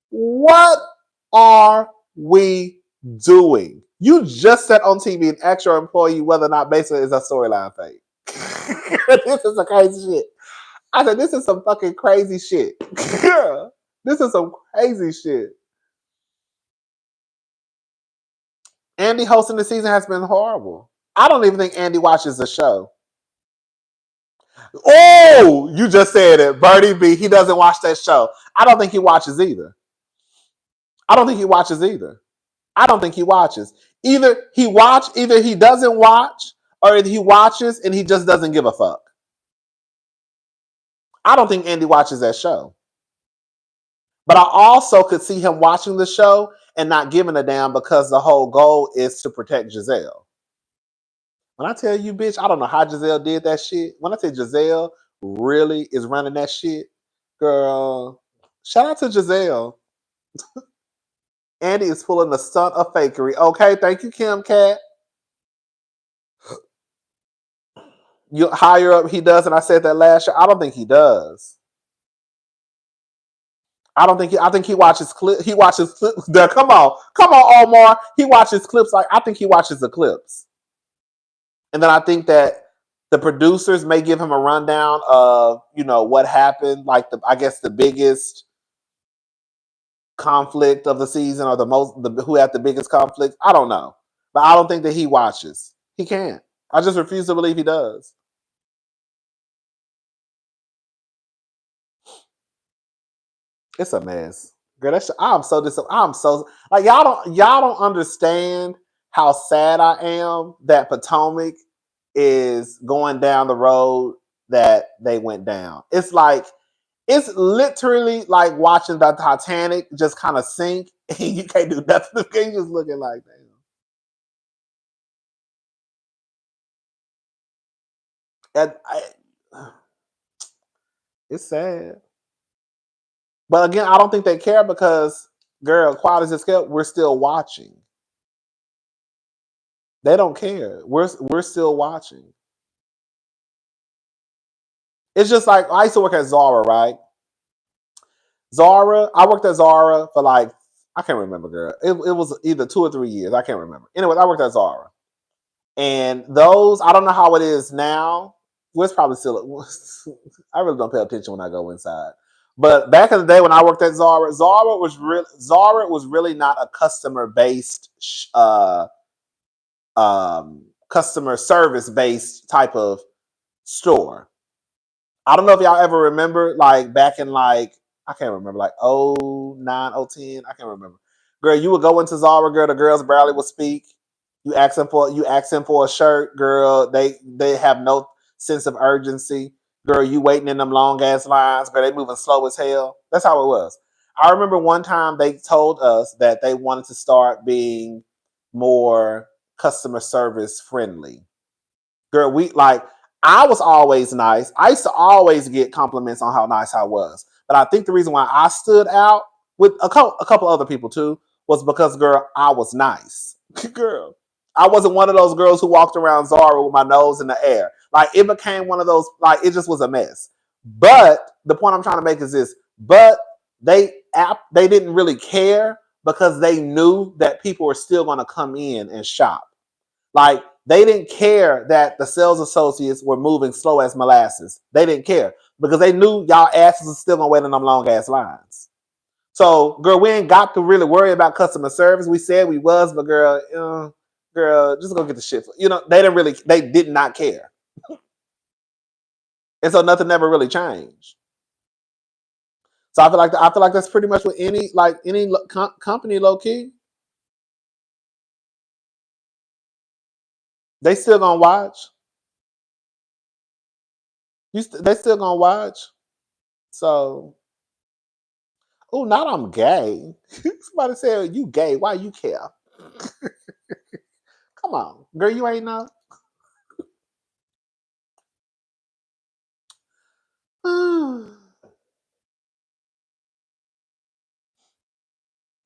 what are we doing? You just said on TV and asked your employee whether or not basically is a storyline fake. This is a crazy shit. I said, this is some fucking crazy shit. Girl, this is some crazy shit. Andy hosting the season has been horrible. I don't even think Andy watches the show. Oh, you just said it. Birdie B, he doesn't watch that show. I don't think he watches either. I don't think he watches. Either he doesn't watch, or he watches and he just doesn't give a fuck. I don't think Andy watches that show. But I also could see him watching the show and not giving a damn because the whole goal is to protect Giselle. When I tell you, bitch, I don't know how Giselle did that shit. When I say Giselle really is running that shit, girl, shout out to Giselle. Andy is pulling the stunt of fakery. Okay, thank you, Kim Cat. You higher up he does, and I said that last year. I don't think he does. I think he watches clips. He watches clips. Come on, Omar. He watches clips. Like I think he watches the clips, and then I think that the producers may give him a rundown of what happened. Like I guess the biggest conflict of the season, or who had the biggest conflict. I don't know, but I don't think that he watches. He can't. I just refuse to believe he does. It's a mess. Girl, I'm so like y'all don't understand how sad I am that Potomac is going down the road that they went down. It's literally like watching the Titanic just kind of sink and you can't do nothing. You just looking like that. It's sad. But again, I don't think they care because, girl, quiet as it's kept, we're still watching. They don't care. We're still watching. It's just like I used to work at Zara, right? I worked at Zara for I can't remember, girl. It was either 2 or 3 years. I can't remember. Anyway, I worked at Zara. And those, I don't know how it is now. Well, it's probably still, I really don't pay attention when I go inside. But back in the day when I worked at Zara, Zara was really not a customer-based, customer service-based type of store. I don't know if y'all ever remember, back in I can't remember, 09, 010, I can't remember. Girl, you would go into Zara, girl, the girls barely would speak. You ask them for a shirt, girl, they have no sense of urgency. Girl, you waiting in them long ass lines, girl, they moving slow as hell. That's how it was. I remember one time they told us that they wanted to start being more customer service friendly. Girl, I was always nice. I used to always get compliments on how nice I was. But I think the reason why I stood out with a couple other people too was because, girl, I was nice. Girl, I wasn't one of those girls who walked around Zara with my nose in the air. It became one of those, it just was a mess. But the point I'm trying to make is this. But they didn't really care because they knew that people were still going to come in and shop. They didn't care that the sales associates were moving slow as molasses. They didn't care because they knew y'all asses are still gonna wait in them long ass lines. So, girl, we ain't got to really worry about customer service. We said we was, but girl, just go get the shit. They did not care, and so nothing never really changed. So I feel like that's pretty much with any company, low key. They still gonna watch. They still gonna watch. So, not I'm gay. Somebody said you gay. Why you care? Come on, girl, you ain't know.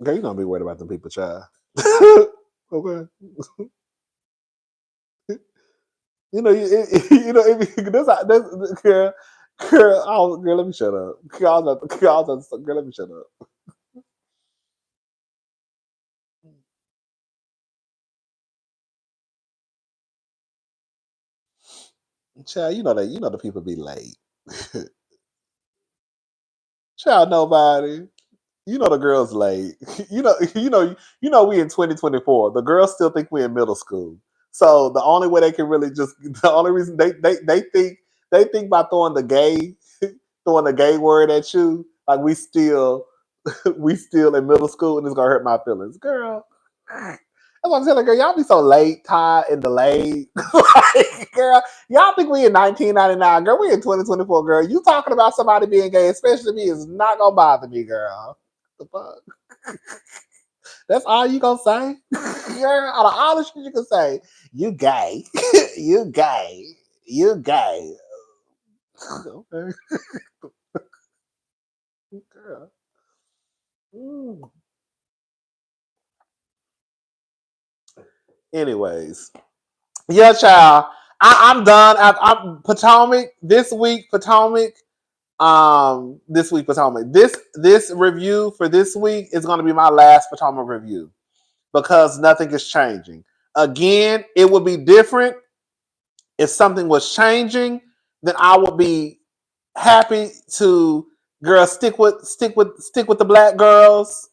Girl, you don't be worried about the people, child. Okay. That's girl. Girl, let me shut up. Girl, let me shut up. Child, you know the people be late. Child, nobody. You know the girls late. You know we in 2024. The girls still think we in middle school. So the only way they can really the only reason they think by throwing the gay word at you, like we still in middle school and it's gonna hurt my feelings. Girl. That's what I'm saying, girl. Y'all be so late, tired, and delayed. Girl, y'all think we in 1999. Girl, we in 2024, girl. You talking about somebody being gay, especially me, is not gonna bother me, girl. The fuck? That's all you gonna say? Girl, out of all the shit you can say, you gay. You gay. You gay. Okay. Girl. Mm. Anyways. Yeah, child. I'm done. I'm Potomac this week. Potomac. This week Potomac. This review for this week is going to be my last Potomac review because nothing is changing. Again, it would be different if something was changing. Then I would be happy to stick with the black girls,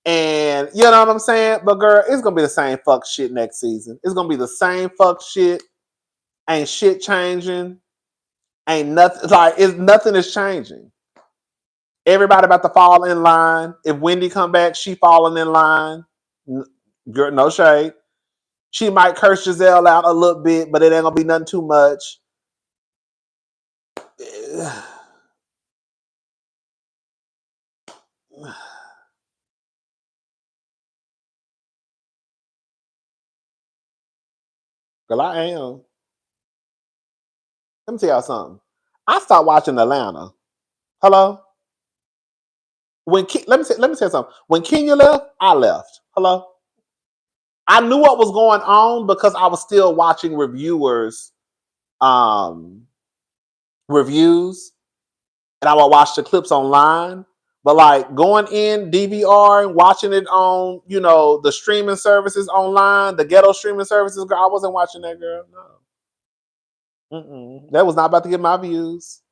and you know what I'm saying. But girl, it's gonna be the same fuck shit next season. It's gonna be the same fuck shit. Ain't shit changing. Ain't nothing nothing is changing. Everybody about to fall in line. If Wendy come back, she falling in line. Girl, no shade. She might curse Giselle out a little bit, but it ain't gonna be nothing too much. Girl, I am. Let me tell y'all something. I stopped watching Atlanta. Hello? Let me tell you something. When Kenya left, I left. Hello? I knew what was going on because I was still watching reviewers' reviews, and I would watch the clips online. But like going in DVR and watching it on, the streaming services online, the ghetto streaming services, girl, I wasn't watching that, girl. No. That was not about to get my views.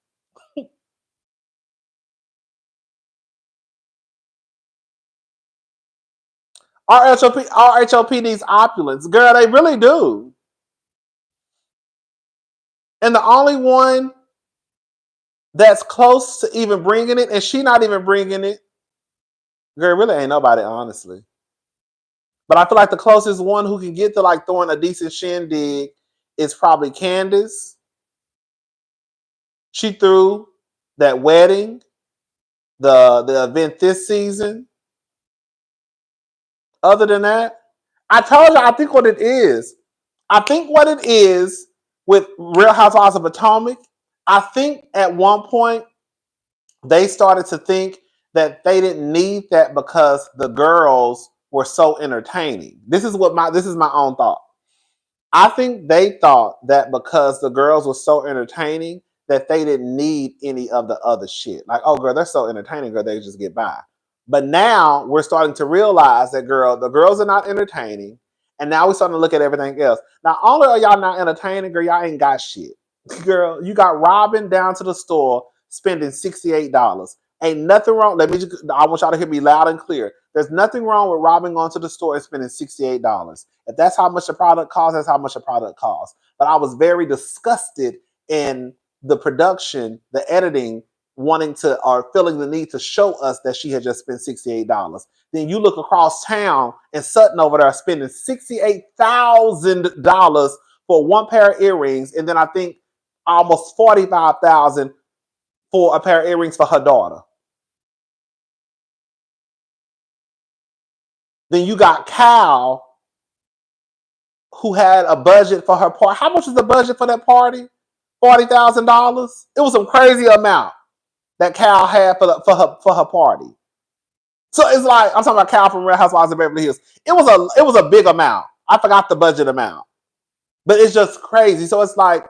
RHOP needs opulence. Girl, they really do. And the only one that's close to even bringing it, and she not even bringing it, girl, really ain't nobody, honestly. But I feel like the closest one who can get to like throwing a decent shindig is probably Candiace. She threw that wedding, the event this season. Other than that, I told you, I think what it is. I think what it is with Real Housewives of Potomac, I think at one point they started to think that they didn't need that because the girls were so entertaining. This is my own thought. I think they thought that because the girls were so entertaining that they didn't need any of the other shit. Like, oh girl, they're so entertaining, girl, they just get by. But now we're starting to realize that, girl, the girls are not entertaining. And now we're starting to look at everything else. Not only are y'all not entertaining, girl, y'all ain't got shit. Girl, you got Robin down to the store spending $68. Ain't nothing wrong. I want y'all to hear me loud and clear. There's nothing wrong with Robin going to the store and spending $68. If that's how much a product costs, that's how much a product costs. But I was very disgusted in the production, the editing, wanting to or feeling the need to show us that she had just spent $68. Then you look across town and Sutton over there spending $68,000 for one pair of earrings, and then I think almost $45,000 for a pair of earrings for her daughter. Then you got Cal, who had a budget for her party. How much was the budget for that party? $40,000. It was some crazy amount that Cal had for her party. So it's like, I'm talking about Cal from Real Housewives of Beverly Hills. It was a big amount. I forgot the budget amount, but it's just crazy. So it's like,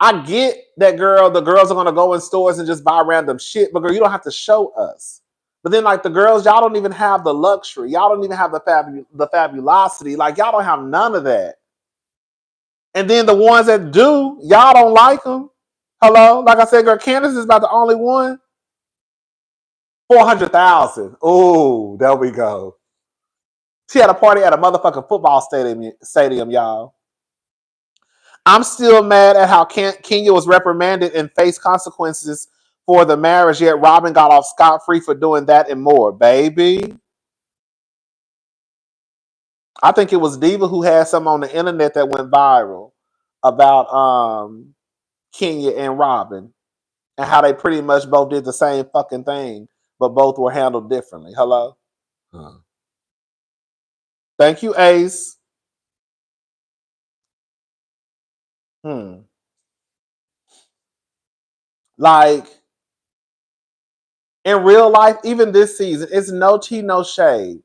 I get that, girl. The girls are gonna go in stores and just buy random shit, but girl, you don't have to show us. But then, like the girls, y'all don't even have the luxury. Y'all don't even have the fabulosity. Like y'all don't have none of that. And then the ones that do, y'all don't like them. Hello, like I said, girl, Candiace is about the only one. 400,000. Oh, there we go. She had a party at a motherfucking football stadium, y'all. I'm still mad at how Kenya was reprimanded and faced consequences for the marriage, yet Robin got off scot-free for doing that and more, baby. I think it was Diva who had something on the internet that went viral about Kenya and Robin and how they pretty much both did the same fucking thing but both were handled differently. Hello? Thank you, Ace. Like, in real life, even this season, it's no tea, no shade.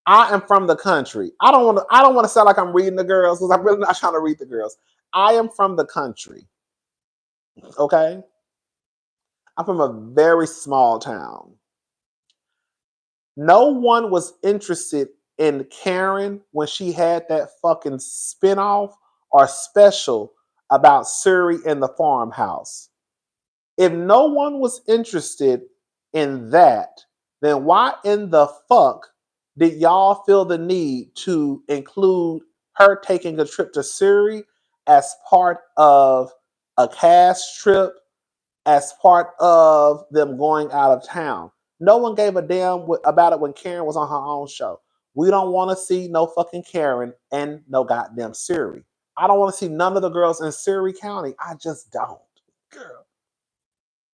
I am from the country. I don't want to sound like I'm reading the girls because I'm really not trying to read the girls. I am from the country. Okay? I'm from a very small town. No one was interested in Karen when she had that fucking spinoff or special about Suri in the farmhouse. If no one was interested in that, then why in the fuck did y'all feel the need to include her taking a trip to Suri as part of a cast trip, as part of them going out of town? No one gave a damn about it when Karen was on her own show. We don't want to see no fucking Karen and no goddamn Suri. I don't want to see none of the girls in Suri County. I just don't. Girl.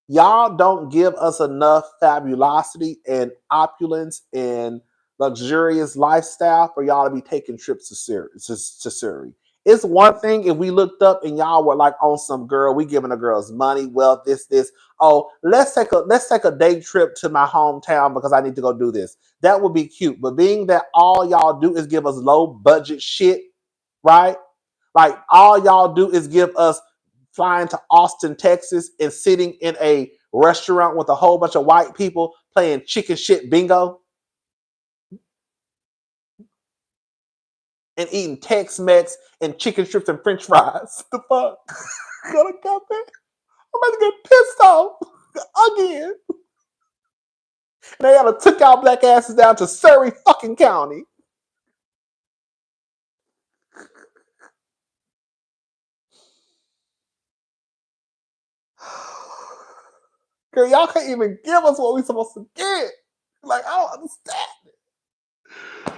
Y'all don't give us enough fabulosity and opulence and luxurious lifestyle for y'all to be taking trips to Suri. It's one thing if we looked up and y'all were like on some girl, we giving the girls money, wealth, this. Oh, let's take a day trip to my hometown because I need to go do this. That would be cute. But being that all y'all do is give us low budget shit, right? Like all y'all do is give us flying to Austin, Texas, and sitting in a restaurant with a whole bunch of white people playing chicken shit bingo and eating Tex-Mex and chicken strips and French fries. The fuck? Gonna come back? I'm about to get pissed off again. And they gotta took our black asses down to Surrey fucking County. Girl, y'all can't even give us what we supposed to get. Like, I don't understand it.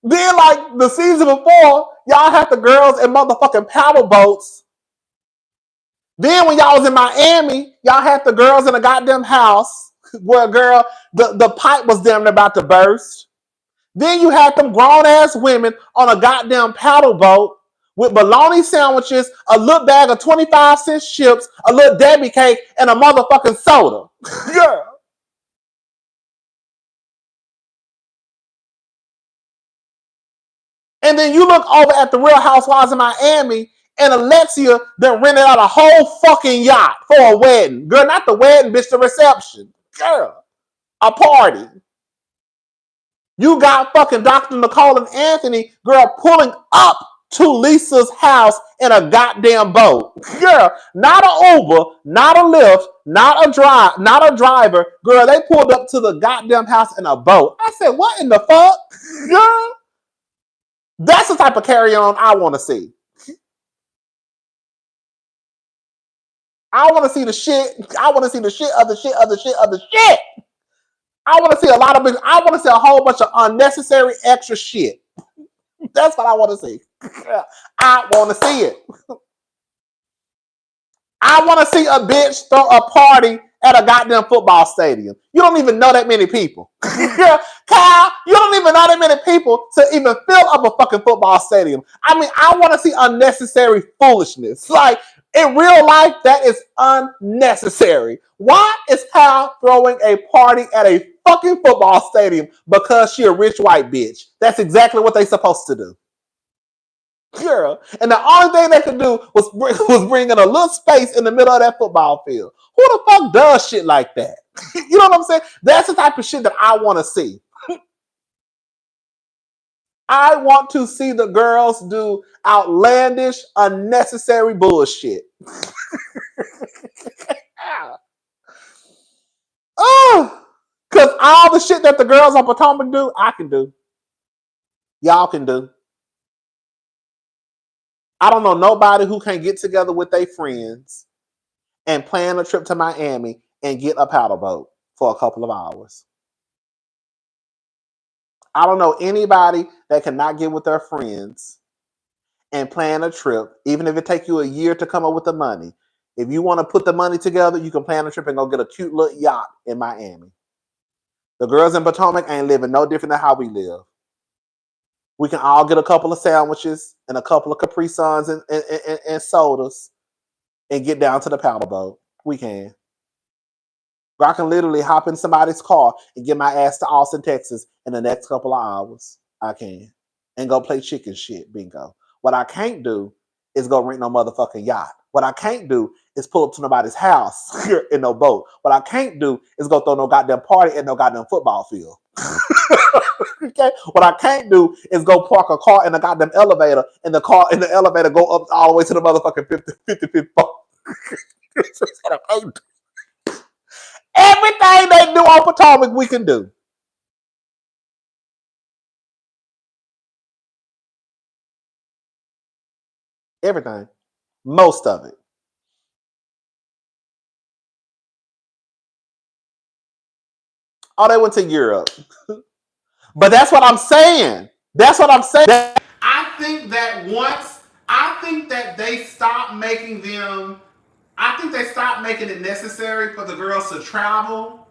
Then, like, the season before, y'all had the girls in motherfucking paddle boats. Then when y'all was in Miami, y'all had the girls in a goddamn house where, girl, the pipe was damn about to burst. Then you had them grown-ass women on a goddamn paddle boat with bologna sandwiches, a little bag of 25-cent chips, a little Debbie cake, and a motherfucking soda. Girl. And then you look over at the Real Housewives of Miami, and Alexia then rented out a whole fucking yacht for a wedding. Girl, not the wedding, bitch, the reception. Girl, a party. You got fucking Dr. Nicole and Anthony, girl, pulling up to Lisa's house in a goddamn boat. Girl, not an Uber, not a Lyft, not a driver. Girl, they pulled up to the goddamn house in a boat. I said, what in the fuck? Girl, that's the type of carry-on I want to see. I want to see the shit. I want to see the shit of the shit of the shit of the shit. I want to see a lot of. I want to see a whole bunch of unnecessary extra shit. That's what I want to see. I want to see it. I want to see a bitch throw a party at a goddamn football stadium. You don't even know that many people. Kyle, you don't even know that many people to even fill up a fucking football stadium. I mean, I want to see unnecessary foolishness. Like, in real life, that is unnecessary. Why is Kyle throwing a party at a fucking football stadium? Because she a rich white bitch. That's exactly what they supposed to do. Girl. And the only thing they could do was bring in a little space in the middle of that football field. Who the fuck does shit like that? You know what I'm saying? That's the type of shit that I want to see. I want to see the girls do outlandish, unnecessary bullshit. Oh, because all the shit that the girls on Potomac do, I can do. Y'all can do. I don't know nobody who can get together with their friends and plan a trip to Miami and get a paddle boat for a couple of hours. I don't know anybody that cannot get with their friends and plan a trip, even if it takes you a year to come up with the money. If you want to put the money together, you can plan a trip and go get a cute little yacht in Miami. The girls in Potomac ain't living no different than how we live. We can all get a couple of sandwiches and a couple of Capri Suns and sodas and get down to the paddle boat. We can. I can literally hop in somebody's car and get my ass to Austin, Texas in the next couple of hours. I can. And go play chicken shit, bingo. What I can't do is go rent no motherfucking yacht. What I can't do is pull up to nobody's house in no boat. What I can't do is go throw no goddamn party at no goddamn football field. Okay? What I can't do is go park a car in a goddamn elevator and the elevator go up all the way to the motherfucking 55th floor. Everything they do on Potomac, we can do. Everything. Most of it. Oh, they went to Europe. But that's what I'm saying. That's what I'm saying. I think that they stopped making them, I think they stopped making it necessary for the girls to travel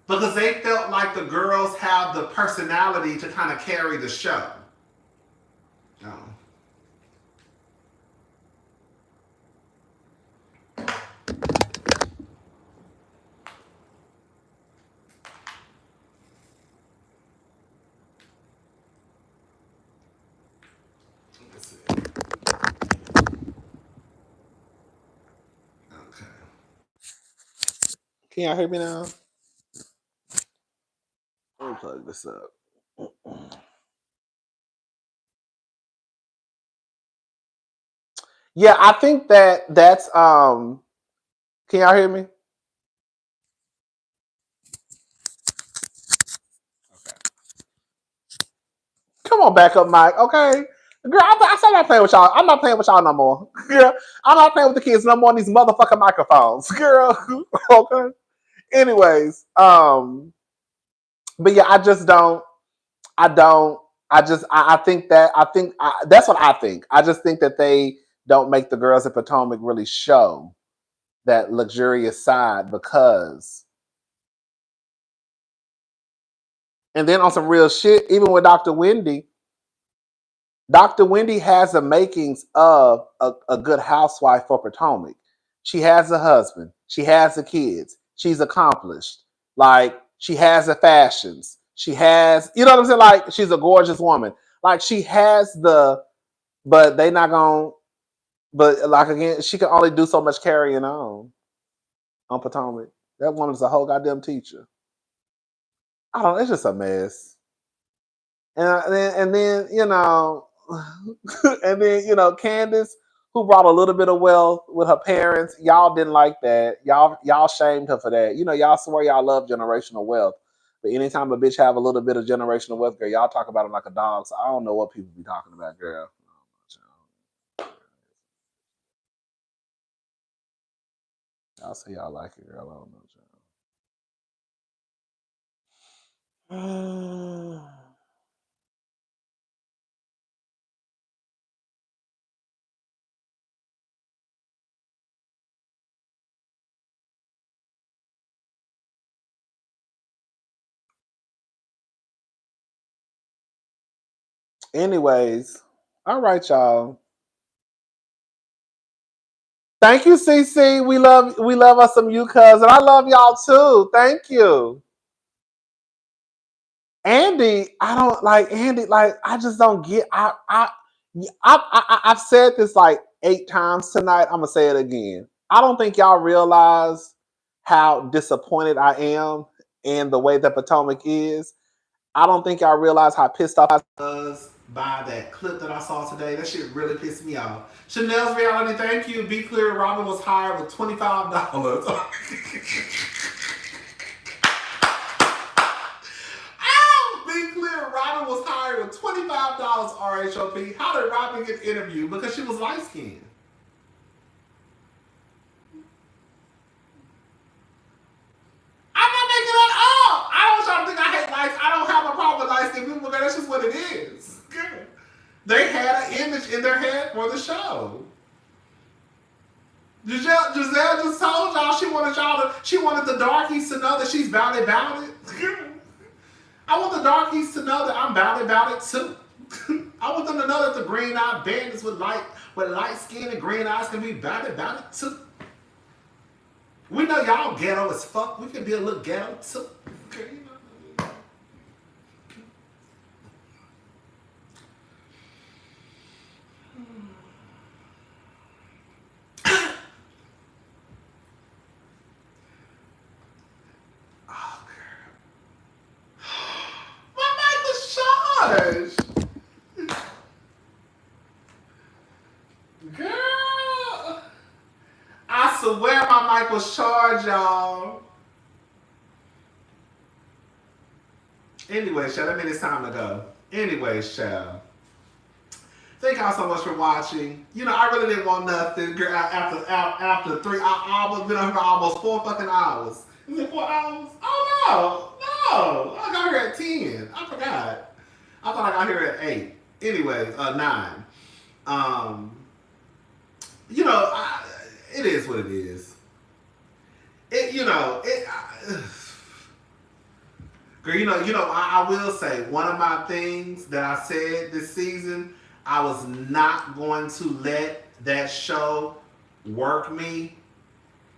because they felt like the girls have the personality to kind of carry the show. Oh. Can y'all hear me now? Let me plug this up. Yeah, I think that's can y'all hear me? Okay. Come on, back up, Mike. Okay. Girl, I'm not playing with y'all. I'm not playing with y'all no more. Girl, I'm not playing with the kids no more on these motherfucking microphones. Girl. Okay. Anyways, but yeah, I think that's what I think. I just think that they don't make the girls at Potomac really show that luxurious side because, and then on some real shit, even with Dr. Wendy has the makings of a good housewife for Potomac. She has a husband. She has the kids. She's accomplished. Like, she has the fashions. She has, you know what I'm saying? Like, she's a gorgeous woman. Like, she has but they not gonna, but like, again, she can only do so much carrying on Potomac. That woman's a whole goddamn teacher. I don't know, it's just a mess. And then you know, and then you know, Candiace, who brought a little bit of wealth with her parents, y'all didn't like that. Y'all shamed her for that. You know, y'all swear y'all love generational wealth, but anytime a bitch have a little bit of generational wealth, girl, y'all talk about him like a dog. So I don't know what people be talking about, girl. I'll say y'all like it, girl. I don't know, y'all. Anyways, all right, y'all. Thank you, CC. We love us some you cousin. I love y'all too. Thank you. Andy, I don't like Andy. Like, I just don't get. I've said this like 8 times tonight. I'm gonna say it again. I don't think y'all realize how disappointed I am in the way that Potomac is. I don't think y'all realize how pissed off I was by that clip that I saw today. That shit really pissed me off. Chanel's reality, thank you. Be clear, Robin was hired with $25. Be clear, Robin was hired with $25 RHOP. How did Robin get interviewed? Because she was light skinned. I'm not making that up. I don't try to think I hate lights. I don't have a problem with light skinned people, but that's just what it is. They had an image in their head for the show. Giselle just told y'all she wanted the darkies to know that she's about it. I want the darkies to know that I'm about it too. I want them to know that the green-eyed bandits with light skin and green eyes can be about it too. We know y'all ghetto as fuck. We can be a little ghetto too. Okay, you know. Girl, I swear my mic was charged, y'all. Anyways, child, that means it's time to go. Anyways, child. Thank y'all so much for watching. You know, I really didn't want nothing. Girl, after 3 hours, been on here for almost 4 fucking hours. Is it 4 hours? Oh, no. I got here at 10. I forgot. I thought I got here at 8. Anyways, 9. You know, it is what it is. Girl, I will say, one of my things that I said this season, I was not going to let that show work me.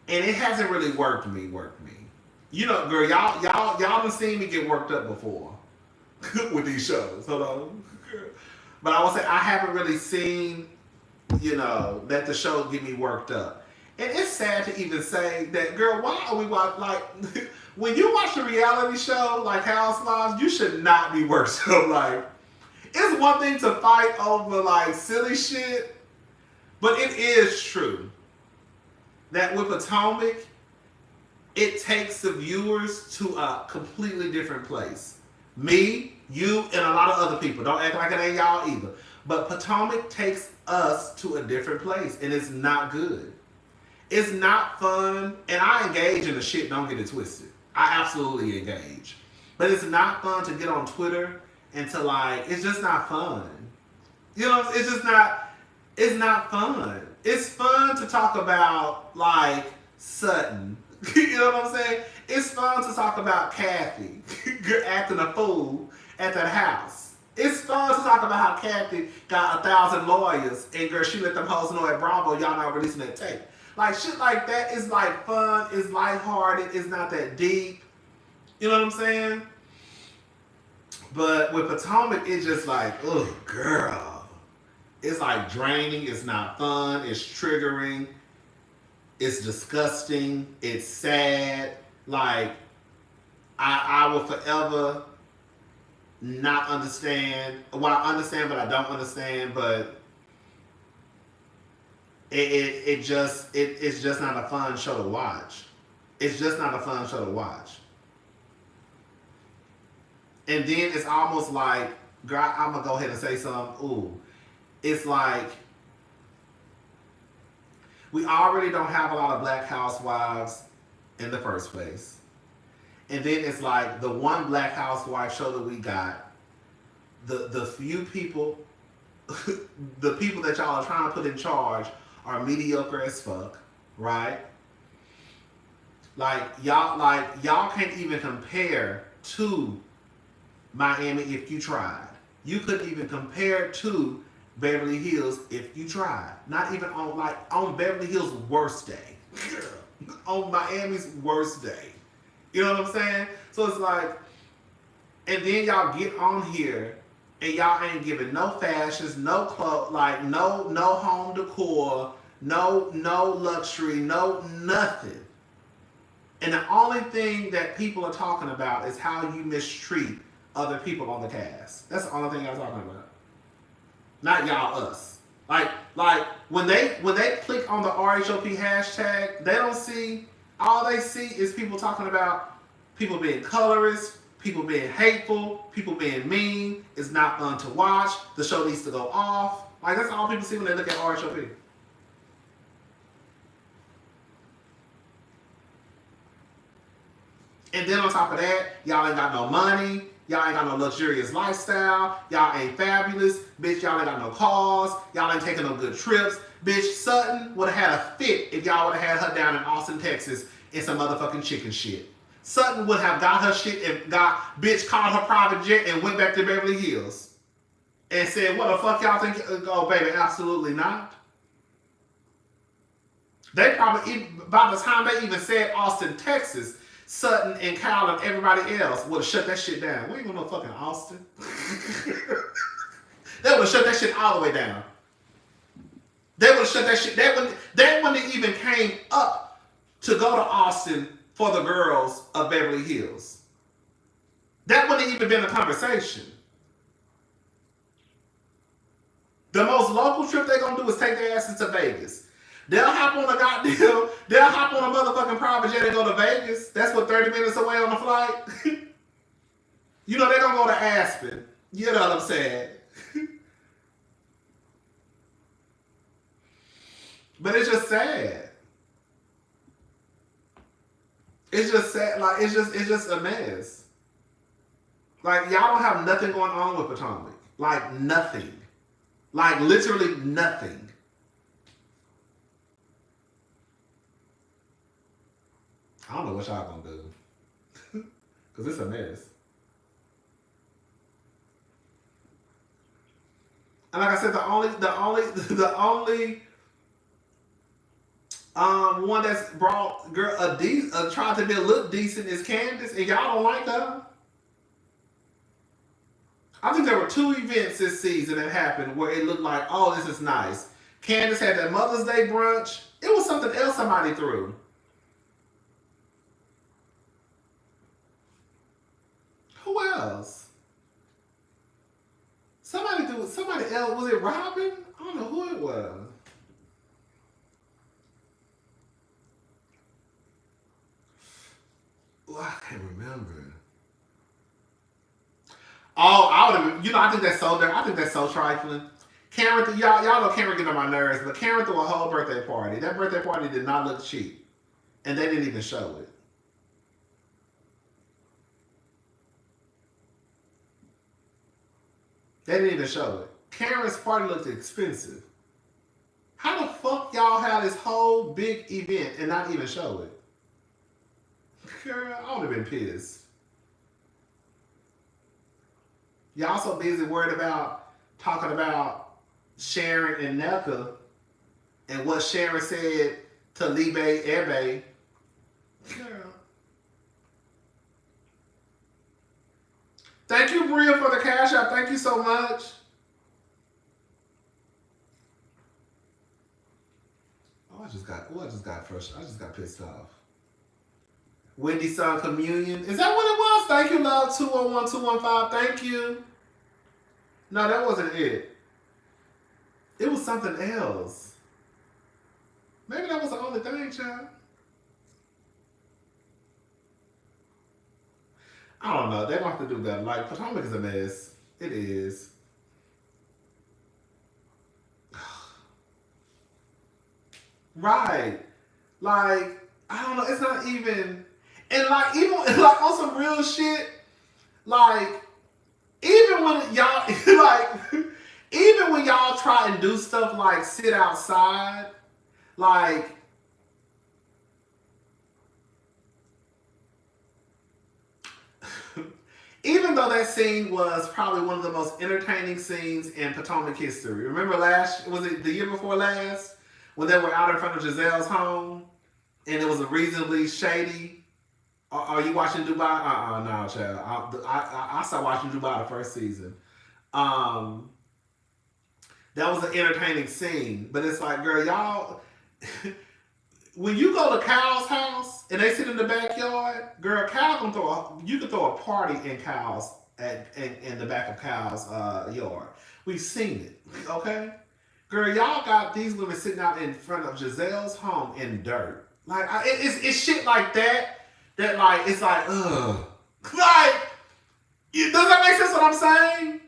And it hasn't really worked me. You know, girl, y'all done seen me get worked up before with these shows. Hold on. But I will say, I haven't really seen, that the show get me worked up. And it's sad to even say that, girl, why are we like, when you watch a reality show like Housewives, you should not be worked up. Like, it's one thing to fight over like silly shit, but it is true that with Potomac, it takes the viewers to a completely different place. Me, you, and a lot of other people. Don't act like it ain't y'all either. But Potomac takes us to a different place, and it's not good. It's not fun, and I engage in the shit, don't get it twisted. I absolutely engage. But it's not fun to get on Twitter and to like, it's just not fun. You know, it's not fun. It's fun to talk about like Sutton. You know what I'm saying? It's fun to talk about Kathy acting a fool at that house. It's fun to talk about how Kathy got 1,000 lawyers and girl, she let them hoes know at Bravo, y'all not releasing that tape. Like shit like that is like fun, it's lighthearted, it's not that deep. You know what I'm saying? But with Potomac, it's just like, oh girl. It's like draining, it's not fun, it's triggering, it's disgusting, it's sad. Like, I will forever not understand. Well, I understand, but I don't understand, but it's just not a fun show to watch. It's just not a fun show to watch. And then it's almost like, girl, I'm gonna go ahead and say something. Ooh, it's like we already don't have a lot of black housewives in the first place. And then it's like the one black housewife show that we got, the few people, the people that y'all are trying to put in charge are mediocre as fuck, right? Like y'all can't even compare to Miami if you tried. You couldn't even compare to Beverly Hills if you tried. Not even on Beverly Hills' worst day. On Miami's worst day. You know what I'm saying? So it's like, and then y'all get on here and y'all ain't giving no fashions, no clothes, like no home decor, no luxury, no nothing. And the only thing that people are talking about is how you mistreat other people on the cast. That's the only thing y'all talking about. Not y'all, us. Like when they click on the RHOP hashtag, they don't see, all they see is people talking about people being colorist, people being hateful, people being mean. It's not fun to watch. The show needs to go off. Like that's all people see when they look at RHOP. And then on top of that, y'all ain't got no money. Y'all ain't got no luxurious lifestyle. Y'all ain't fabulous. Bitch, y'all ain't got no cars. Y'all ain't taking no good trips. Bitch, Sutton would have had a fit if y'all would have had her down in Austin, Texas in some motherfucking chicken shit. Sutton would have got her shit and bitch called her private jet and went back to Beverly Hills. And said, what the fuck y'all think? Oh, baby, absolutely not. They probably, by the time they even said Austin, Texas, Sutton and Kyle and everybody else would have shut that shit down. We ain't gonna know fucking Austin. They would have shut that shit all the way down. They would have shut that shit. That wouldn't even came up to go to Austin for the girls of Beverly Hills. That wouldn't even been a conversation. The most local trip they're gonna do is take their asses to Vegas. They'll hop on a motherfucking private jet and go to Vegas. That's what, 30 minutes away on the flight? You know, they're gonna go to Aspen. You know what I'm saying? But it's just sad. It's just sad. Like, it's just a mess. Like, y'all don't have nothing going on with Potomac. Like, nothing. Like, literally nothing. I don't know what y'all gonna do. Because it's a mess. And like I said, the only one that's brought tried to be a look decent is Candiace, and y'all don't like her. I think there were 2 events this season that happened where it looked like, oh, this is nice. Candiace had that Mother's Day brunch. It was something else somebody threw. Who else? Somebody else. Was it Robin? I don't know who it was. Oh, I can't remember. Oh, I think that's so trifling. Karen, y'all know Karen get on my nerves, but Karen threw a whole birthday party. That birthday party did not look cheap. And they didn't even show it. They didn't even show it. Karen's party looked expensive. How the fuck y'all had this whole big event and not even show it? Girl, I would have been pissed. Y'all so busy worried about talking about Sharon and Nelka and what Sharon said to Libe Ebe. Girl. Thank you, Bria, for the cash out. Thank you so much. I just got frustrated. I just got pissed off. Wendy's son communion. Is that what it was? Thank you, love. 201-215. Thank you. No, that wasn't it. It was something else. Maybe that was the only thing, child. I don't know. They're going to have to do better. Like, Potomac is a mess. It is. Right. Like, I don't know. It's not even... And like, even like on some real shit, like, even when y'all, like, even when y'all try and do stuff like sit outside, like, even though that scene was probably one of the most entertaining scenes in Potomac history. Remember was it the year before last, when they were out in front of Giselle's home, and it was a reasonably shady. Are you watching Dubai? No, child. I started watching Dubai the first season. That was an entertaining scene. But it's like, girl, y'all... when you go to Kyle's house and they sit in the backyard, girl, you can throw a party in Kyle's in the back of Kyle's yard. We've seen it, okay? Girl, y'all got these women sitting out in front of Giselle's home in dirt. Like, it's shit like that. That like, it's like, ugh. Like, does that make sense what I'm saying?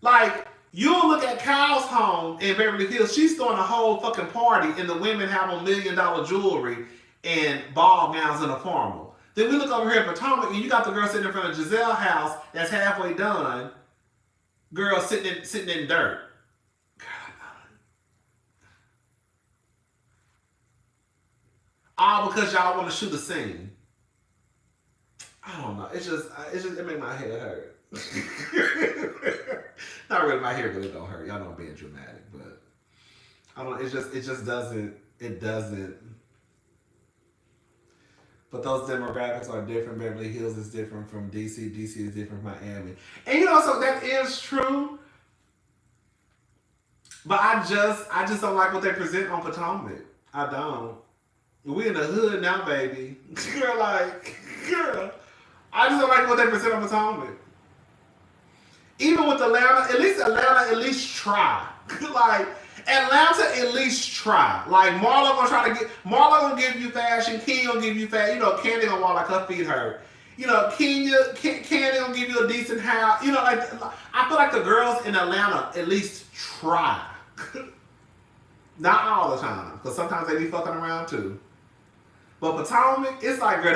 Like, you'll look at Kyle's home in Beverly Hills, she's throwing a whole fucking party and the women have on $1 million jewelry and ball gowns and a formal. Then we look over here at Potomac and you got the girl sitting in front of Giselle's house that's halfway done. Girl sitting in dirt. All because y'all want to shoot a scene. I don't know. It make my head hurt. Not really, my hair really don't hurt. Y'all know I'm being dramatic, but I don't. It just doesn't. It doesn't. But those demographics are different. Beverly Hills is different from DC. DC is different from Miami. And so that is true. But I just don't like what they present on Potomac. I don't. We in the hood now, baby. Girl, I just don't like what they present on Potomac. Even with Atlanta, at least try. Like, Atlanta at least try. Like, Marlo gonna give you fashion, King gonna give you fashion. Candy gonna walk like her feet hurt. Candy gonna give you a decent house. I feel like the girls in Atlanta at least try. Not all the time, because sometimes they be fucking around too. But Potomac, it's like, girl,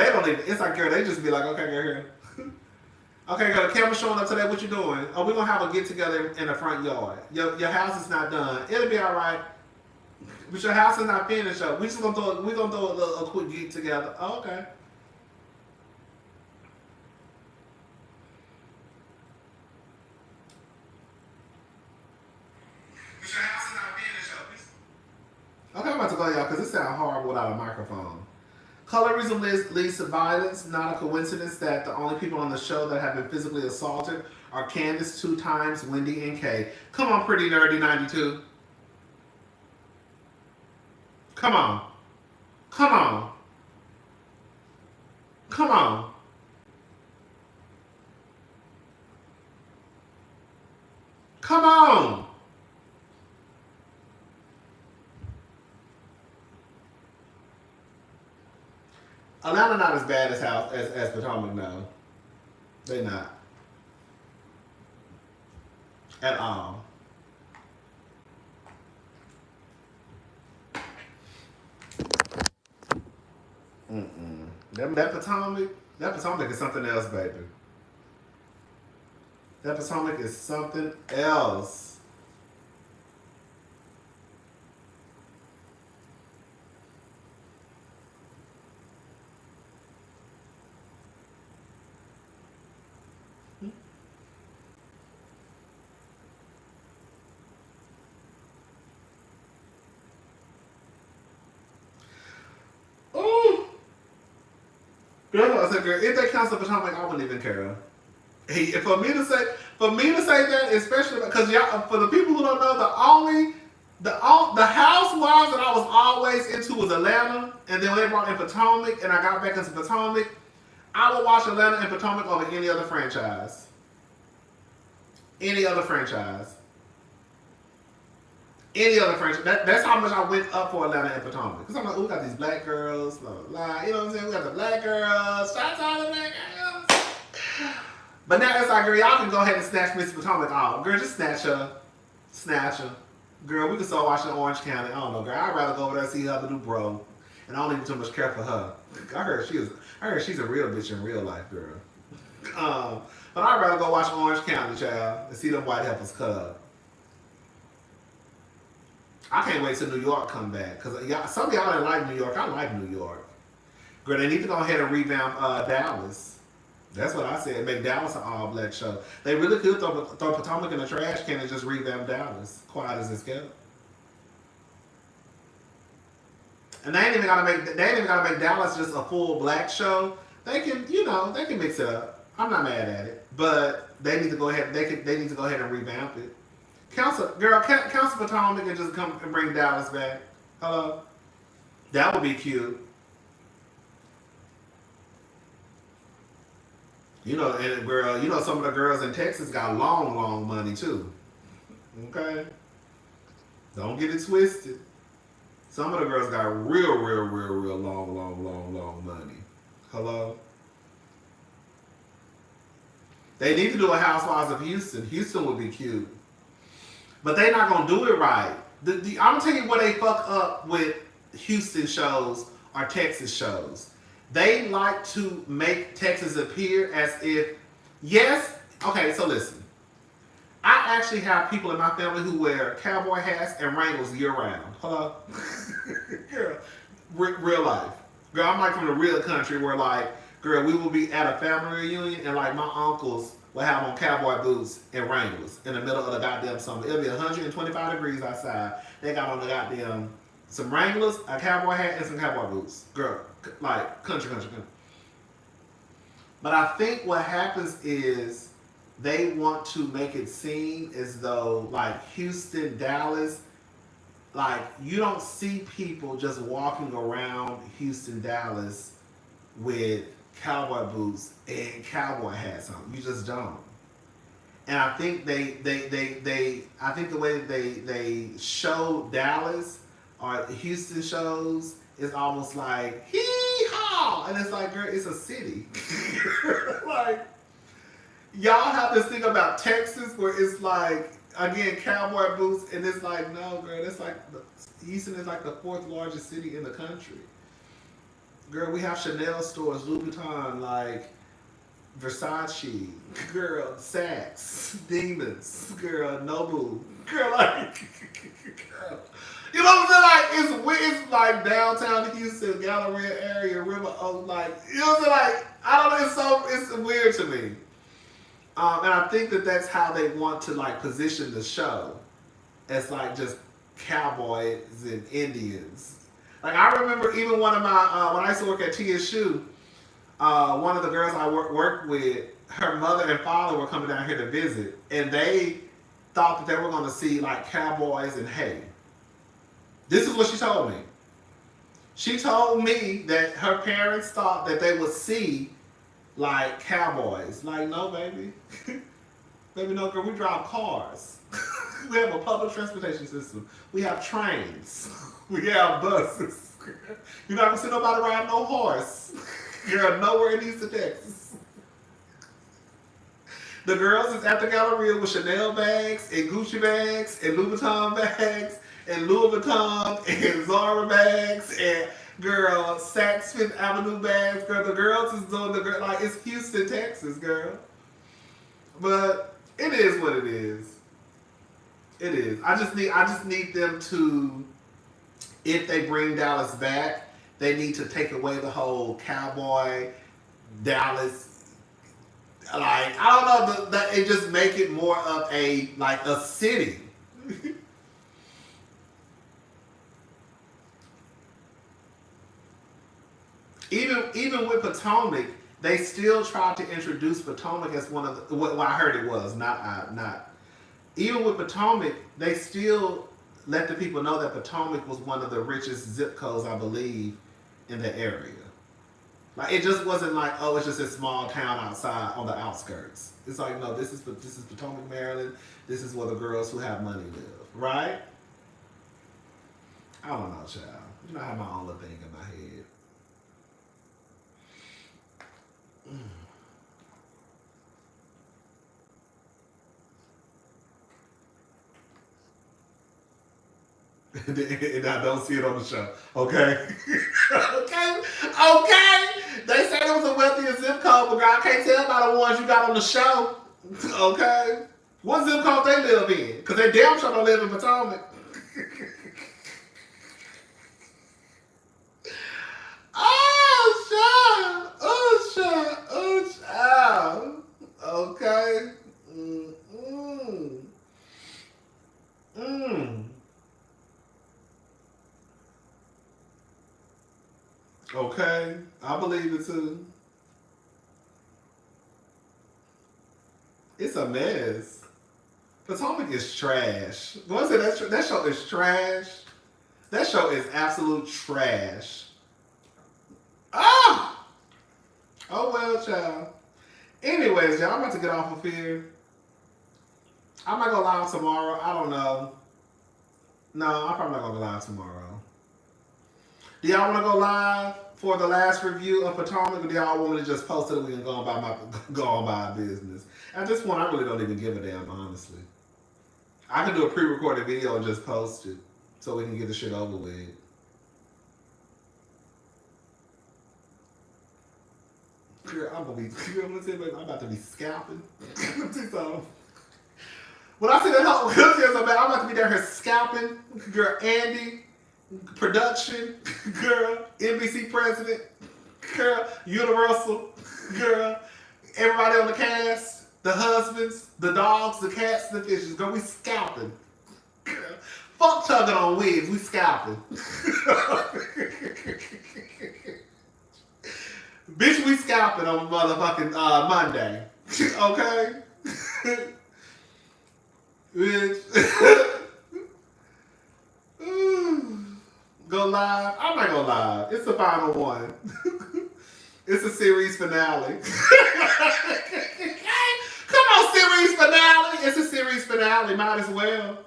they just be like, okay, girl, here. Okay, girl, the camera's showing up today, what you doing? Oh, we're gonna have a get together in the front yard. Your house is not done. It'll be all right. But your house is not finished up. We're gonna throw a quick get together. Oh, okay. But your house is not finished up. Okay, I'm about to go, y'all, because it sounds horrible without a microphone. Colorism leads to violence. Not a coincidence that the only people on the show that have been physically assaulted are Candiace 2 times, Wendy, and Kay. Come on, Pretty Nerdy 92. Come on. Come on. Come on. Come on. Atlanta not as bad as Potomac, no. They not. At all. That Potomac is something else, baby. That Potomac is something else. If they cancel Potomac, I wouldn't even care. For me to say that, especially because y'all, for the people who don't know, the housewives that I was always into was Atlanta, and then when they brought in Potomac, and I got back into Potomac, I would watch Atlanta and Potomac over any other franchise. Any other franchise. That's how much I went up for Atlanta and Potomac. Because I'm like, we got these black girls, blah, blah, blah. You know what I'm saying? We got the black girls. Shout out to the black girls. But now it's like, girl, y'all can go ahead and snatch Miss Potomac off. Girl, just snatch her. Snatch her. Girl, we can start watching Orange County. I don't know, girl. I'd rather go over there and see her new bro. And I don't even too much care for her. I heard she's a real bitch in real life, girl. But I'd rather go watch Orange County, child, and see them white heifers cut up. I can't wait till New York come back. Because some of y'all didn't like New York. I like New York. Girl, they need to go ahead and revamp Dallas. That's what I said. Make Dallas an all-black show. They really could throw Potomac in the trash can and just revamp Dallas. Quiet as it's kept. And they ain't even gotta make Dallas just a full black show. They can mix it up. I'm not mad at it. But they need to go ahead and revamp it. Council Potomac and just come and bring Dallas back. Hello? That would be cute. And girl, some of the girls in Texas got long money too. Okay? Don't get it twisted. Some of the girls got real long money. Hello? They need to do a Housewives of Houston. Houston would be cute. But they're not going to do it right. I'm going to tell you where they fuck up with Houston shows or Texas shows. They like to make Texas appear as if, okay, so listen. I actually have people in my family who wear cowboy hats and Wranglers year round. Hello? Girl, real life. Girl, I'm like from the real country where like, girl, we will be at a family reunion and like my uncles will have on cowboy boots and Wranglers in the middle of the goddamn summer. It'll be 125 degrees outside. They got on the goddamn some Wranglers, a cowboy hat, and some cowboy boots. Girl, like country. But I think what happens is they want to make it seem as though like Houston, Dallas, like you don't see people just walking around Houston, Dallas with cowboy boots and cowboy hats on. You just don't. And I think I think the way they show Dallas or Houston shows is almost like hee-haw, and it's like, girl, it's a city. Like, y'all have this thing about Texas where it's like, again, cowboy boots, and it's like, no, girl, it's like, Houston is like the 4th largest city in the country. Girl, we have Chanel stores, Louis Vuitton, like, Versace, girl, Saks, Demons, girl, Nobu, girl, like, girl. You know what I'm saying? Like, it's like downtown Houston, Galleria area, River Oak, like, you know what I'm saying? Like, I don't know, it's weird to me. And I think that's how they want to like position the show, as like just cowboys and Indians. Like I remember even one of my when I used to work at TSU, one of the girls I worked with, her mother and father were coming down here to visit, and they thought that they were going to see like cowboys and hay. This is what she told me. She told me that her parents thought that they would see like cowboys. Like, no, baby. Baby, no, girl, we drive cars. We have a public transportation system. We have trains. We have buses. You're not going to see nobody riding no horse. Girl, nowhere in East Texas. The girls is at the Galleria with Chanel bags and Gucci bags and Louis Vuitton bags and Louis Vuitton and Zara bags and girl, Saks Fifth Avenue bags, girl. The girls is doing the girl like it's Houston, Texas, girl. But it is what it is. It is. I just need them to, if they bring Dallas back, they need to take away the whole cowboy Dallas. Like I don't know, that it just make it more of a like a city. Even with Potomac, they still tried to introduce Potomac as one of the, what I heard it was, not. Even with Potomac, they still let the people know that Potomac was one of the richest zip codes, I believe, in the area. Like it just wasn't like, oh, it's just a small town outside on the outskirts. It's like, no, this is Potomac, Maryland. This is where the girls who have money live, right? I don't know, child. You know, I have my own little thing in my head. And I don't see it on the show. Okay? Okay? They said it was a wealthier zip code, but girl, I can't tell by the ones you got on the show. Okay? What zip code they live in? Because they damn sure don't live in Potomac. Oh, child. Okay. Okay, I believe it too. It's a mess. Potomac is trash. What is it? That show is trash. That show is absolute trash. Ah! Oh well, child. Anyways, y'all, I'm about to get off of here. I might go live tomorrow. I don't know. No, I'm probably not gonna go live tomorrow. Do y'all want to go live for the last review of Potomac, or do y'all want me to just post it and we can go on by business? At this point, I really don't even give a damn, honestly. I can do a pre-recorded video and just post it so we can get the shit over with. Girl, I'm about to be scalping. When I see that whole I'm about to be down here scalping. Girl, Andy, production, girl, NBC president, girl, Universal, girl, everybody on the cast, the husbands, the dogs, the cats, the fishes, girl, we scalping. Girl, fuck tugging on wigs, we scalping. Bitch, we scalping on motherfucking Monday. Okay? Bitch. Go live? I'm not gonna lie. It's the final one. It's a series finale. Come on, series finale. It's a series finale. Might as well.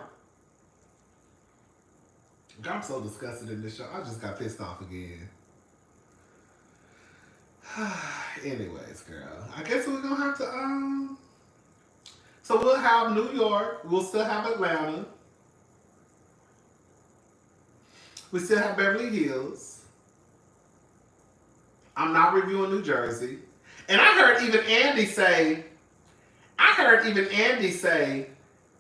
God, I'm so disgusted in this show. I just got pissed off again. Anyways, girl, I guess we're gonna have to so we'll have New York, we'll still have Atlanta, we still have Beverly Hills. I'm not reviewing New Jersey. And I heard even Andy say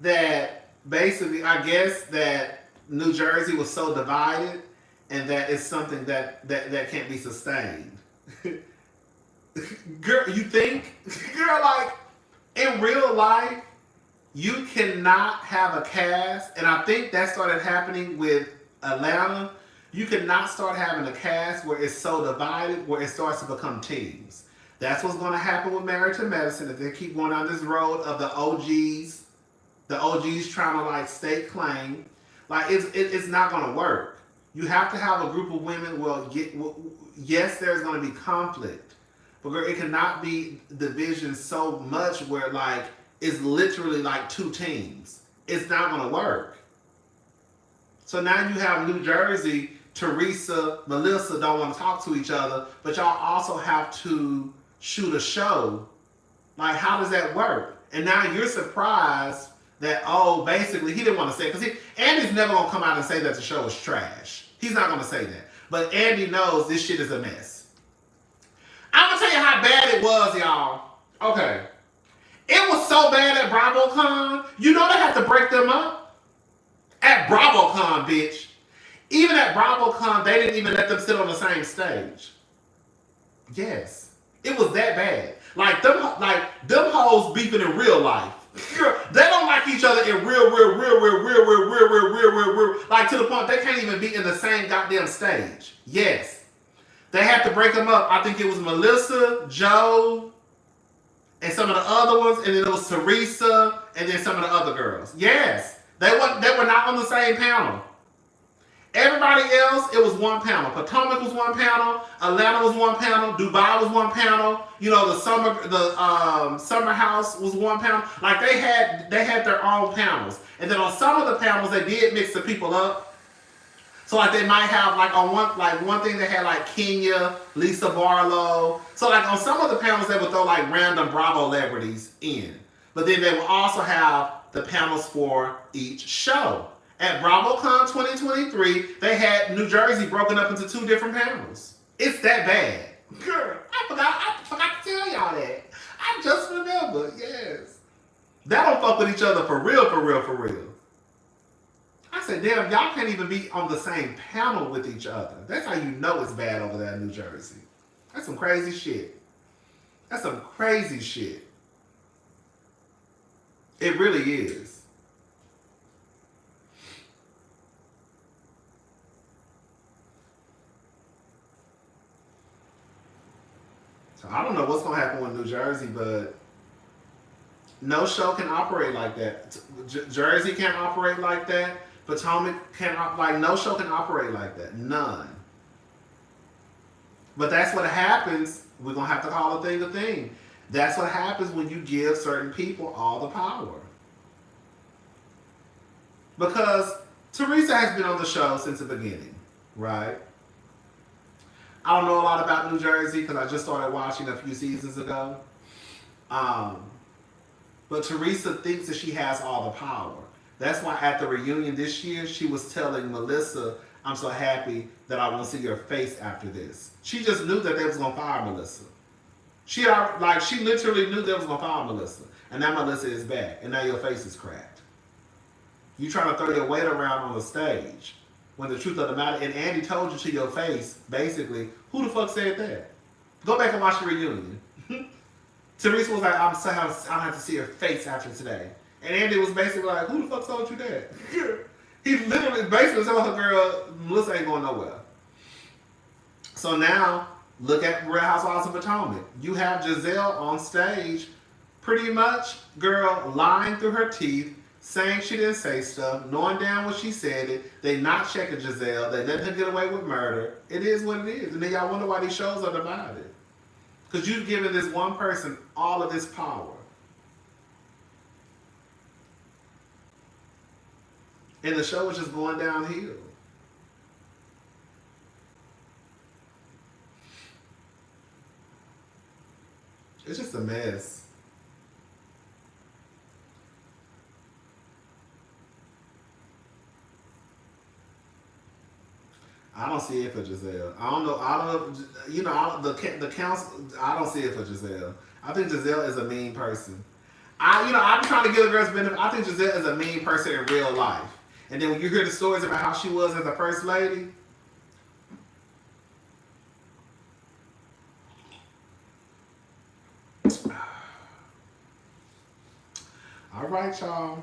that basically, I guess that New Jersey was so divided and that it's something that can't be sustained. Girl, you think? Girl, like, in real life, you cannot have a cast, and I think that started happening with Atlanta. You cannot start having a cast where it's so divided, where it starts to become teams. That's what's going to happen with Married to Medicine if they keep going down this road of the OGs trying to, like, stake claim. Like, it's not going to work. You have to have a group of women, yes, there's going to be conflict. But girl, it cannot be division so much where, like, it's literally like two teams. It's not going to work. So now you have New Jersey, Teresa, Melissa don't want to talk to each other, but y'all also have to shoot a show. Like, how does that work? And now you're surprised that, basically, he didn't want to say it. Because Andy's never going to come out and say that the show is trash. He's not going to say that. But Andy knows this shit is a mess. I'm going to tell you how bad it was, y'all. Okay. It was so bad at BravoCon. You know they had to break them up? At BravoCon, bitch. Even at BravoCon, they didn't even let them sit on the same stage. Yes. It was that bad. Like them hoes beefing in real life. They don't like each other in real. Like, to the point they can't even be in the same goddamn stage. Yes. They had to break them up. I think it was Melissa, Joe, and some of the other ones, and then it was Teresa, and then some of the other girls. Yes. They were not on the same panel. Everybody else, it was one panel. Potomac was one panel. Atlanta was one panel. Dubai was one panel. You know, the Summer House was one panel. Like, they had their own panels. And then on some of the panels, they did mix the people up. So, like, they might have, like, on one thing they had, like, Kenya, Lisa Barlow. So, like, on some of the panels, they would throw, like, random Bravo celebrities in. But then they would also have the panels for each show. At BravoCon 2023, they had New Jersey broken up into two different panels. It's that bad. Girl, I forgot to tell y'all that. I just remembered, yes. They don't fuck with each other for real. I said, damn, y'all can't even be on the same panel with each other. That's how you know it's bad over there in New Jersey. That's some crazy shit. It really is. So I don't know what's going to happen with New Jersey, but no show can operate like that. Jersey can't operate like that. Potomac can't, no show can operate like that. None. But that's what happens. We're going to have to call a thing. That's what happens when you give certain people all the power. Because Teresa has been on the show since the beginning, right? I don't know a lot about New Jersey because I just started watching a few seasons ago. But Teresa thinks that she has all the power. That's why at the reunion this year, she was telling Melissa, I'm so happy that I won't see your face after this. She just knew that they was going to fire Melissa. She literally knew they was going to fire Melissa. And now Melissa is back. And now your face is cracked. You trying to throw your weight around on the stage. when the truth of the matter, and Andy told you to your face, basically, who the fuck said that? Go back and watch the reunion. Teresa was like, I'm have to see her face after today. And Andy was basically like, who the fuck told you that? He literally basically told her, girl, Melissa ain't going nowhere. So now, look at Real Housewives of Potomac. You have Giselle on stage, pretty much, girl, lying through her teeth, saying she didn't say stuff, knowing damn what she said it. They not checking Giselle. They let her get away with murder. It is what it is. And then y'all wonder why these shows are divided. Because you've given this one person all of this power. And the show is just going downhill. It's just a mess. I don't see it for Giselle. I don't know. You know, the council. I don't see it for Giselle. I think Giselle is a mean person. I'm trying to give the girls benefit. I think Giselle is a mean person in real life. And then when you hear the stories about how she was as a first lady. All right, y'all.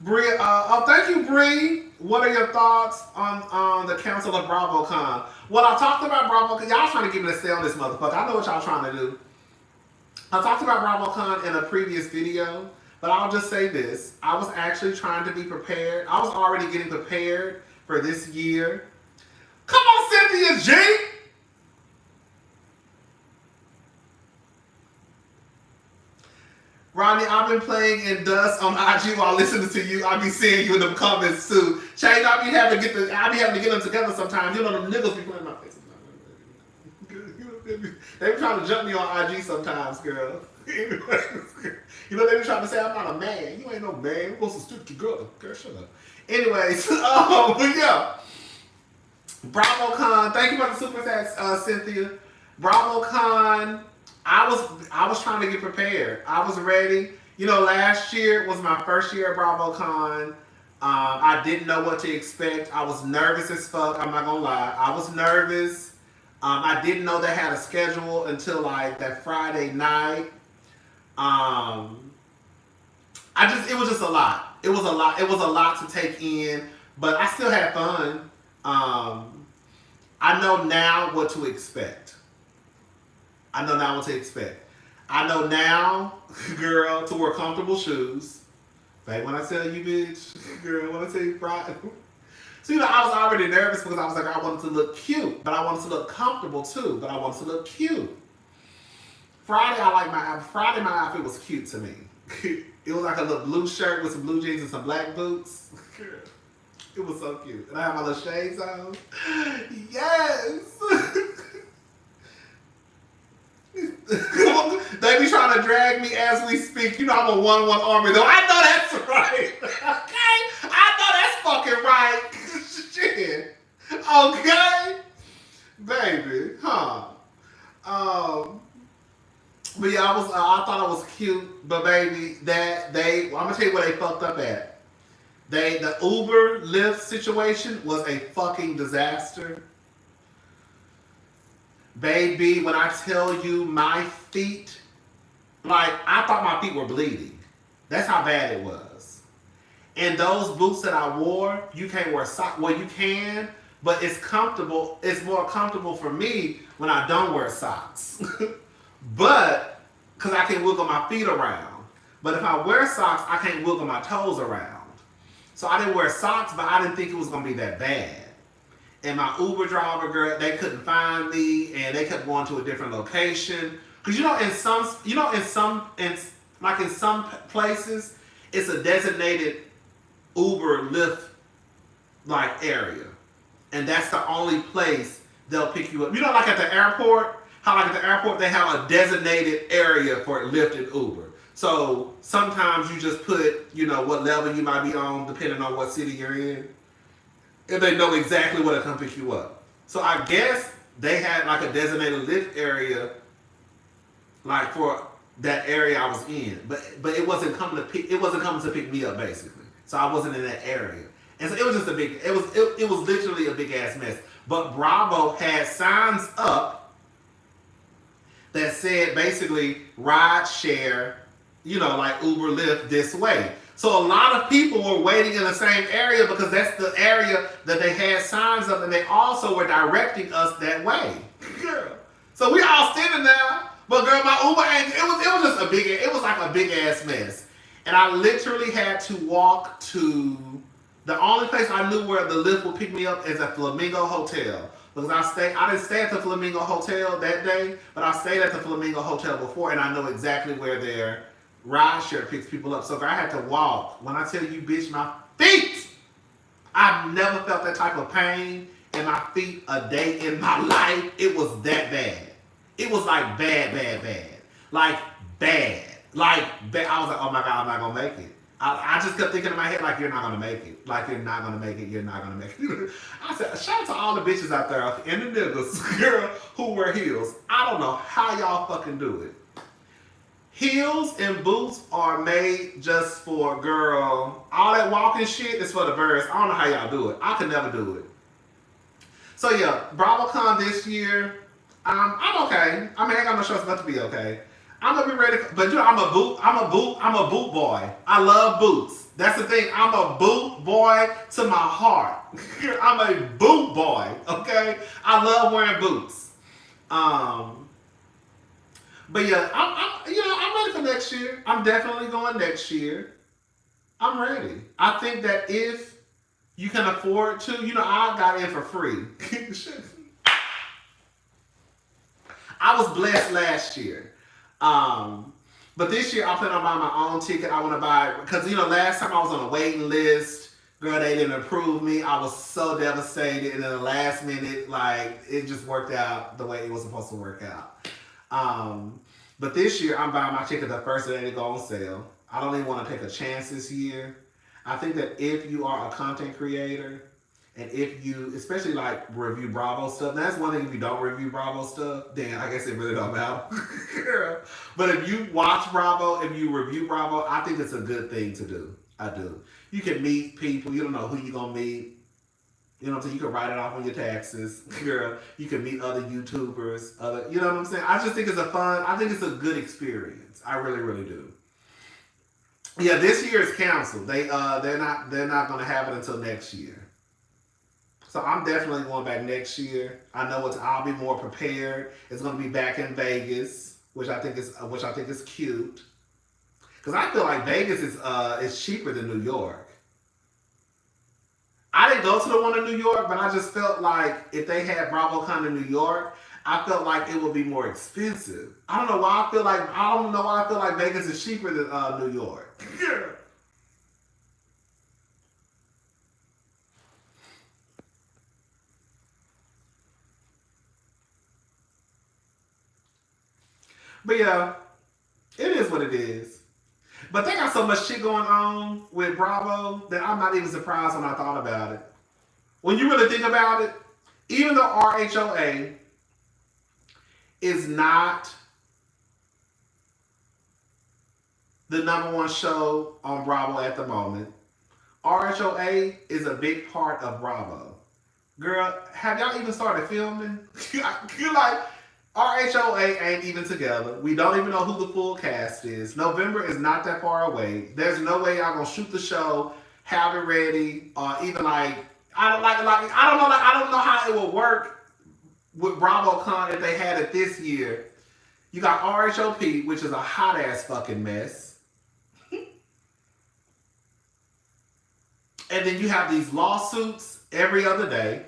Bree, thank you, Bree. What are your thoughts on the Council of BravoCon? Well, I talked about BravoCon. Y'all trying to give me a say on this motherfucker. I know what y'all trying to do. I talked about BravoCon in a previous video, but I'll just say this. I was actually trying to be prepared. I was already getting prepared for this year. Come on, Cynthia G! Rodney, I've been playing in dust on IG while listening to you. I be seeing you in the comments too. Shane, I be having to get them together sometimes. You know them niggas be playing my face. They be trying to jump me on IG sometimes, girl. You know they be trying to say I'm not a man. You ain't no man. You're supposed to stick together. Girl, shut up. Anyways, but yeah. BravoCon. Thank you for the super thanks, Cynthia. BravoCon. I was trying to get prepared. I was ready. You know, last year was my first year at BravoCon. I didn't know what to expect. I was nervous as fuck. I'm not gonna lie. I was nervous. I didn't know they had a schedule until like that Friday night. It was just a lot. It was a lot. It was a lot to take in, but I still had fun. I know now what to expect. I know now what to expect. I know now, girl, to wear comfortable shoes. Like when I tell you, bitch, girl, when I tell you, Friday. So, you know, I was already nervous because I was like, I wanted to look cute, but I wanted to look comfortable too, but I wanted to look cute. Friday, my outfit was cute to me. It was like a little blue shirt with some blue jeans and some black boots. It was so cute. And I had my little shades on. Yes! They be trying to drag me as we speak. You know I'm a 1-1 army though. I know that's right. Okay? I know that's fucking right. Shit. Okay? Baby. Huh. But yeah, I thought it was cute. But baby, I'm gonna tell you where they fucked up at. The Uber Lyft situation was a fucking disaster. Baby, when I tell you my feet, like, I thought my feet were bleeding. That's how bad it was. And those boots that I wore, you can't wear socks. Well, you can, but it's comfortable. It's more comfortable for me when I don't wear socks. But, because I can wiggle my feet around. But if I wear socks, I can't wiggle my toes around. So I didn't wear socks, but I didn't think it was going to be that bad. And my Uber driver, girl, they couldn't find me, and they kept going to a different location. Because in some places, it's a designated Uber Lyft like area, and that's the only place they'll pick you up. You know, like at the airport, how like at the airport they have a designated area for Lyft and Uber. So sometimes you just put, you know, what level you might be on depending on what city you're in. And they know exactly where to come pick you up. So I guess they had like a designated Lyft area like for that area I was in, but it wasn't coming to pick me up basically. So I wasn't in that area, and so it was just it was literally a big ass mess. But Bravo had signs up that said basically ride share, like Uber Lyft this way. So a lot of people were waiting in the same area because that's the area that they had signs up, and they also were directing us that way. Girl. So we all standing there, but girl, my Uber agent, it was just it was like a big ass mess. And I literally had to walk to the only place I knew where the Lyft would pick me up is at Flamingo Hotel. Because I didn't stay at the Flamingo Hotel that day, but I stayed at the Flamingo Hotel before, and I know exactly where their rideshare picks people up. So I had to walk. When I tell you, bitch, my feet, I've never felt that type of pain in my feet a day in my life. It was that bad. It was like bad. Like bad. Like bad. I was like, oh my God, I'm not going to make it. I just kept thinking in my head, like, you're not going to make it. Like, you're not going to make it. You're not going to make it. I said, shout out to all the bitches out there and the niggas, girl, who wear heels. I don't know how y'all fucking do it. Heels and boots are made just for, girl, all that walking shit is for the birds. I don't know how y'all do it. I could never do it. So yeah, BravoCon this year, I'm okay. I mean, I ain't got no choice but to be okay. I'm gonna be ready, but I'm a boot boy. I love boots. That's the thing. I'm a boot boy to my heart. I'm a boot boy. Okay, I love wearing boots. But yeah, I'm ready for next year. I'm definitely going next year. I'm ready. I think that if you can afford to, I got in for free. I was blessed last year. But this year I plan on buying my own ticket. I want to buy, because last time I was on a waiting list, girl, they didn't approve me. I was so devastated, and then the last minute, like, it just worked out the way it was supposed to work out. But this year I'm buying my ticket the first day they go on sale. I don't even want to take a chance this year. I think that if you are a content creator, and if you, especially like review Bravo stuff, that's one thing. If you don't review Bravo stuff, then I guess it really don't matter. But if you watch Bravo, if you review Bravo, I think it's a good thing to do. I do. You can meet people. You don't know who you're going to meet. You know what I'm saying? You can write it off on your taxes. Girl, you can meet other YouTubers. You know what I'm saying? I just think it's I think it's a good experience. I really, really do. Yeah, this year is canceled. They're not going to have it until next year. So I'm definitely going back next year. I know I'll be more prepared. It's going to be back in Vegas, which I think is cute. Because I feel like Vegas is cheaper than New York. I didn't go to the one in New York, but I just felt like if they had BravoCon in New York, I felt like it would be more expensive. I don't know why I feel like Vegas is cheaper than New York. But yeah, it is what it is. But they got so much shit going on with Bravo that I'm not even surprised when I thought about it. When you really think about it, even though RHOA is not the #1 show on Bravo at the moment, RHOA is a big part of Bravo. Girl, have y'all even started filming? You're like, RHOA ain't even together. We don't even know who the full cast is. November is not that far away. There's no way y'all gonna shoot the show, have it ready, or even I don't know how it will work with BravoCon if they had it this year. You got RHOP, which is a hot ass fucking mess. And then you have these lawsuits every other day.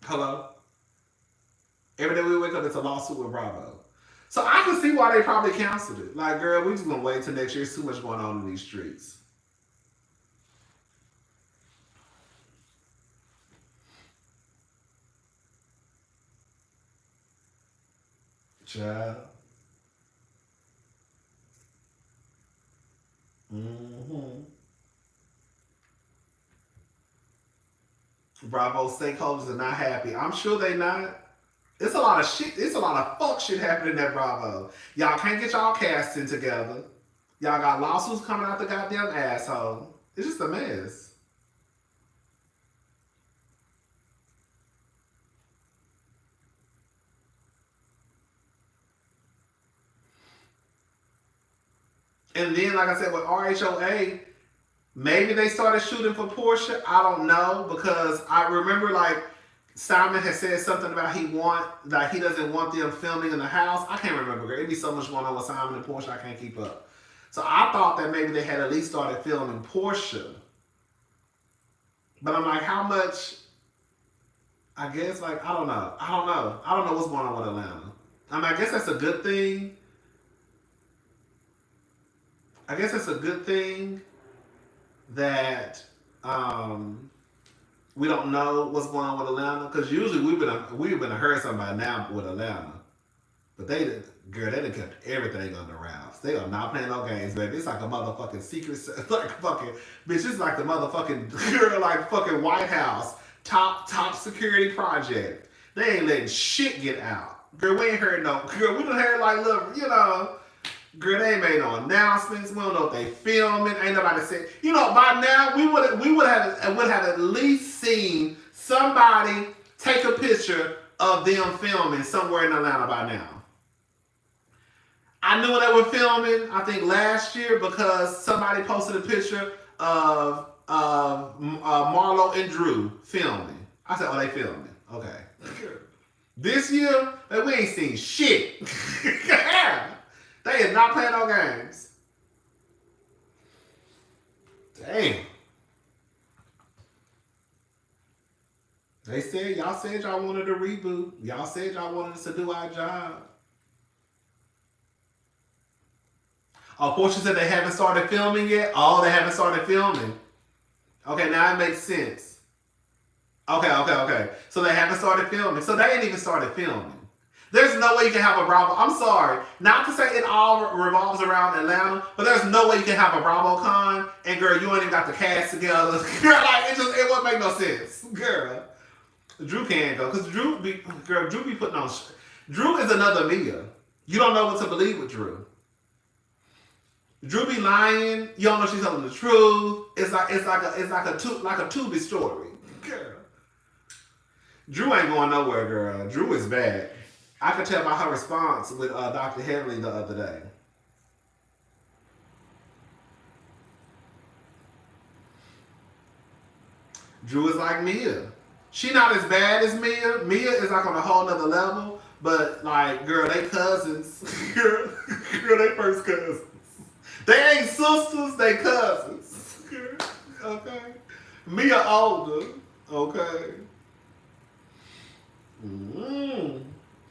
Hello? Every day we wake up, it's a lawsuit with Bravo. So I can see why they probably canceled it. Like, girl, we just gonna wait till next year. There's too much going on in these streets. Child. Bravo stakeholders are not happy. I'm sure they not. It's a lot of shit. It's a lot of fuck shit happening at Bravo. Y'all can't get y'all casting together. Y'all got lawsuits coming out the goddamn asshole. It's just a mess. And then, like I said, with RHOA, maybe they started shooting for Porsha. I don't know, because I remember like Simon had said something about he doesn't want them filming in the house. I can't remember. It'd be so much going on with Simon and Porsha, I can't keep up. So I thought that maybe they had at least started filming Porsha. But I'm like, how much? I guess like I don't know. I don't know what's going on with Atlanta. I mean, I guess that's a good thing. I guess it's a good thing that we don't know what's going on with Atlanta, because usually we've been heard something by now with Atlanta, but they done kept everything under wraps. They are not playing no games, baby. It's like a motherfucking secret, like fucking bitch. It's like the motherfucking girl, like fucking White House top security project. They ain't letting shit get out. Girl, we ain't heard no. Girl, we done heard like look, you know. Girl, they ain't made no announcements. We don't know if they filming. Ain't nobody said. You know, by now we would have at least seen somebody take a picture of them filming somewhere in Atlanta by now. I knew they were filming, I think last year, because somebody posted a picture of Marlo and Drew filming. I said, oh, they filming. Okay. This year, we ain't seen shit. They is not playing no games. Damn. Y'all said y'all wanted a reboot. Y'all said y'all wanted us to do our job. Oh, Porsha said they haven't started filming yet? Oh, they haven't started filming. Okay, now it makes sense. Okay. So they haven't started filming. So they ain't even started filming. There's no way you can have a Bravo. I'm sorry. Not to say it all revolves around Atlanta, but there's no way you can have a BravoCon and girl, you ain't even got the cast together. Girl, like it wouldn't make no sense. Girl. Drew can't go. Because Drew be putting on Drew is another Mia. You don't know what to believe with Drew. Drew be lying. You don't know she's telling the truth. It's like a Tubi story. Girl. Drew ain't going nowhere, girl. Drew is bad. I could tell by her response with Dr. Henley the other day. Drew is like Mia. She not as bad as Mia. Mia is like on a whole nother level. But like, girl, they cousins. girl, they first cousins. They ain't sisters, they cousins. Okay. Mia older. Okay.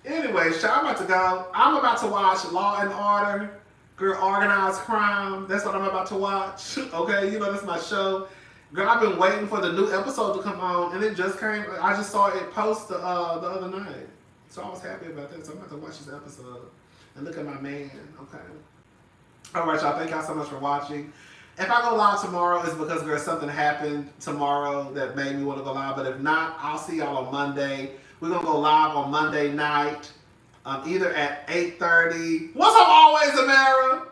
Anyway, I'm about to go. I'm about to watch Law and Order, girl, Organized Crime. That's what I'm about to watch. Okay, you know that's my show. Girl, I've been waiting for the new episode to come on, and it just came. I just saw it post the other night, so I was happy about that. So I'm about to watch this episode and look at my man. Okay. All right, y'all. Thank y'all so much for watching. If I go live tomorrow, it's because there's something happened tomorrow that made me want to go live. But if not, I'll see y'all on Monday. We're going to go live on Monday night, either at 8:30. What's up always, Amara?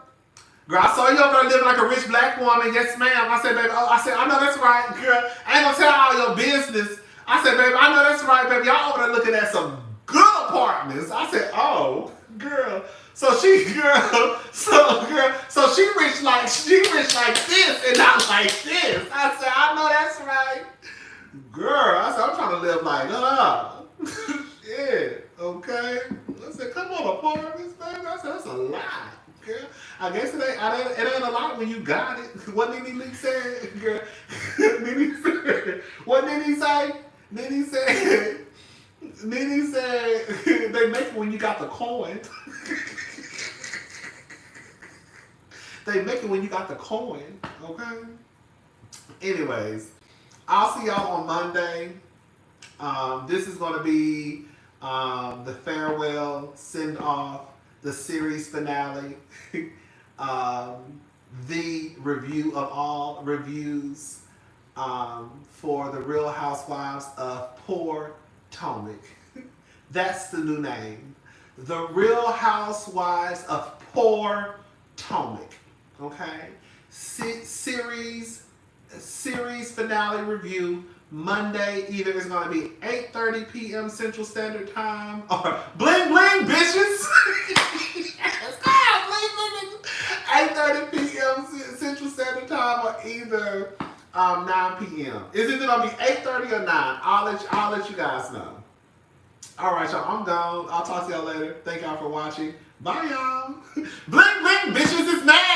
Girl, I saw you over there living like a rich black woman. Yes, ma'am. I said, baby, I know that's right, girl. I ain't going to tell all your business. I said, baby, I know that's right, baby. Y'all over there looking at some good apartments. I said, oh, girl. So she rich like this and not like this. I said, I know that's right. Girl, I said, I'm trying to live like her. Yeah, okay. I said, come on, apartments, baby. I said, that's a lot, girl. I guess it ain't a lot when you got it. What Nene said, girl. Nene said, what Nene say? Nene said, they make it when you got the coin. They make it when you got the coin, okay? Anyways, I'll see y'all on Monday. This is going to be the farewell, send-off, the series finale, the review of all reviews for the Real Housewives of Poor Potomac. That's the new name. The Real Housewives of Potomac. Okay? Series finale review Monday. Either it's going to be 8:30 p.m. Central Standard Time or bling bling bitches. Let's go, bling bling. 8:30 p.m. Central Standard Time or either 9 p.m. Is it going to be 8:30 or 9? I'll let you guys know. All right, y'all. I'm gone. I'll talk to y'all later. Thank y'all for watching. Bye, y'all. Bling bling bitches is now.